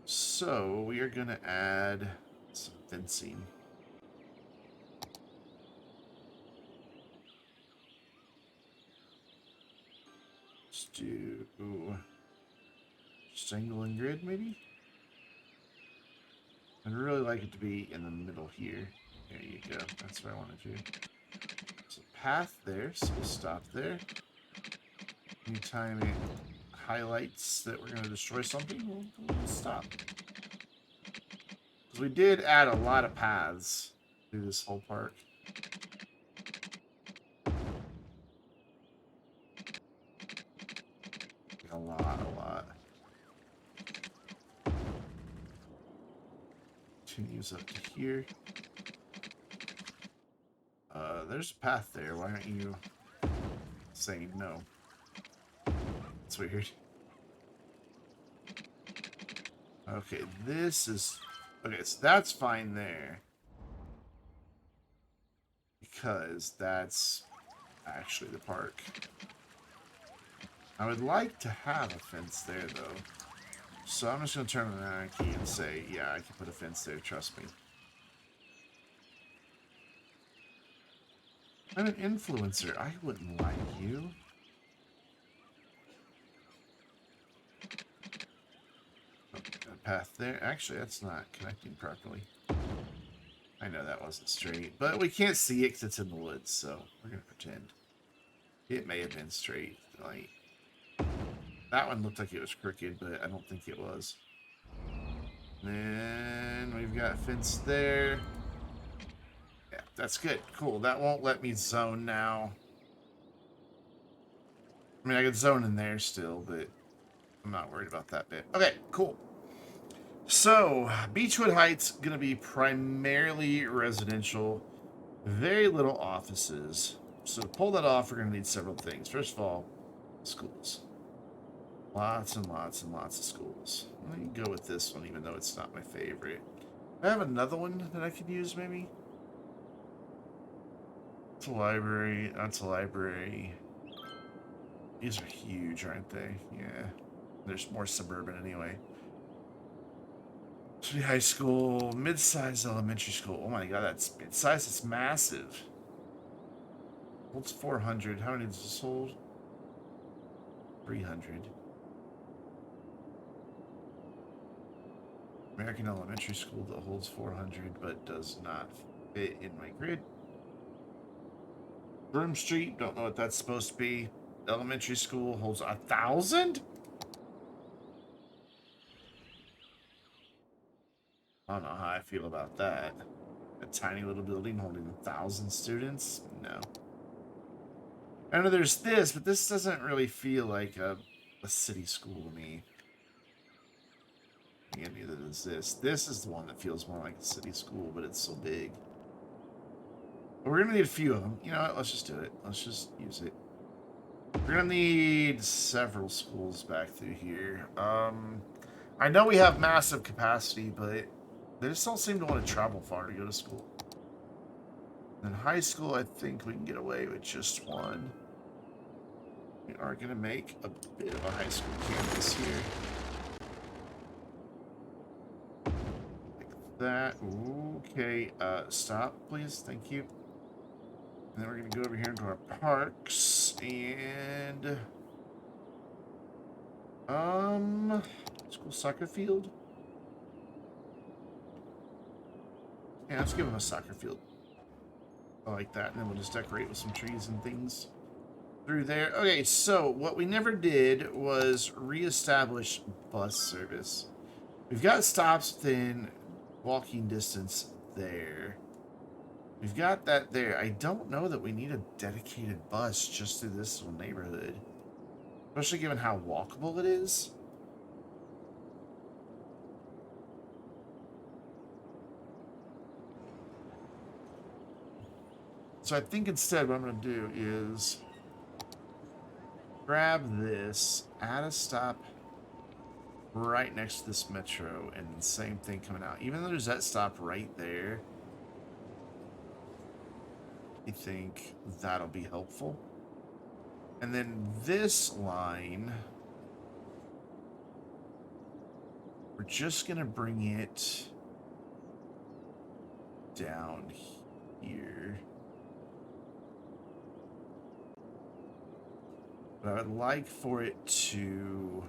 So we are going to add some fencing. Let's do single and grid, maybe? I'd really like it to be in the middle here. There you go. That's what I want to do. There's a path there, so we'll stop there. Anytime it highlights that we're going to destroy something, we'll stop. Because we did add a lot of paths through this whole park. A lot. Continues up to here. There's a path there. Why aren't you saying no? It's weird. Okay, this is... Okay, so that's fine there. Because that's actually the park. I would like to have a fence there, though. So I'm just going to turn on anarchy and say, yeah, I can put a fence there, trust me. I'm an influencer. I wouldn't like you. Oh, got a path there. Actually, that's not connecting properly. I know that wasn't straight, but we can't see it because it's in the woods, so we're going to pretend. It may have been straight. Like, that one looked like it was crooked, but I don't think it was. Then we've got a fence there. Yeah, that's good. Cool. That won't let me zone now. I mean, I could zone in there still, but I'm not worried about that bit. Okay, cool. So, Beechwood Heights going to be primarily residential. Very little offices. So to pull that off, we're going to need several things. First of all, schools. Lots and lots and lots of schools. I'm going to go with this one, even though it's not my favorite. I have another one that I could use, maybe? It's a library. That's a library. These are huge, aren't they? Yeah. There's more suburban anyway. Should be high school, mid-sized elementary school. Oh my god, that's mid-sized. It's massive. Holds 400. How many does this hold? 300. American elementary school that holds 400 but does not fit in my grid. Broom Street, don't know what that's supposed to be. Elementary school holds 1,000? I don't know how I feel about that. A tiny little building holding 1,000 students? No. I know there's this, but this doesn't really feel like a city school to me. And neither does this. This is the one that feels more like a city school, but it's so big. But we're going to need a few of them. You know what? Let's just do it. Let's just use it. We're going to need several schools back through here. I know we have massive capacity, but they just don't seem to want to travel far to go to school. In high school, I think we can get away with just one. We are going to make a bit of a high school campus here. That. Okay, stop, please. Thank you. And then we're going to go over here into our parks and school soccer field. Yeah, let's give them a soccer field. I like that, and then we'll just decorate with some trees and things through there. Okay, so what we never did was reestablish bus service. We've got stops within walking distance there. We've got that there. I don't know that we need a dedicated bus just through this little neighborhood. Especially given how walkable it is. So I think instead what I'm going to do is grab this, add a stop right next to this metro, and the same thing coming out. Even though there's that stop right there, I think that'll be helpful. And then this line, we're just going to bring it down here. But I would like for it to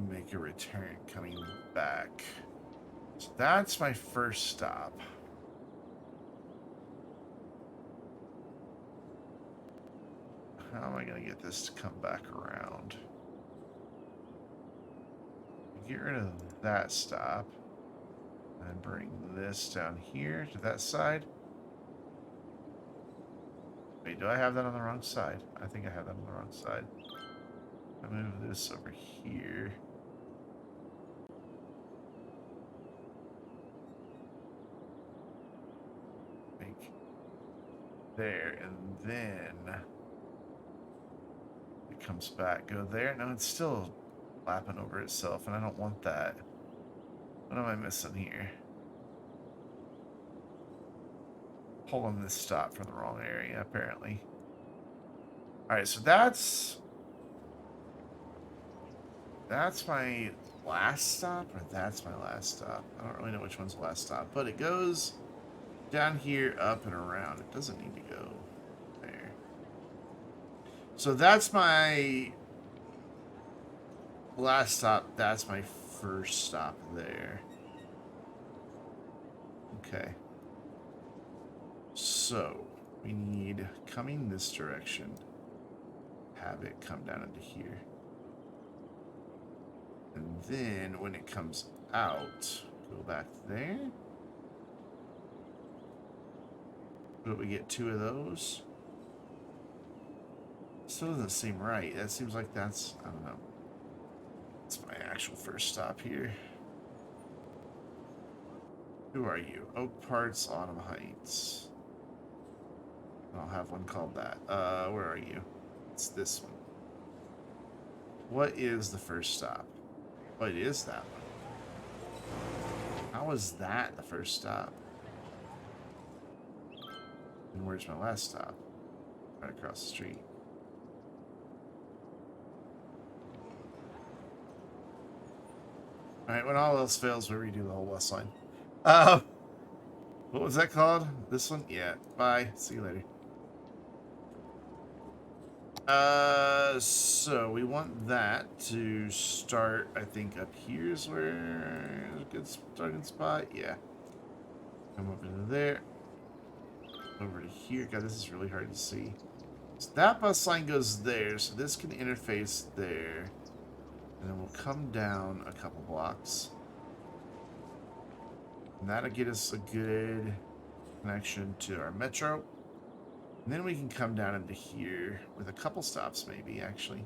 make a return coming back. So that's my first stop. How am I going to get this to come back around? Get rid of that stop. And bring this down here to that side. Wait, do I have that on the wrong side? I think I have that on the wrong side. I move this over here. Make there, and then it comes back. Go there. No, it's still lapping over itself, and I don't want that. What am I missing here? Pulling this stop from the wrong area, apparently. Alright, so that's my last stop, or that's my last stop. I don't really know which one's the last stop, but it goes down here, up and around. It doesn't need to go there. So that's my last stop. That's my first stop there. Okay. So we need coming this direction. Have it come down into here. And then when it comes out, go back there. But we get 2 of those. Still doesn't seem right. That seems like that's, I don't know. It's my actual first stop here. Who are you? Oak Parts, Autumn Heights. I'll have one called that. Where are you? It's this one. What is the first stop? Oh, it is that one. How is that the first stop? And where's my last stop? Right across the street. Alright, when all else fails, we redo the whole West Line. What was that called? This one? Yeah. Bye. See you later. So we want that to start, I think up here is where a good starting spot. Yeah. Come over to there. Over to here. God, this is really hard to see. So that bus line goes there, so this can interface there. And then we'll come down a couple blocks. And that'll get us a good connection to our metro. And then we can come down into here with a couple stops, maybe, actually.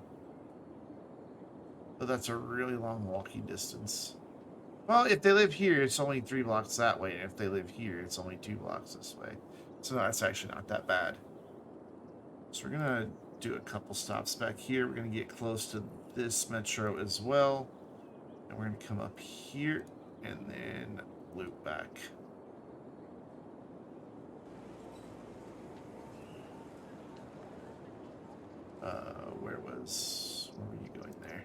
But that's a really long walking distance. Well, if they live here, it's only 3 blocks that way. And if they live here, it's only 2 blocks this way. So that's actually not that bad. So we're going to do a couple stops back here. We're going to get close to this metro as well. And we're going to come up here and then loop back. Where were you going there?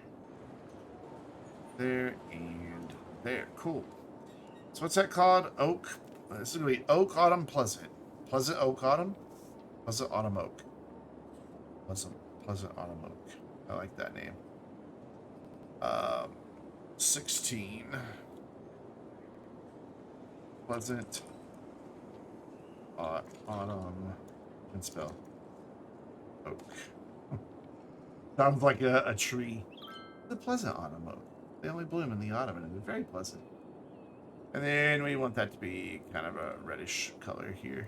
There and there. Cool. So what's that called? Oak. This is going to be Oak Autumn Pleasant. Pleasant Oak Autumn? Pleasant Autumn Oak. Pleasant Autumn Oak. I like that name. 16. Pleasant Autumn. And spell oak. Sounds like a tree. The Pleasant Autumn Oak. They only bloom in the autumn, and they're very pleasant. And then we want that to be kind of a reddish color here.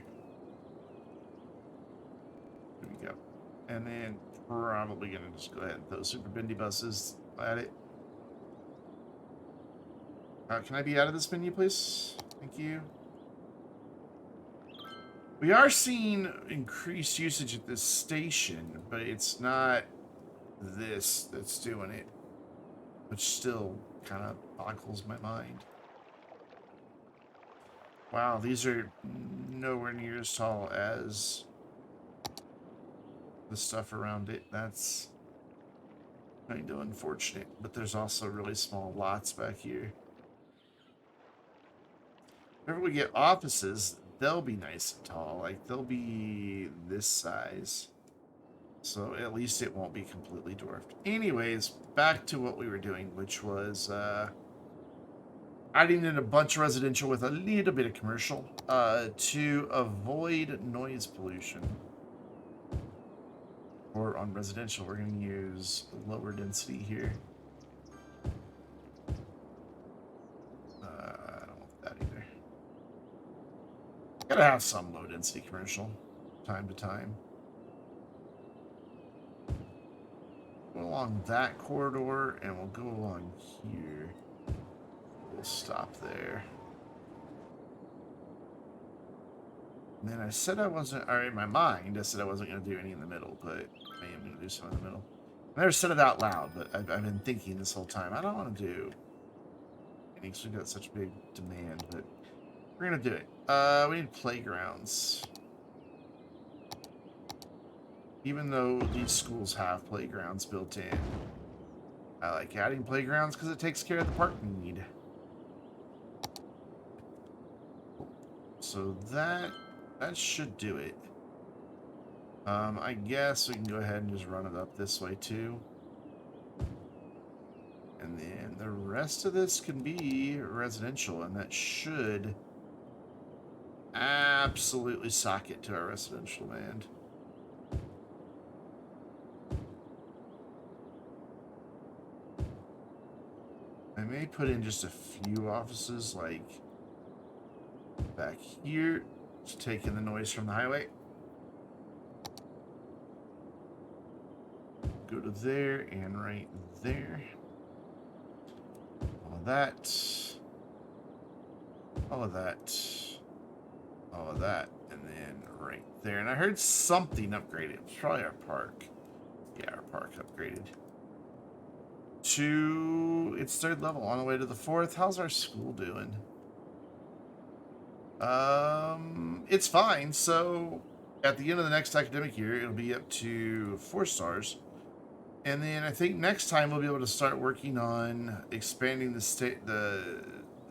There we go. And then probably going to just go ahead and throw super bendy buses at it. Can I be out of this menu, please? Thank you. We are seeing increased usage at this station, but it's not this that's doing it, which still kind of boggles my mind. Wow, these are nowhere near as tall as the stuff around it. That's kind of unfortunate, but there's also really small lots back here. Whenever we get offices, they'll be nice and tall. Like, they'll be this size. So at least it won't be completely dwarfed. Anyways, back to what we were doing, which was adding in a bunch of residential with a little bit of commercial to avoid noise pollution. Or on residential, we're going to use lower density here. I don't want that either. Gotta have some low density commercial time to time. Go along that corridor and we'll go along here. We'll stop there. And then I said I wasn't, or in my mind, I said I wasn't going to do any in the middle, but I am going to do some in the middle. I never said it out loud, but I've been thinking this whole time. I don't want to do any because we've got such big demand, but we're going to do it. We need playgrounds. Even though these schools have playgrounds built in, I like adding playgrounds because it takes care of the park need. So that should do it. I guess we can go ahead and just run it up this way too. And then the rest of this can be residential, and that should absolutely sock it to our residential land. I may put in just a few offices, like back here, to take in the noise from the highway. Go to there and right there. All of that. All of that. All of that. And then right there. And I heard something upgraded. It was probably our park. Yeah, our park upgraded. To its 3rd level on the way to the 4th. How's our school doing? It's fine. So at the end of the next academic year, it'll be up to 4 stars. And then I think next time we'll be able to start working on expanding the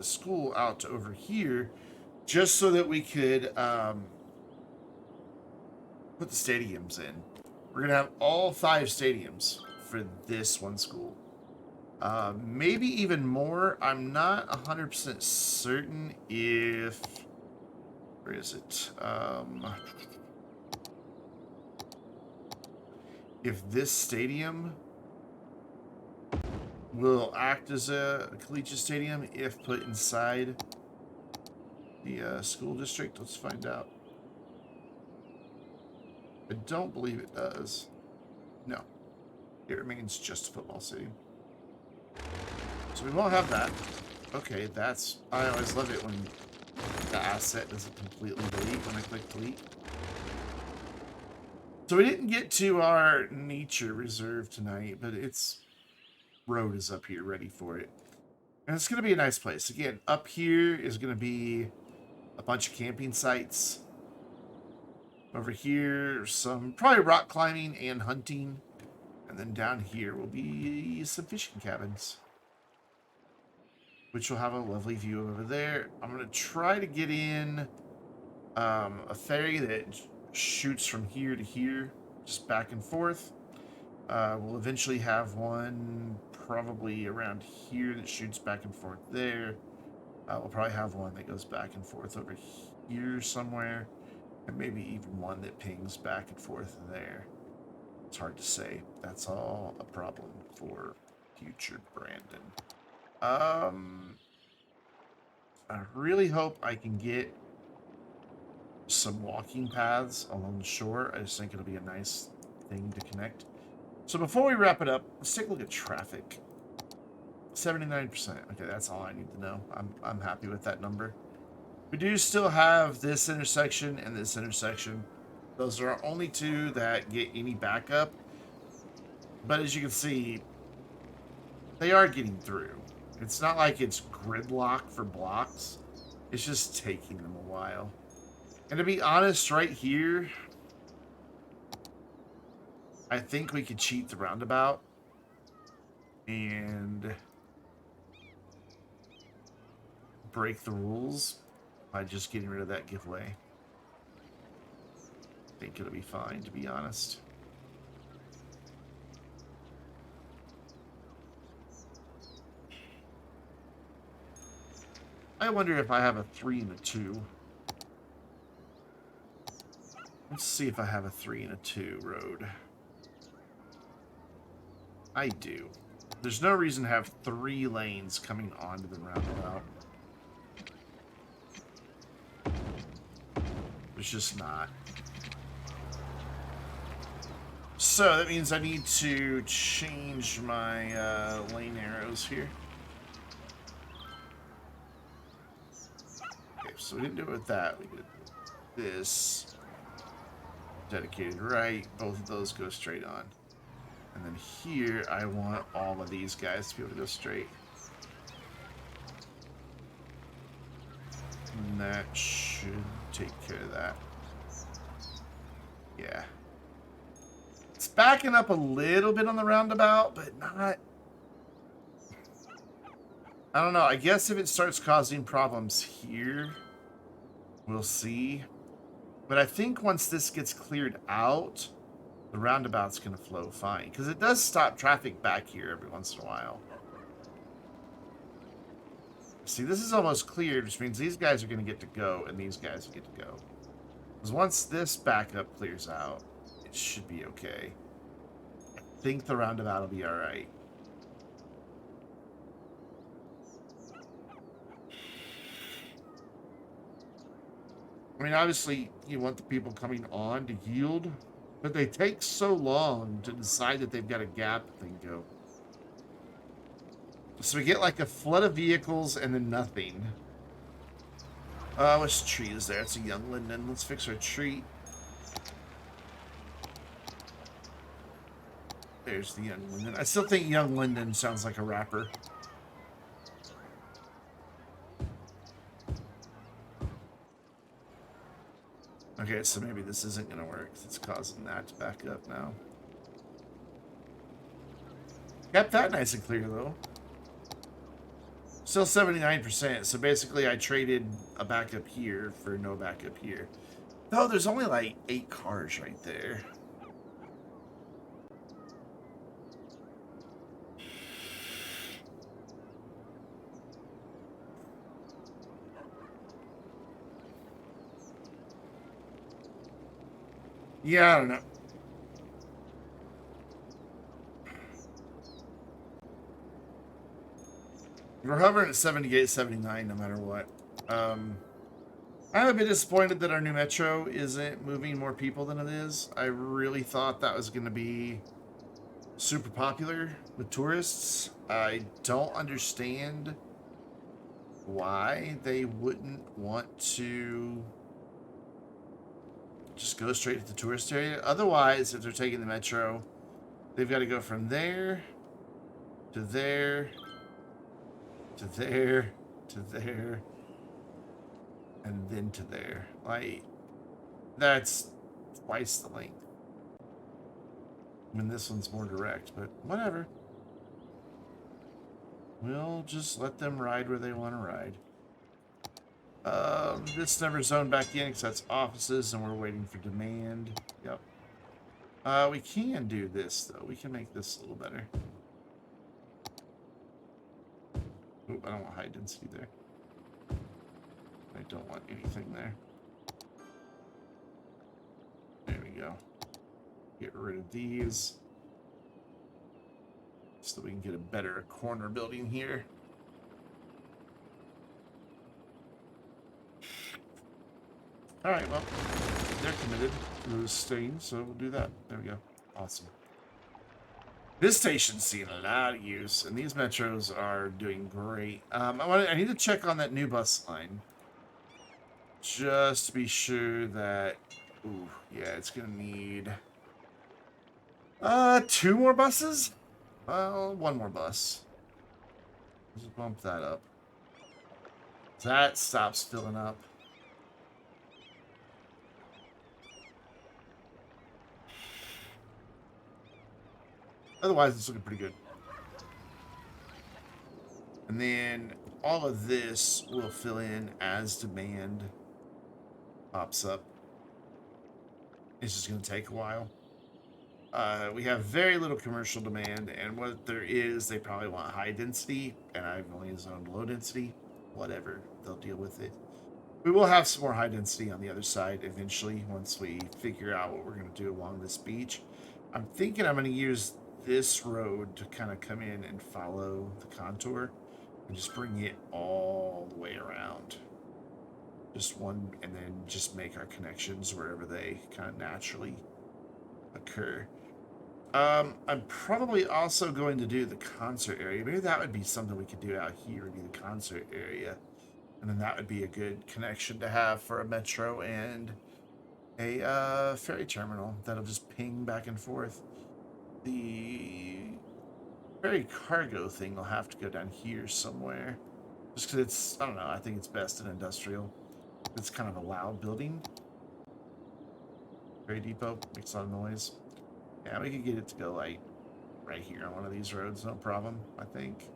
school out to over here, just so that we could put the stadiums in. We're gonna have all 5 stadiums for this one school. Maybe even more. I'm not 100% certain if... Where is it? If this stadium will act as a collegiate stadium if put inside the school district. Let's find out. I don't believe it does. No. It remains just a football stadium. So we won't have that. Okay, that's... I always love it when the asset doesn't completely delete when I click delete. So we didn't get to our nature reserve tonight, but its road is up here ready for it. And it's going to be a nice place. Again, up here is going to be a bunch of camping sites. Over here, some probably rock climbing and hunting. And then down here will be some fishing cabins, which will have a lovely view over there. I'm going to try to get in a ferry that shoots from here to here, just back and forth. We'll eventually have one probably around here that shoots back and forth there. We'll probably have one that goes back and forth over here somewhere, and maybe even one that pings back and forth there. It's hard to say. That's all a problem for future Brandon. I really hope I can get some walking paths along the shore. I just think it'll be a nice thing to connect. So before we wrap it up, let's take a look at traffic. 79%. Okay, that's all I need to know. I'm happy with that number. We do still have this intersection and this intersection. Those are our only 2 that get any backup. But as you can see, they are getting through. It's not like it's gridlock for blocks. It's just taking them a while. And to be honest, right here, I think we could cheat the roundabout and break the rules by just getting rid of that giveaway. I think it'll be fine, to be honest. I wonder if I have a 3 and a 2. Let's see if I have a 3 and a 2 road. I do. There's no reason to have 3 lanes coming onto the roundabout. There's just not. So that means I need to change my lane arrows here. Okay, so we didn't do it with that. We did this. Dedicated right. Both of those go straight on. And then here, I want all of these guys to be able to go straight. And that should take care of that. Yeah. It's backing up a little bit on the roundabout, but not... I don't know. I guess if it starts causing problems here, we'll see. But I think once this gets cleared out, the roundabout's going to flow fine. Because it does stop traffic back here every once in a while. See, this is almost cleared, which means these guys are going to get to go, and these guys will get to go. Because once this backup clears out, it should be okay. I think the roundabout will be alright. I mean, obviously, you want the people coming on to yield, but they take so long to decide that they've got a gap that they can go. So we get like a flood of vehicles and then nothing. Which tree is there? It's a young linden. Let's fix our tree. There's the young linden. I still think young linden sounds like a rapper. Okay, so maybe this isn't going to work. It's causing that to back up now. Kept that nice and clear, though. Still 79%, so basically I traded a backup here for no backup here. No, there's only like 8 cars right there. Yeah, I don't know. We're hovering at 78, 79 no matter what. I'm a bit disappointed that our new metro isn't moving more people than it is. I really thought that was going to be super popular with tourists. I don't understand why they wouldn't want to just go straight to the tourist area. Otherwise, if they're taking the metro, they've got to go from there to there to there to there and then to there. Like, that's twice the length. I mean, this one's more direct, but whatever. We'll just let them ride where they want to ride. This never zoned back in because that's offices and we're waiting for demand. Yep. We can do this, though. We can make this a little better. Oop, I don't want high density there. I don't want anything there. There we go. Get rid of these. So that we can get a better corner building here. Alright, well, they're committed to staying, so we'll do that. There we go. Awesome. This station's seeing a lot of use, and these metros are doing great. I need to check on that new bus line. Just to be sure that... Ooh, yeah, it's going to need... 2 more buses? Well, 1 more bus. Let's bump that up. That stops filling up. Otherwise, it's looking pretty good. And then all of this will fill in as demand pops up. It's just going to take a while. We have very little commercial demand, and what there is, they probably want high density, and I've only zoned low density. whatever, they'll deal with it. We will have some more high density on the other side eventually once we figure out what we're going to do along this beach. I'm thinking I'm going to use this road to kind of come in and follow the contour and just bring it all the way around. Just one, and then just make our connections wherever they kind of naturally occur. I'm probably also going to do the concert area. Maybe that would be something we could do out here, would be the concert area. And then that would be a good connection to have for a metro and a ferry terminal that'll just ping back and forth. The ferry cargo thing will have to go down here somewhere. Just because it's, I don't know, I think it's best in industrial. It's kind of a loud building. Ferry depot makes a lot of noise. Yeah, we could get it to go like right here on one of these roads, no problem, I think.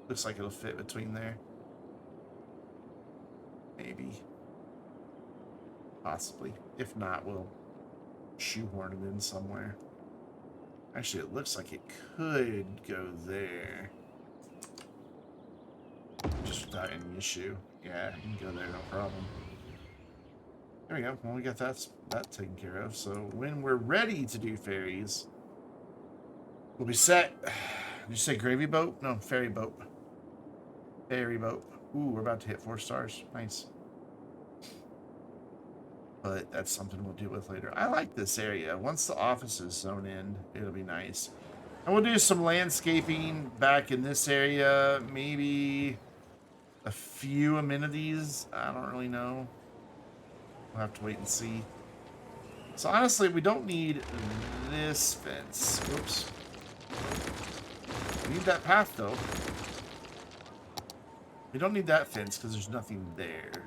Looks like it'll fit between there. Maybe. Possibly. If not, we'll shoehorn it in somewhere. Actually, it looks like it could go there. Just without any issue. Yeah, you can go there, no problem. There we go. Well, we got that taken care of. So when we're ready to do ferries, we'll be set. Did you say gravy boat? No, ferry boat. Ferry boat. Ooh, we're about to hit 4 stars. Nice. But that's something we'll deal with later. I like this area. Once the offices zone in, it'll be nice. And we'll do some landscaping back in this area. Maybe a few amenities. I don't really know. We'll have to wait and see. So honestly, we don't need this fence. Whoops. We need that path, though. We don't need that fence because there's nothing there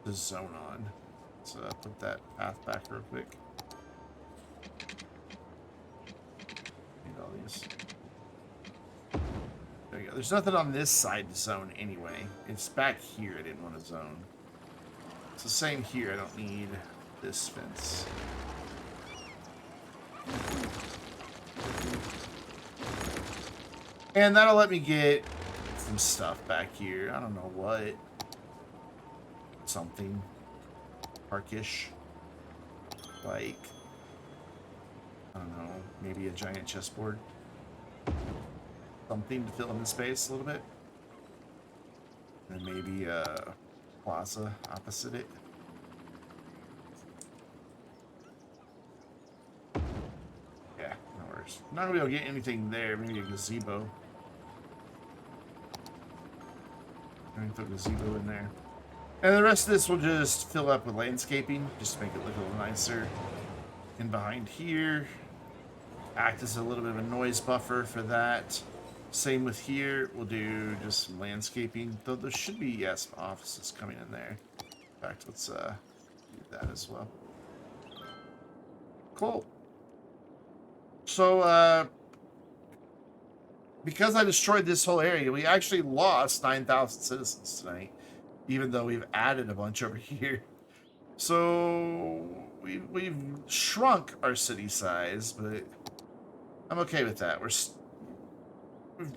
to zone on. So put that path back real quick. Need all these. There you go. There's nothing on this side to zone anyway. It's back here I didn't want to zone. It's the same here. I don't need this fence. And that'll let me get some stuff back here. I don't know what. Something. Parkish. Like, I don't know, maybe a giant chessboard. Something to fill in the space a little bit. And maybe a plaza opposite it. Yeah, no worries. Not gonna be able to get anything there. Maybe a gazebo. I'm gonna put a gazebo in there. And the rest of this will just fill up with landscaping, just to make it look a little nicer. And behind here, act as a little bit of a noise buffer for that. Same with here, we'll do just some landscaping. Though there should be, yeah, some offices coming in there. In fact, let's do that as well. Cool. So, because I destroyed this whole area, we actually lost 9,000 citizens tonight. Even though we've added a bunch over here. So we've shrunk our city size, but I'm okay with that.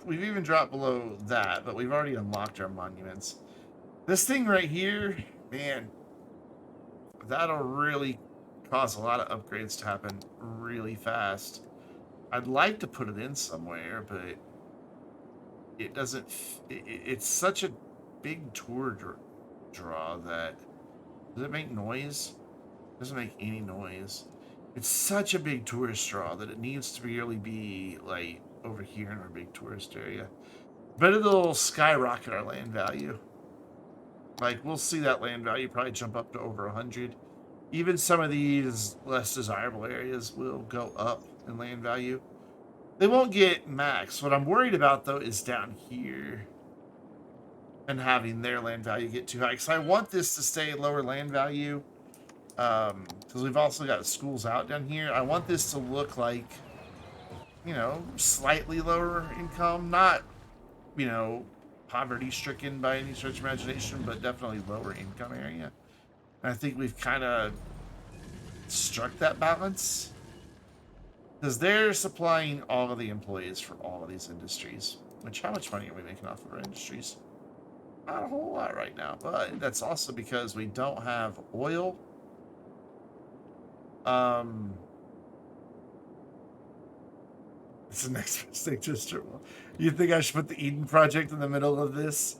We've even dropped below that, but we've already unlocked our monuments. This thing right here, man, that'll really cause a lot of upgrades to happen really fast. I'd like to put it in somewhere, but it doesn't. It's such a big tour draw that does it make noise? It doesn't make any noise. It's such a big tourist draw that it needs to really be like over here in our big tourist area. But it'll skyrocket our land value. Like we'll see that land value probably jump up to over 100. Even some of these less desirable areas will go up in land value. They won't get max. What I'm worried about though is down here. And having their land value get too high. Because I want this to stay lower land value. Because we've also got schools out down here. I want this to look like, you know, slightly lower income. Not, you know, poverty-stricken by any stretch of imagination, but definitely lower income area. And I think we've kind of struck that balance. Because they're supplying all of the employees for all of these industries. Which, how much money are we making off of our industries? Not a whole lot right now, but that's also because we don't have oil. It's the next mistake to strip mall. You think I should put the Eden Project in the middle of this?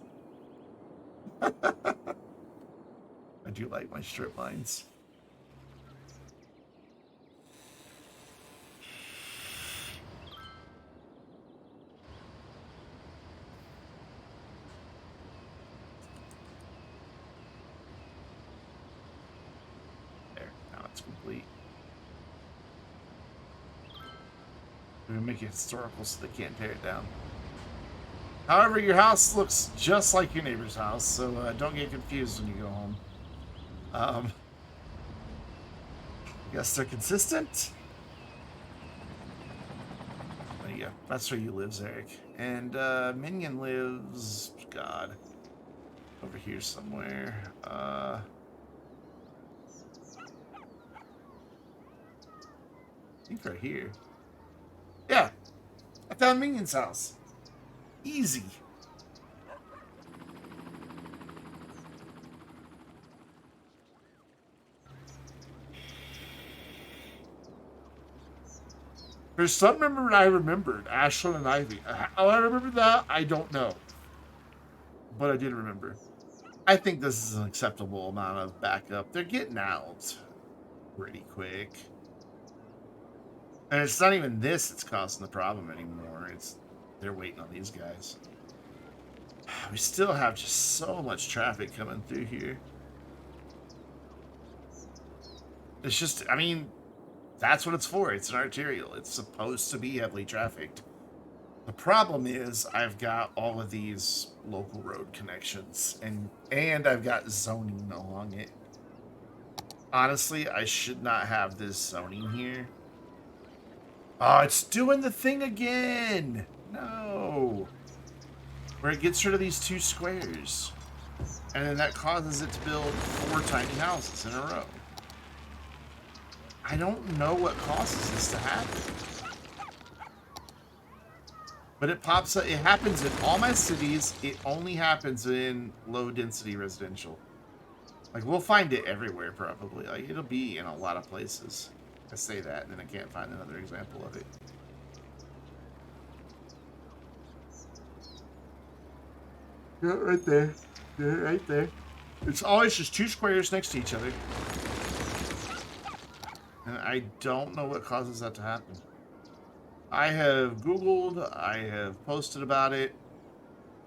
I do like my strip mines. There, now it's complete. We're gonna make it historical so they can't tear it down. However, your house looks just like your neighbor's house, so don't get confused when you go home. Guess they're consistent. There you go. That's where you live, Zarek. And Minion lives, God, over here somewhere. I think right here. Yeah, I found Minion's house. Easy. There's some remember I remembered. Ashland and Ivy. How I remember that, I don't know. But I did remember. I think this is an acceptable amount of backup. They're getting out pretty quick. And it's not even this that's causing the problem anymore. They're waiting on these guys. We still have just so much traffic coming through here. It's just, I mean, that's what it's for. It's an arterial. It's supposed to be heavily trafficked. The problem is I've got all of these local road connections and I've got zoning along it. Honestly, I should not have this zoning here. Oh, it's doing the thing again. No. Where it gets rid of these 2 squares. And then that causes it to build 4 tiny houses in a row. I don't know what causes this to happen. But it pops up. It happens in all my cities. It only happens in low density residential. Like, we'll find it everywhere probably. Like, it'll be in a lot of places. I say that and then I can't find another example of it. Yeah, right there. Yeah, right there. It's always just 2 squares next to each other. And I don't know what causes that to happen. I have Googled, I have posted about it,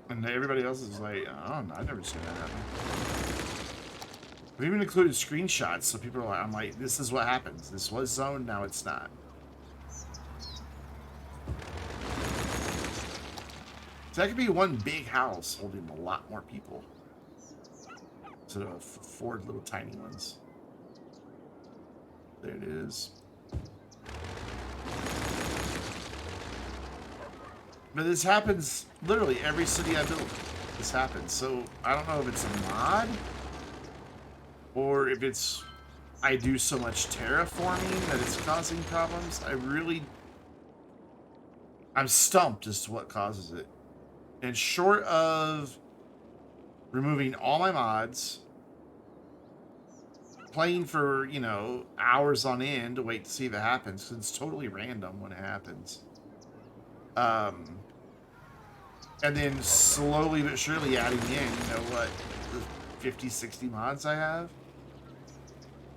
and everybody else is like, oh, I've never seen that happen. I've even included screenshots, so people are like, I'm like, this is what happens. This was zoned, now it's not. So that could be one big house holding a lot more people. Instead of 4 little tiny ones. There it is. But this happens literally every city I build. This happens. So I don't know if it's a mod or if it's I do so much terraforming that it's causing problems. I'm stumped as to what causes it. And short of removing all my mods, playing for, you know, hours on end to wait to see if it happens, because it's totally random when it happens. And then slowly but surely adding in, you know what, the 50, 60 mods I have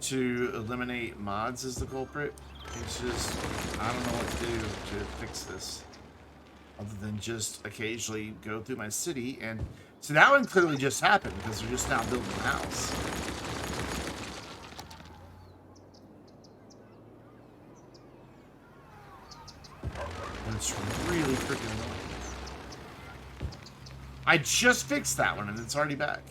to eliminate mods as the culprit. It's just, I don't know what to do to fix this. Other than just occasionally go through my city and... So that one clearly just happened because they're just now building a house. And it's really freaking annoying. I just fixed that one and it's already back.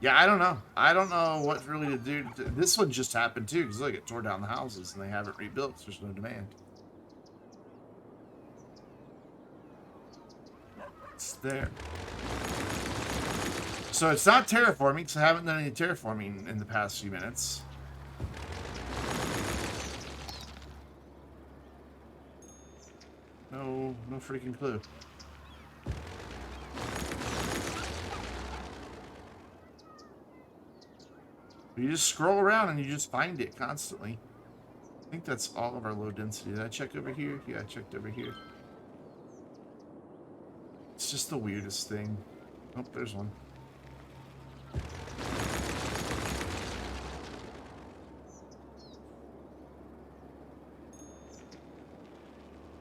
Yeah, I don't know. I don't know what really to do. This one just happened too, because look, it tore down the houses and they haven't rebuilt, so there's no demand. It's there. So it's not terraforming, because I haven't done any terraforming in the past few minutes. No freaking clue. You just scroll around and you just find it constantly. I think that's all of our low density. Did I check over here? Yeah, I checked over here. It's just the weirdest thing. Oh, there's one.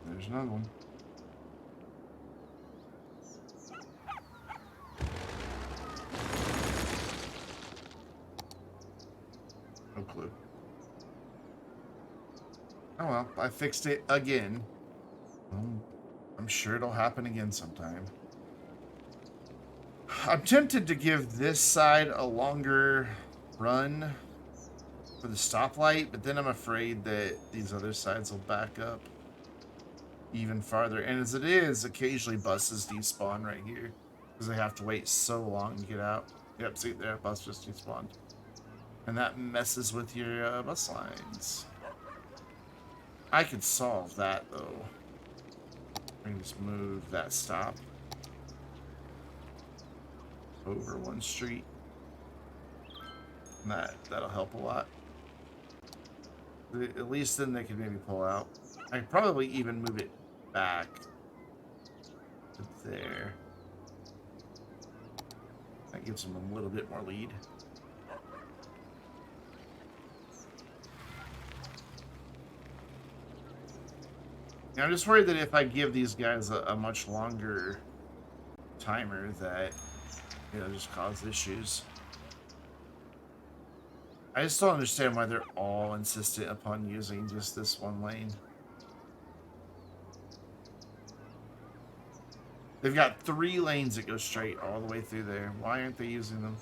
There's another one. No clue. Oh well, I fixed it again. I'm sure it'll happen again sometime. I'm tempted to give this side a longer run for the stoplight, but then I'm afraid that these other sides will back up even farther. And as it is, occasionally buses despawn right here because they have to wait so long to get out. Yep, see there, bus just despawned. And that messes with your bus lines. I could solve that though. I can just move that stop over one street. And that'll help a lot. At least then they can maybe pull out. I could probably even move it back to there. That gives them a little bit more lead. Yeah, I'm just worried that if I give these guys a much longer timer that it'll just cause issues. I just don't understand why they're all insistent upon using just this one lane. They've got 3 lanes that go straight all the way through there. Why aren't they using them?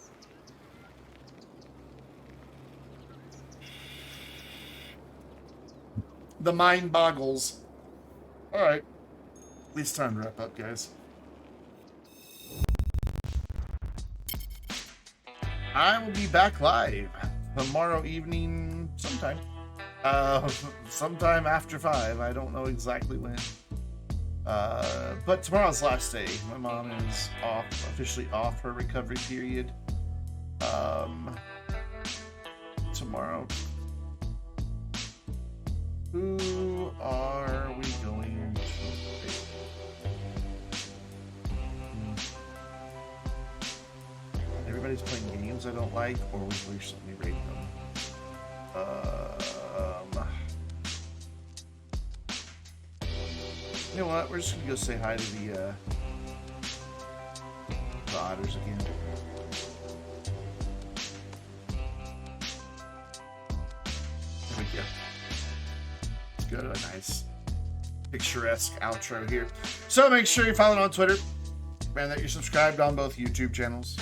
The mind boggles. Alright. At least time to wrap up, guys. I will be back live tomorrow evening sometime. Sometime after 5. I don't know exactly when. But tomorrow's last day. My mom is officially off her recovery period. Tomorrow. Who are we going to pick? Everybody's playing games I don't like, or we recently rated them. You know what? We're just gonna go say hi to the otters again. There we go. Good, a nice picturesque outro here. So make sure you're following on Twitter, and that you're subscribed on both YouTube channels,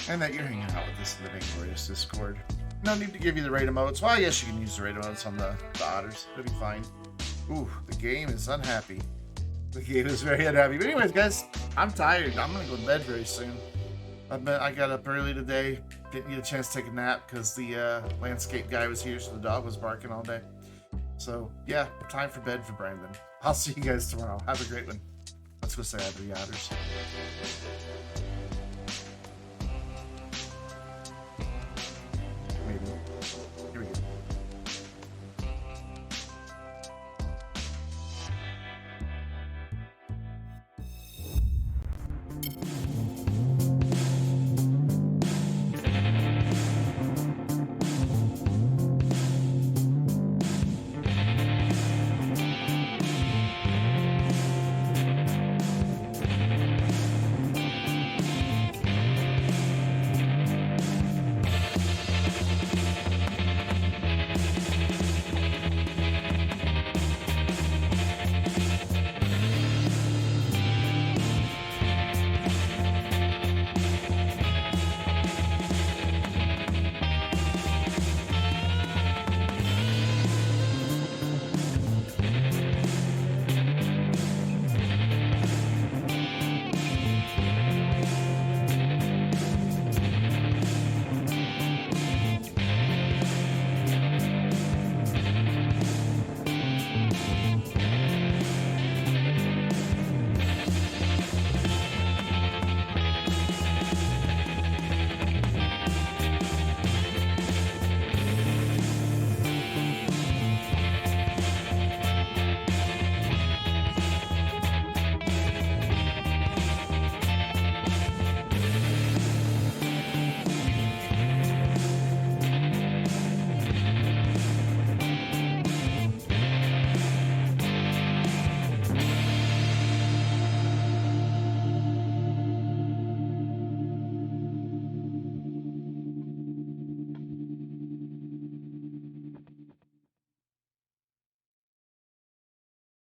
and that you're hanging out with us in the Vainglorious Discord. No need to give you the raid emotes. Well, yes, you can use the raid emotes on the otters. It'll be fine. Ooh, the game is unhappy. The game is very unhappy. But anyways, guys, I'm tired. I'm going to go to bed very soon. I got up early today. Didn't get a chance to take a nap because the landscape guy was here, so the dog was barking all day. So, yeah, time for bed for Brandon. I'll see you guys tomorrow. Have a great one. Let's go say hi to the otters.